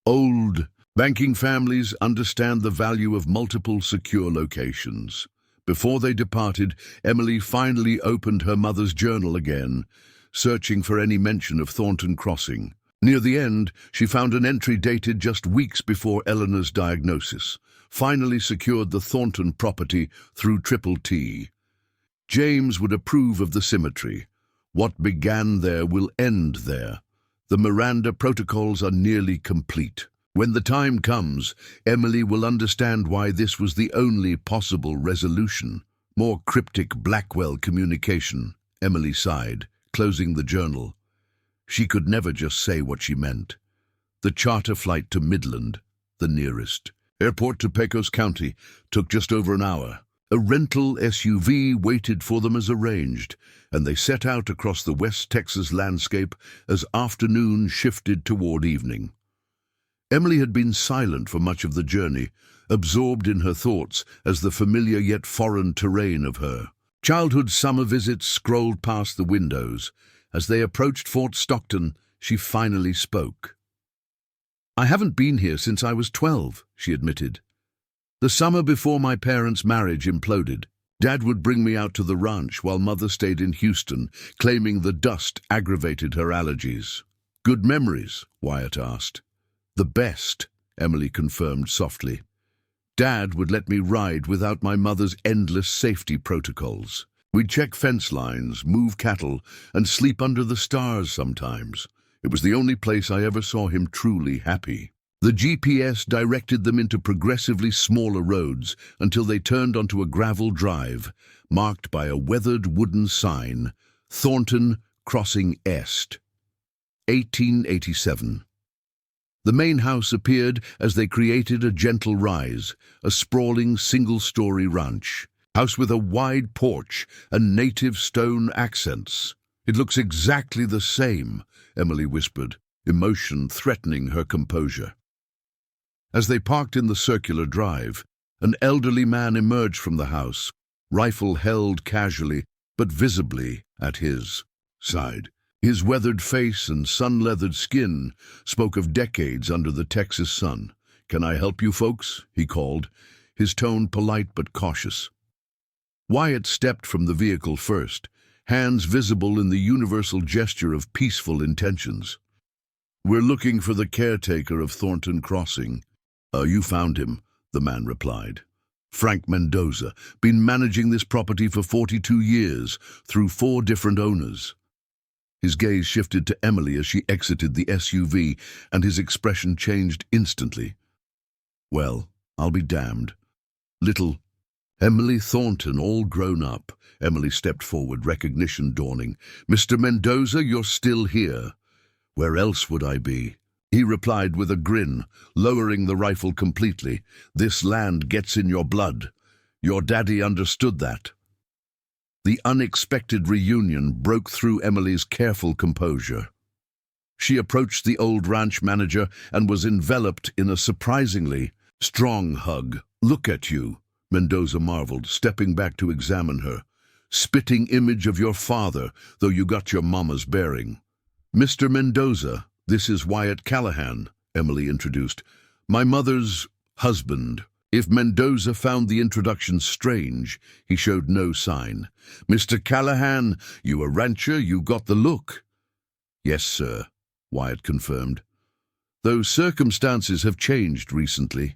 Old banking families understand the value of multiple secure locations. Before they departed, Emily finally opened her mother's journal again, searching for any mention of Thornton Crossing. Near the end, she found an entry dated just weeks before Eleanor's diagnosis, finally secured the Thornton property through Triple T. James would approve of the symmetry. What began there will end there. The Miranda protocols are nearly complete. When the time comes, Emily will understand why this was the only possible resolution. More cryptic Blackwell communication, Emily sighed. closing the journal. She could never just say what she meant. The charter flight to Midland, the nearest. Airport to Pecos County took just over an hour. A rental SUV waited for them as arranged, and they set out across the West Texas landscape as afternoon shifted toward evening. Emily had been silent for much of the journey, absorbed in her thoughts as the familiar yet foreign terrain of her childhood summer visits scrolled past the windows. As they approached Fort Stockton, she finally spoke. "I haven't been here since I was 12, she admitted. "The summer before my parents' marriage imploded. Dad would bring me out to the ranch while Mother stayed in Houston, claiming the dust aggravated her allergies." "Good memories?" Wyatt asked. "The best," Emily confirmed softly. "Dad would let me ride without my mother's endless safety protocols. We'd check fence lines, move cattle, and sleep under the stars sometimes. It was the only place I ever saw him truly happy." The GPS directed them into progressively smaller roads until they turned onto a gravel drive, marked by a weathered wooden sign, Thornton Crossing Est. 1887. The main house appeared as they created a gentle rise, a sprawling single-story ranch. House with a wide porch and native stone accents. "It looks exactly the same," Emily whispered, emotion threatening her composure. As they parked in the circular drive, an elderly man emerged from the house, rifle held casually but visibly at his side. His weathered face and sun-leathered skin spoke of decades under the Texas sun. "Can I help you folks?" he called, his tone polite but cautious. Wyatt stepped from the vehicle first, hands visible in the universal gesture of peaceful intentions. "We're looking for the caretaker of Thornton Crossing." You found him," the man replied. "Frank Mendoza, been managing this property for 42 years, through 4 different owners." His gaze shifted to Emily as she exited the SUV, and his expression changed instantly. "Well, I'll be damned. Little Emily Thornton, all grown up." Emily stepped forward, recognition dawning. "Mr. Mendoza, you're still here." "Where else would I be?" he replied with a grin, lowering the rifle completely. "This land gets in your blood. Your daddy understood that." The unexpected reunion broke through Emily's careful composure. She approached the old ranch manager and was enveloped in a surprisingly strong hug. "Look at you," Mendoza marveled, stepping back to examine her. "Spitting image of your father, though you got your mama's bearing." "Mr. Mendoza, this is Wyatt Callahan," Emily introduced. "My mother's husband." If Mendoza found the introduction strange, he showed no sign. "Mr. Callahan, you a rancher, you got the look." "Yes, sir," Wyatt confirmed. "Though circumstances have changed recently."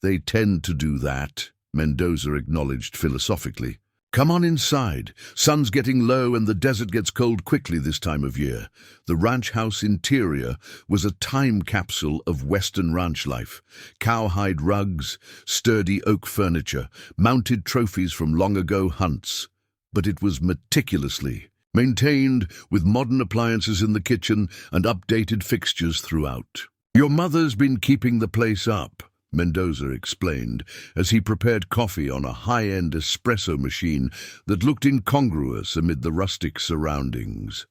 "They tend to do that," Mendoza acknowledged philosophically. "Come on inside. Sun's getting low and the desert gets cold quickly this time of year." The ranch house interior was a time capsule of Western ranch life. Cowhide rugs, sturdy oak furniture, mounted trophies from long-ago hunts. But it was meticulously maintained, with modern appliances in the kitchen and updated fixtures throughout. "Your mother's been keeping the place up," Mendoza explained, as he prepared coffee on a high-end espresso machine that looked incongruous amid the rustic surroundings.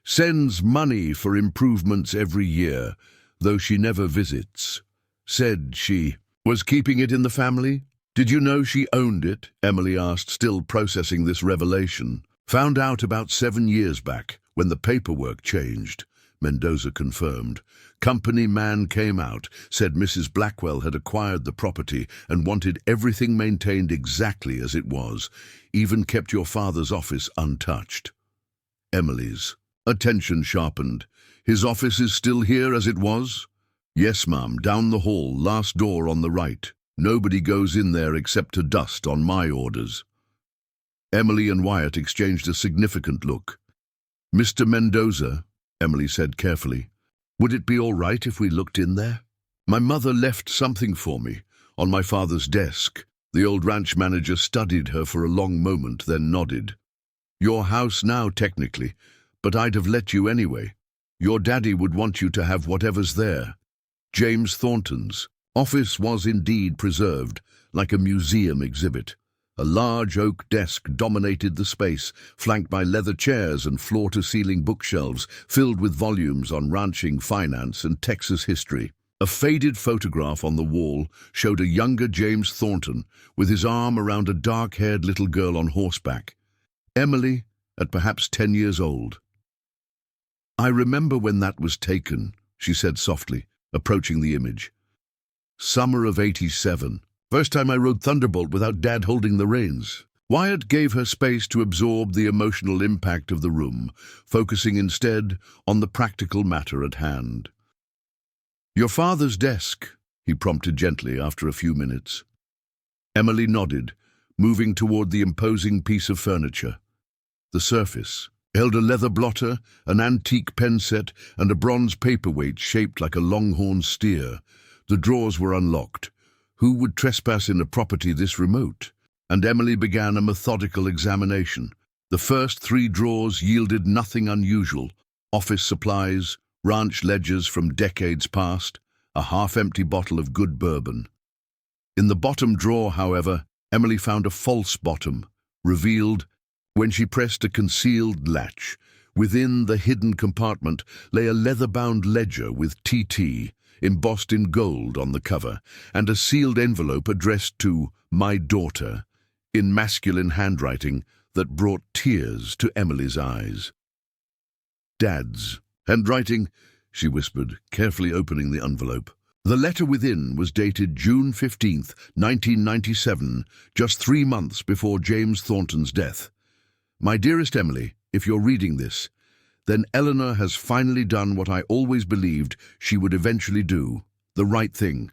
"Sends money for improvements every year, though she never visits. Said she was keeping it in the family." "Did you know she owned it?" Emily asked, still processing this revelation. "Found out about 7 years back, when the paperwork changed," Mendoza confirmed. "Company man came out, said Mrs. Blackwell had acquired the property and wanted everything maintained exactly as it was, even kept your father's office untouched." Emily's attention sharpened. "His office is still here as it was?" "Yes, ma'am, down the hall, last door on the right. Nobody goes in there except to dust on my orders." Emily and Wyatt exchanged a significant look. "Mr. Mendoza," Emily said carefully, "would it be all right if we looked in there? My mother left something for me, on my father's desk." The old ranch manager studied her for a long moment, then nodded. Your house now, technically, but I'd have let you anyway. Your daddy would want you to have whatever's there. James Thornton's office was indeed preserved, like a museum exhibit. A large oak desk dominated the space, flanked by leather chairs and floor-to-ceiling bookshelves filled with volumes on ranching, finance, and Texas history. A faded photograph on the wall showed a younger James Thornton with his arm around a dark-haired little girl on horseback. Emily, at perhaps 10 years old. "I remember when that was taken," she said softly, approaching the image. "Summer of '87. First time I rode Thunderbolt without Dad holding the reins." Wyatt gave her space to absorb the emotional impact of the room, focusing instead on the practical matter at hand. "Your father's desk," he prompted gently after a few minutes. Emily nodded, moving toward the imposing piece of furniture. The surface held a leather blotter, an antique pen set, and a bronze paperweight shaped like a longhorn steer. The drawers were unlocked. Who would trespass in a property this remote? And Emily began a methodical examination. The first 3 drawers yielded nothing unusual: office supplies, ranch ledgers from decades past, a half-empty bottle of good bourbon. In the bottom drawer, however, Emily found a false bottom, revealed when she pressed a concealed latch. Within the hidden compartment lay a leather-bound ledger with TT, embossed in gold on the cover, and a sealed envelope addressed to "My daughter," in masculine handwriting that brought tears to Emily's eyes. "Dad's handwriting," she whispered, carefully opening the envelope. The letter within was dated June 15th, 1997, just 3 months before James Thornton's death. "My dearest Emily, if you're reading this, then Eleanor has finally done what I always believed she would eventually do, the right thing.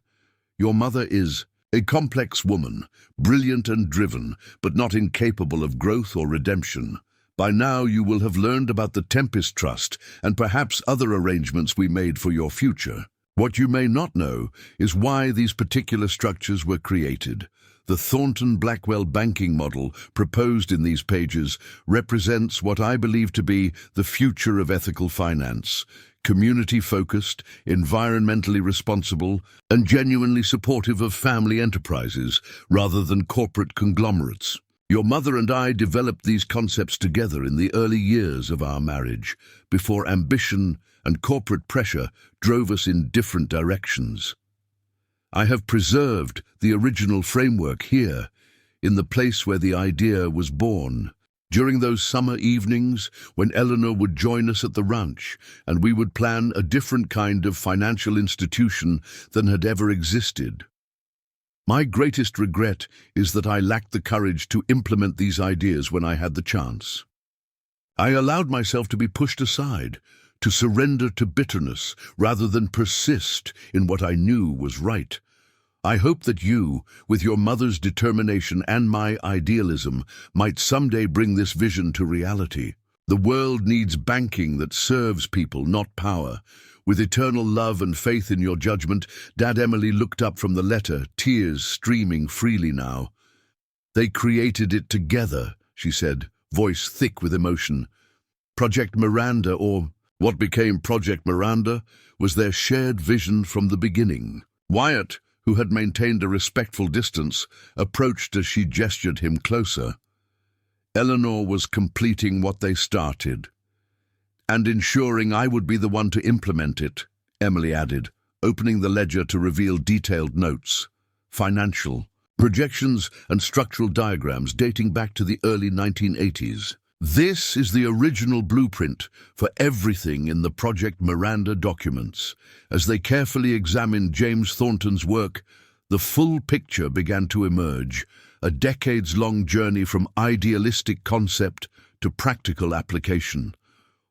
Your mother is a complex woman, brilliant and driven, but not incapable of growth or redemption. By now you will have learned about the Tempest Trust and perhaps other arrangements we made for your future. What you may not know is why these particular structures were created. The Thornton-Blackwell banking model proposed in these pages represents what I believe to be the future of ethical finance: community-focused, environmentally responsible, and genuinely supportive of family enterprises rather than corporate conglomerates. Your mother and I developed these concepts together in the early years of our marriage, before ambition and corporate pressure drove us in different directions. I have preserved the original framework here, in the place where the idea was born. During those summer evenings when Eleanor would join us at the ranch, and we would plan a different kind of financial institution than had ever existed. My greatest regret is that I lacked the courage to implement these ideas when I had the chance. I allowed myself to be pushed aside, to surrender to bitterness rather than persist in what I knew was right. I hope that you, with your mother's determination and my idealism, might someday bring this vision to reality. The world needs banking that serves people, not power. With eternal love and faith in your judgment, Dad. Emily looked up from the letter, tears streaming freely now. "They created it together," she said, voice thick with emotion. "Project Miranda, or what became Project Miranda, was their shared vision from the beginning." Wyatt, who had maintained a respectful distance, approached as she gestured him closer. "Eleanor was completing what they started, and ensuring I would be the one to implement it," Emily added, opening the ledger to reveal detailed notes, financial, projections and structural diagrams dating back to the early 1980s. "This is the original blueprint for everything in the Project Miranda documents." As they carefully examined James Thornton's work, the full picture began to emerge, a decades-long journey from idealistic concept to practical application.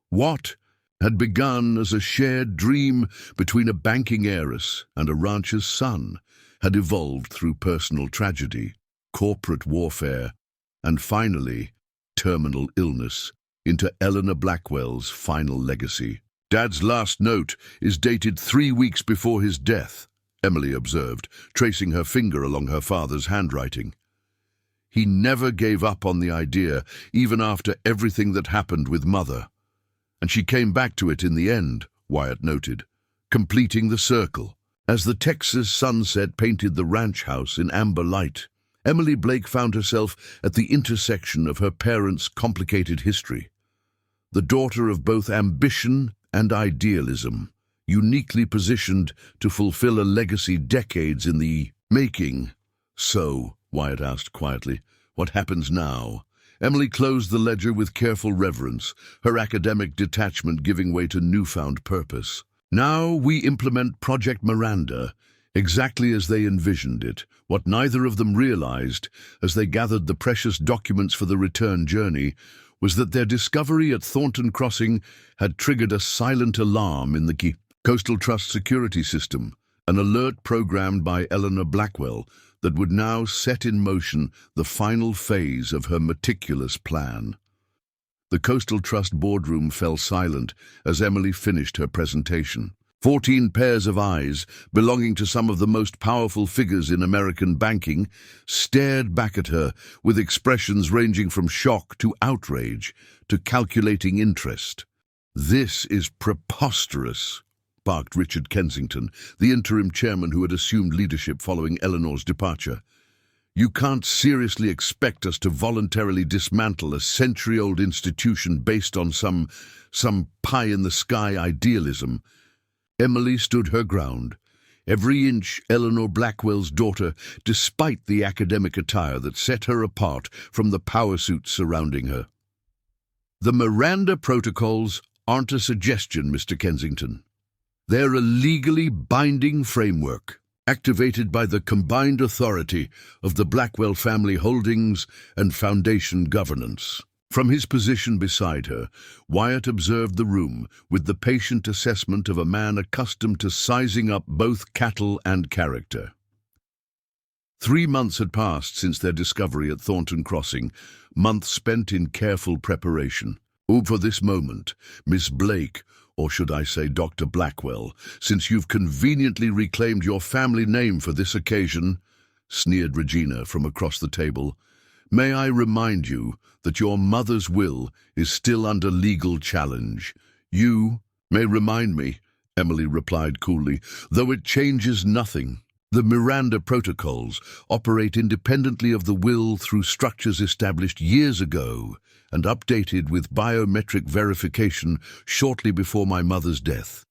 What had begun as a shared dream between a banking heiress and a rancher's son had evolved through personal tragedy, corporate warfare, and finally, terminal illness, into Eleanor Blackwell's final legacy. "Dad's last note is dated 3 weeks before his death," Emily observed, tracing her finger along her father's handwriting. He never gave up on the idea, even after everything that happened with Mother. And she came back to it in the end, Wyatt noted, completing the circle. As the Texas sunset painted the ranch house in amber light, Emily Blake found herself at the intersection of her parents' complicated history. The daughter of both ambition and idealism, uniquely positioned to fulfill a legacy decades in the making. "So," Wyatt asked quietly, "what happens now?" Emily closed the ledger with careful reverence, her academic detachment giving way to newfound purpose. "Now we implement Project Miranda, exactly as they envisioned it. What neither of them realized, as they gathered the precious documents for the return journey, was that their discovery at Thornton Crossing had triggered a silent alarm in the Coastal Trust security system, an alert programmed by Eleanor Blackwell that would now set in motion the final phase of her meticulous plan. The Coastal Trust boardroom fell silent as Emily finished her presentation. 14 pairs of eyes, belonging to some of the most powerful figures in American banking, stared back at her with expressions ranging from shock to outrage to calculating interest. "This is preposterous," barked Richard Kensington, the interim chairman who had assumed leadership following Eleanor's departure. "You can't seriously expect us to voluntarily dismantle a century-old institution based on some pie-in-the-sky idealism." Emily stood her ground, every inch Eleanor Blackwell's daughter, despite the academic attire that set her apart from the power suits surrounding her. "The Miranda Protocols aren't a suggestion, Mr. Kensington. They're a legally binding framework, activated by the combined authority of the Blackwell family holdings and foundation governance." From his position beside her, Wyatt observed the room with the patient assessment of a man accustomed to sizing up both cattle and character. 3 months had passed since their discovery at Thornton Crossing, months spent in careful preparation. "Oh, for this moment, Miss Blake, or should I say Dr. Blackwell, since you've conveniently reclaimed your family name for this occasion," sneered Regina from across the table. "May I remind you that your mother's will is still under legal challenge." "You may remind me," Emily replied coolly, "though it changes nothing. The Miranda Protocols operate independently of the will through structures established years ago and updated with biometric verification shortly before my mother's death."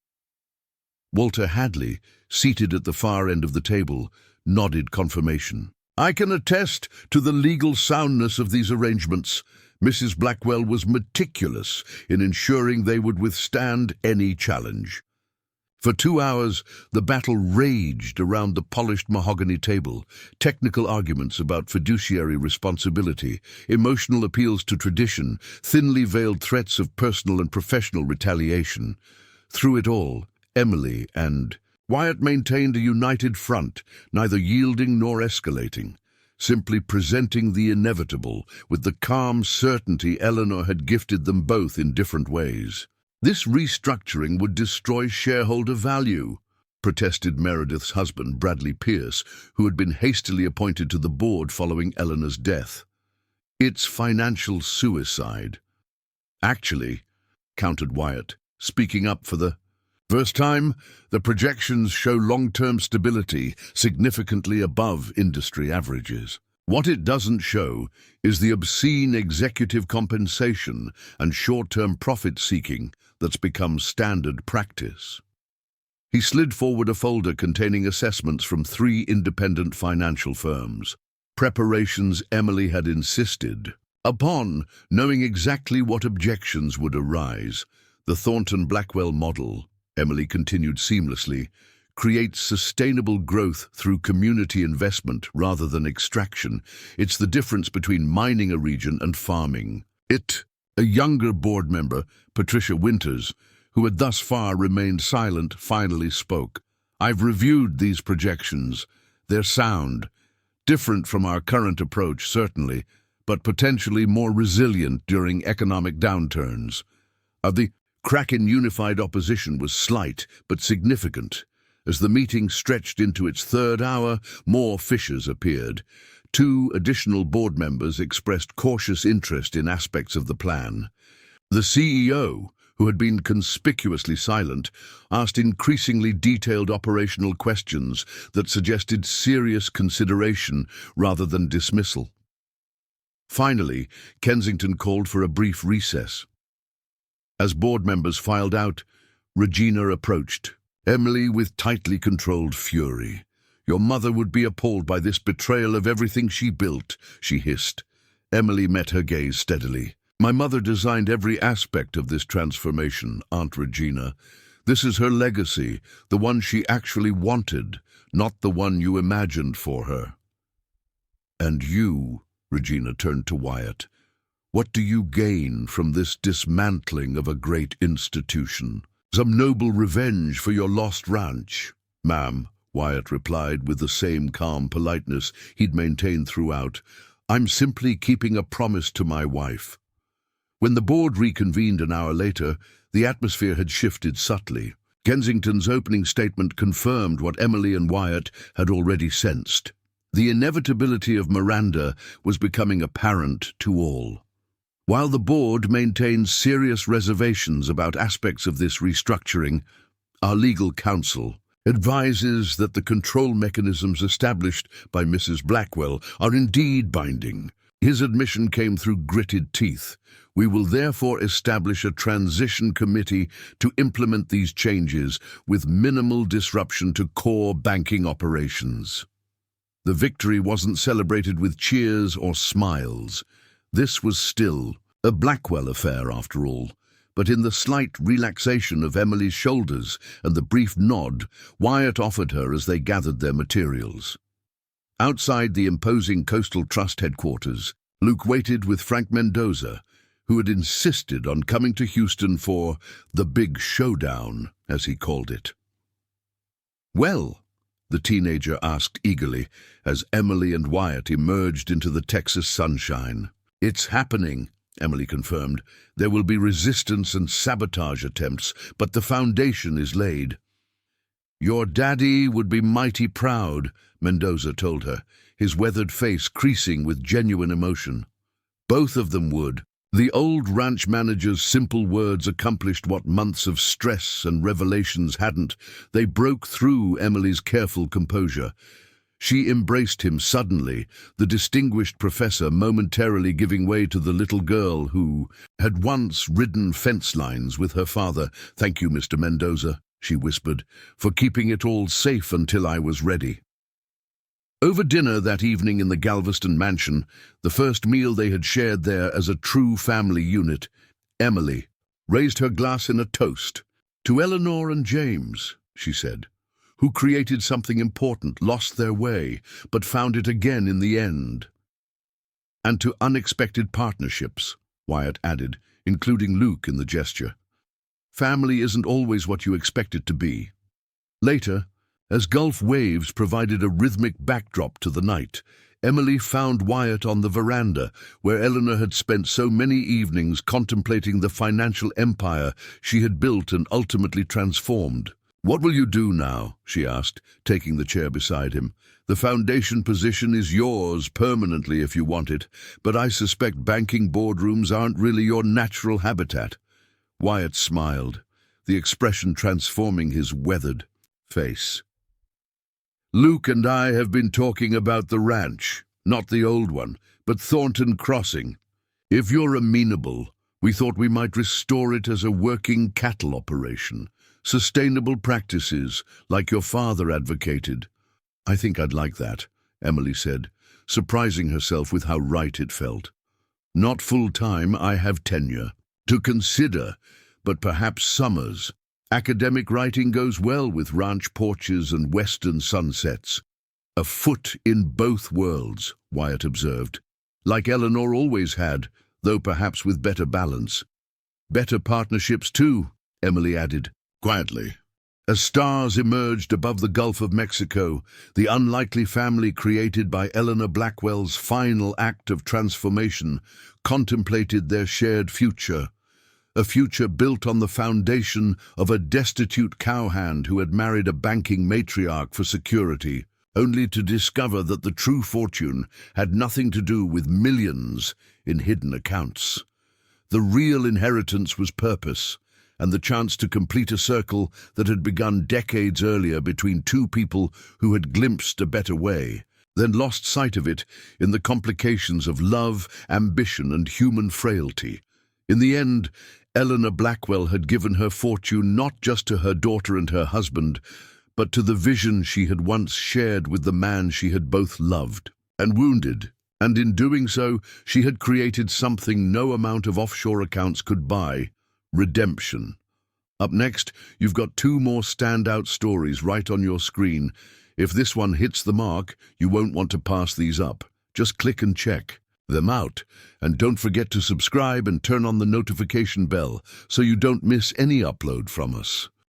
Walter Hadley, seated at the far end of the table, nodded confirmation. "I can attest to the legal soundness of these arrangements. Mrs. Blackwell was meticulous in ensuring they would withstand any challenge." For 2 hours, the battle raged around the polished mahogany table, technical arguments about fiduciary responsibility, emotional appeals to tradition, thinly veiled threats of personal and professional retaliation. Through it all, Emily and Wyatt maintained a united front, neither yielding nor escalating, simply presenting the inevitable with the calm certainty Eleanor had gifted them both in different ways. "This restructuring would destroy shareholder value," protested Meredith's husband, Bradley Pierce, who had been hastily appointed to the board following Eleanor's death. "It's financial suicide." "Actually," countered Wyatt, speaking up for the first time, "the projections show long-term stability significantly above industry averages. What it doesn't show is the obscene executive compensation and short-term profit-seeking that's become standard practice." He slid forward a folder containing assessments from 3 independent financial firms, preparations Emily had insisted upon, knowing exactly what objections would arise. "The Thornton-Blackwell model," Emily continued seamlessly, "creates sustainable growth through community investment rather than extraction. It's the difference between mining a region and farming." A younger board member, Patricia Winters, who had thus far remained silent, finally spoke. "I've reviewed these projections. They're sound, different from our current approach, certainly, but potentially more resilient during economic downturns." The crack in unified opposition was slight but significant. As the meeting stretched into its 3rd hour, more fissures appeared. Two additional board members expressed cautious interest in aspects of the plan. The CEO, who had been conspicuously silent, asked increasingly detailed operational questions that suggested serious consideration rather than dismissal. Finally, Kensington called for a brief recess. As board members filed out, Regina approached, Emily with tightly controlled fury. "Your mother would be appalled by this betrayal of everything she built," she hissed. Emily met her gaze steadily. "My mother designed every aspect of this transformation, Aunt Regina. This is her legacy, the one she actually wanted, not the one you imagined for her." "And you," Regina turned to Wyatt, "what do you gain from this dismantling of a great institution?" "Some noble revenge for your lost ranch, ma'am," Wyatt replied with the same calm politeness he'd maintained throughout. "I'm simply keeping a promise to my wife." When the board reconvened an hour later, the atmosphere had shifted subtly. Kensington's opening statement confirmed what Emily and Wyatt had already sensed. The inevitability of Miranda was becoming apparent to all. While the board maintained serious reservations about aspects of this restructuring, our legal counsel advises that the control mechanisms established by Mrs. Blackwell are indeed binding. His admission came through gritted teeth. "We will therefore establish a transition committee to implement these changes with minimal disruption to core banking operations." The victory wasn't celebrated with cheers or smiles. This was still a Blackwell affair, after all. But in the slight relaxation of Emily's shoulders and the brief nod Wyatt offered her as they gathered their materials. Outside the imposing Coastal Trust headquarters, Luke waited with Frank Mendoza, who had insisted on coming to Houston for the big showdown, as he called it. "Well?" the teenager asked eagerly as Emily and Wyatt emerged into the Texas sunshine. "It's happening," Emily confirmed. "There will be resistance and sabotage attempts, but the foundation is laid." "Your daddy would be mighty proud," Mendoza told her, his weathered face creasing with genuine emotion. "Both of them would." The old ranch manager's simple words accomplished what months of stress and revelations hadn't. They broke through Emily's careful composure. She embraced him suddenly, the distinguished professor momentarily giving way to the little girl who had once ridden fence lines with her father. "Thank you, Mr. Mendoza," she whispered, "for keeping it all safe until I was ready." Over dinner that evening in the Galveston mansion, the first meal they had shared there as a true family unit, Emily raised her glass in a toast. "To Eleanor and James," she said, "who created something important, lost their way, but found it again in the end. And to unexpected partnerships," Wyatt added, including Luke in the gesture. "Family isn't always what you expect it to be." Later, as Gulf waves provided a rhythmic backdrop to the night, Emily found Wyatt on the veranda, where Eleanor had spent so many evenings contemplating the financial empire she had built and ultimately transformed. "What will you do now?" she asked, taking the chair beside him. "The foundation position is yours permanently if you want it, but I suspect banking boardrooms aren't really your natural habitat." Wyatt smiled, the expression transforming his weathered face. "Luke and I have been talking about the ranch, not the old one, but Thornton Crossing. If you're amenable, we thought we might restore it as a working cattle operation. Sustainable practices, like your father advocated." "I think I'd like that," Emily said, surprising herself with how right it felt. "Not full-time, I have tenure. To consider, but perhaps summers. Academic writing goes well with ranch porches and western sunsets." "A foot in both worlds," Wyatt observed. "Like Eleanor always had, though perhaps with better balance." "Better partnerships too," Emily added, quietly. As stars emerged above the Gulf of Mexico, the unlikely family created by Eleanor Blackwell's final act of transformation contemplated their shared future. A future built on the foundation of a destitute cowhand who had married a banking matriarch for security. only to discover that the true fortune had nothing to do with millions in hidden accounts. The real inheritance was purpose, and the chance to complete a circle that had begun decades earlier between two people who had glimpsed a better way, then lost sight of it in the complications of love, ambition, and human frailty. In the end, Eleanor Blackwell had given her fortune not just to her daughter and her husband, but to the vision she had once shared with the man she had both loved and wounded. And in doing so, she had created something no amount of offshore accounts could buy: redemption. Up next, you've got two more standout stories right on your screen. If this one hits the mark, you won't want to pass these up. Just click and check them out. And don't forget to subscribe and turn on the notification bell so you don't miss any upload from us.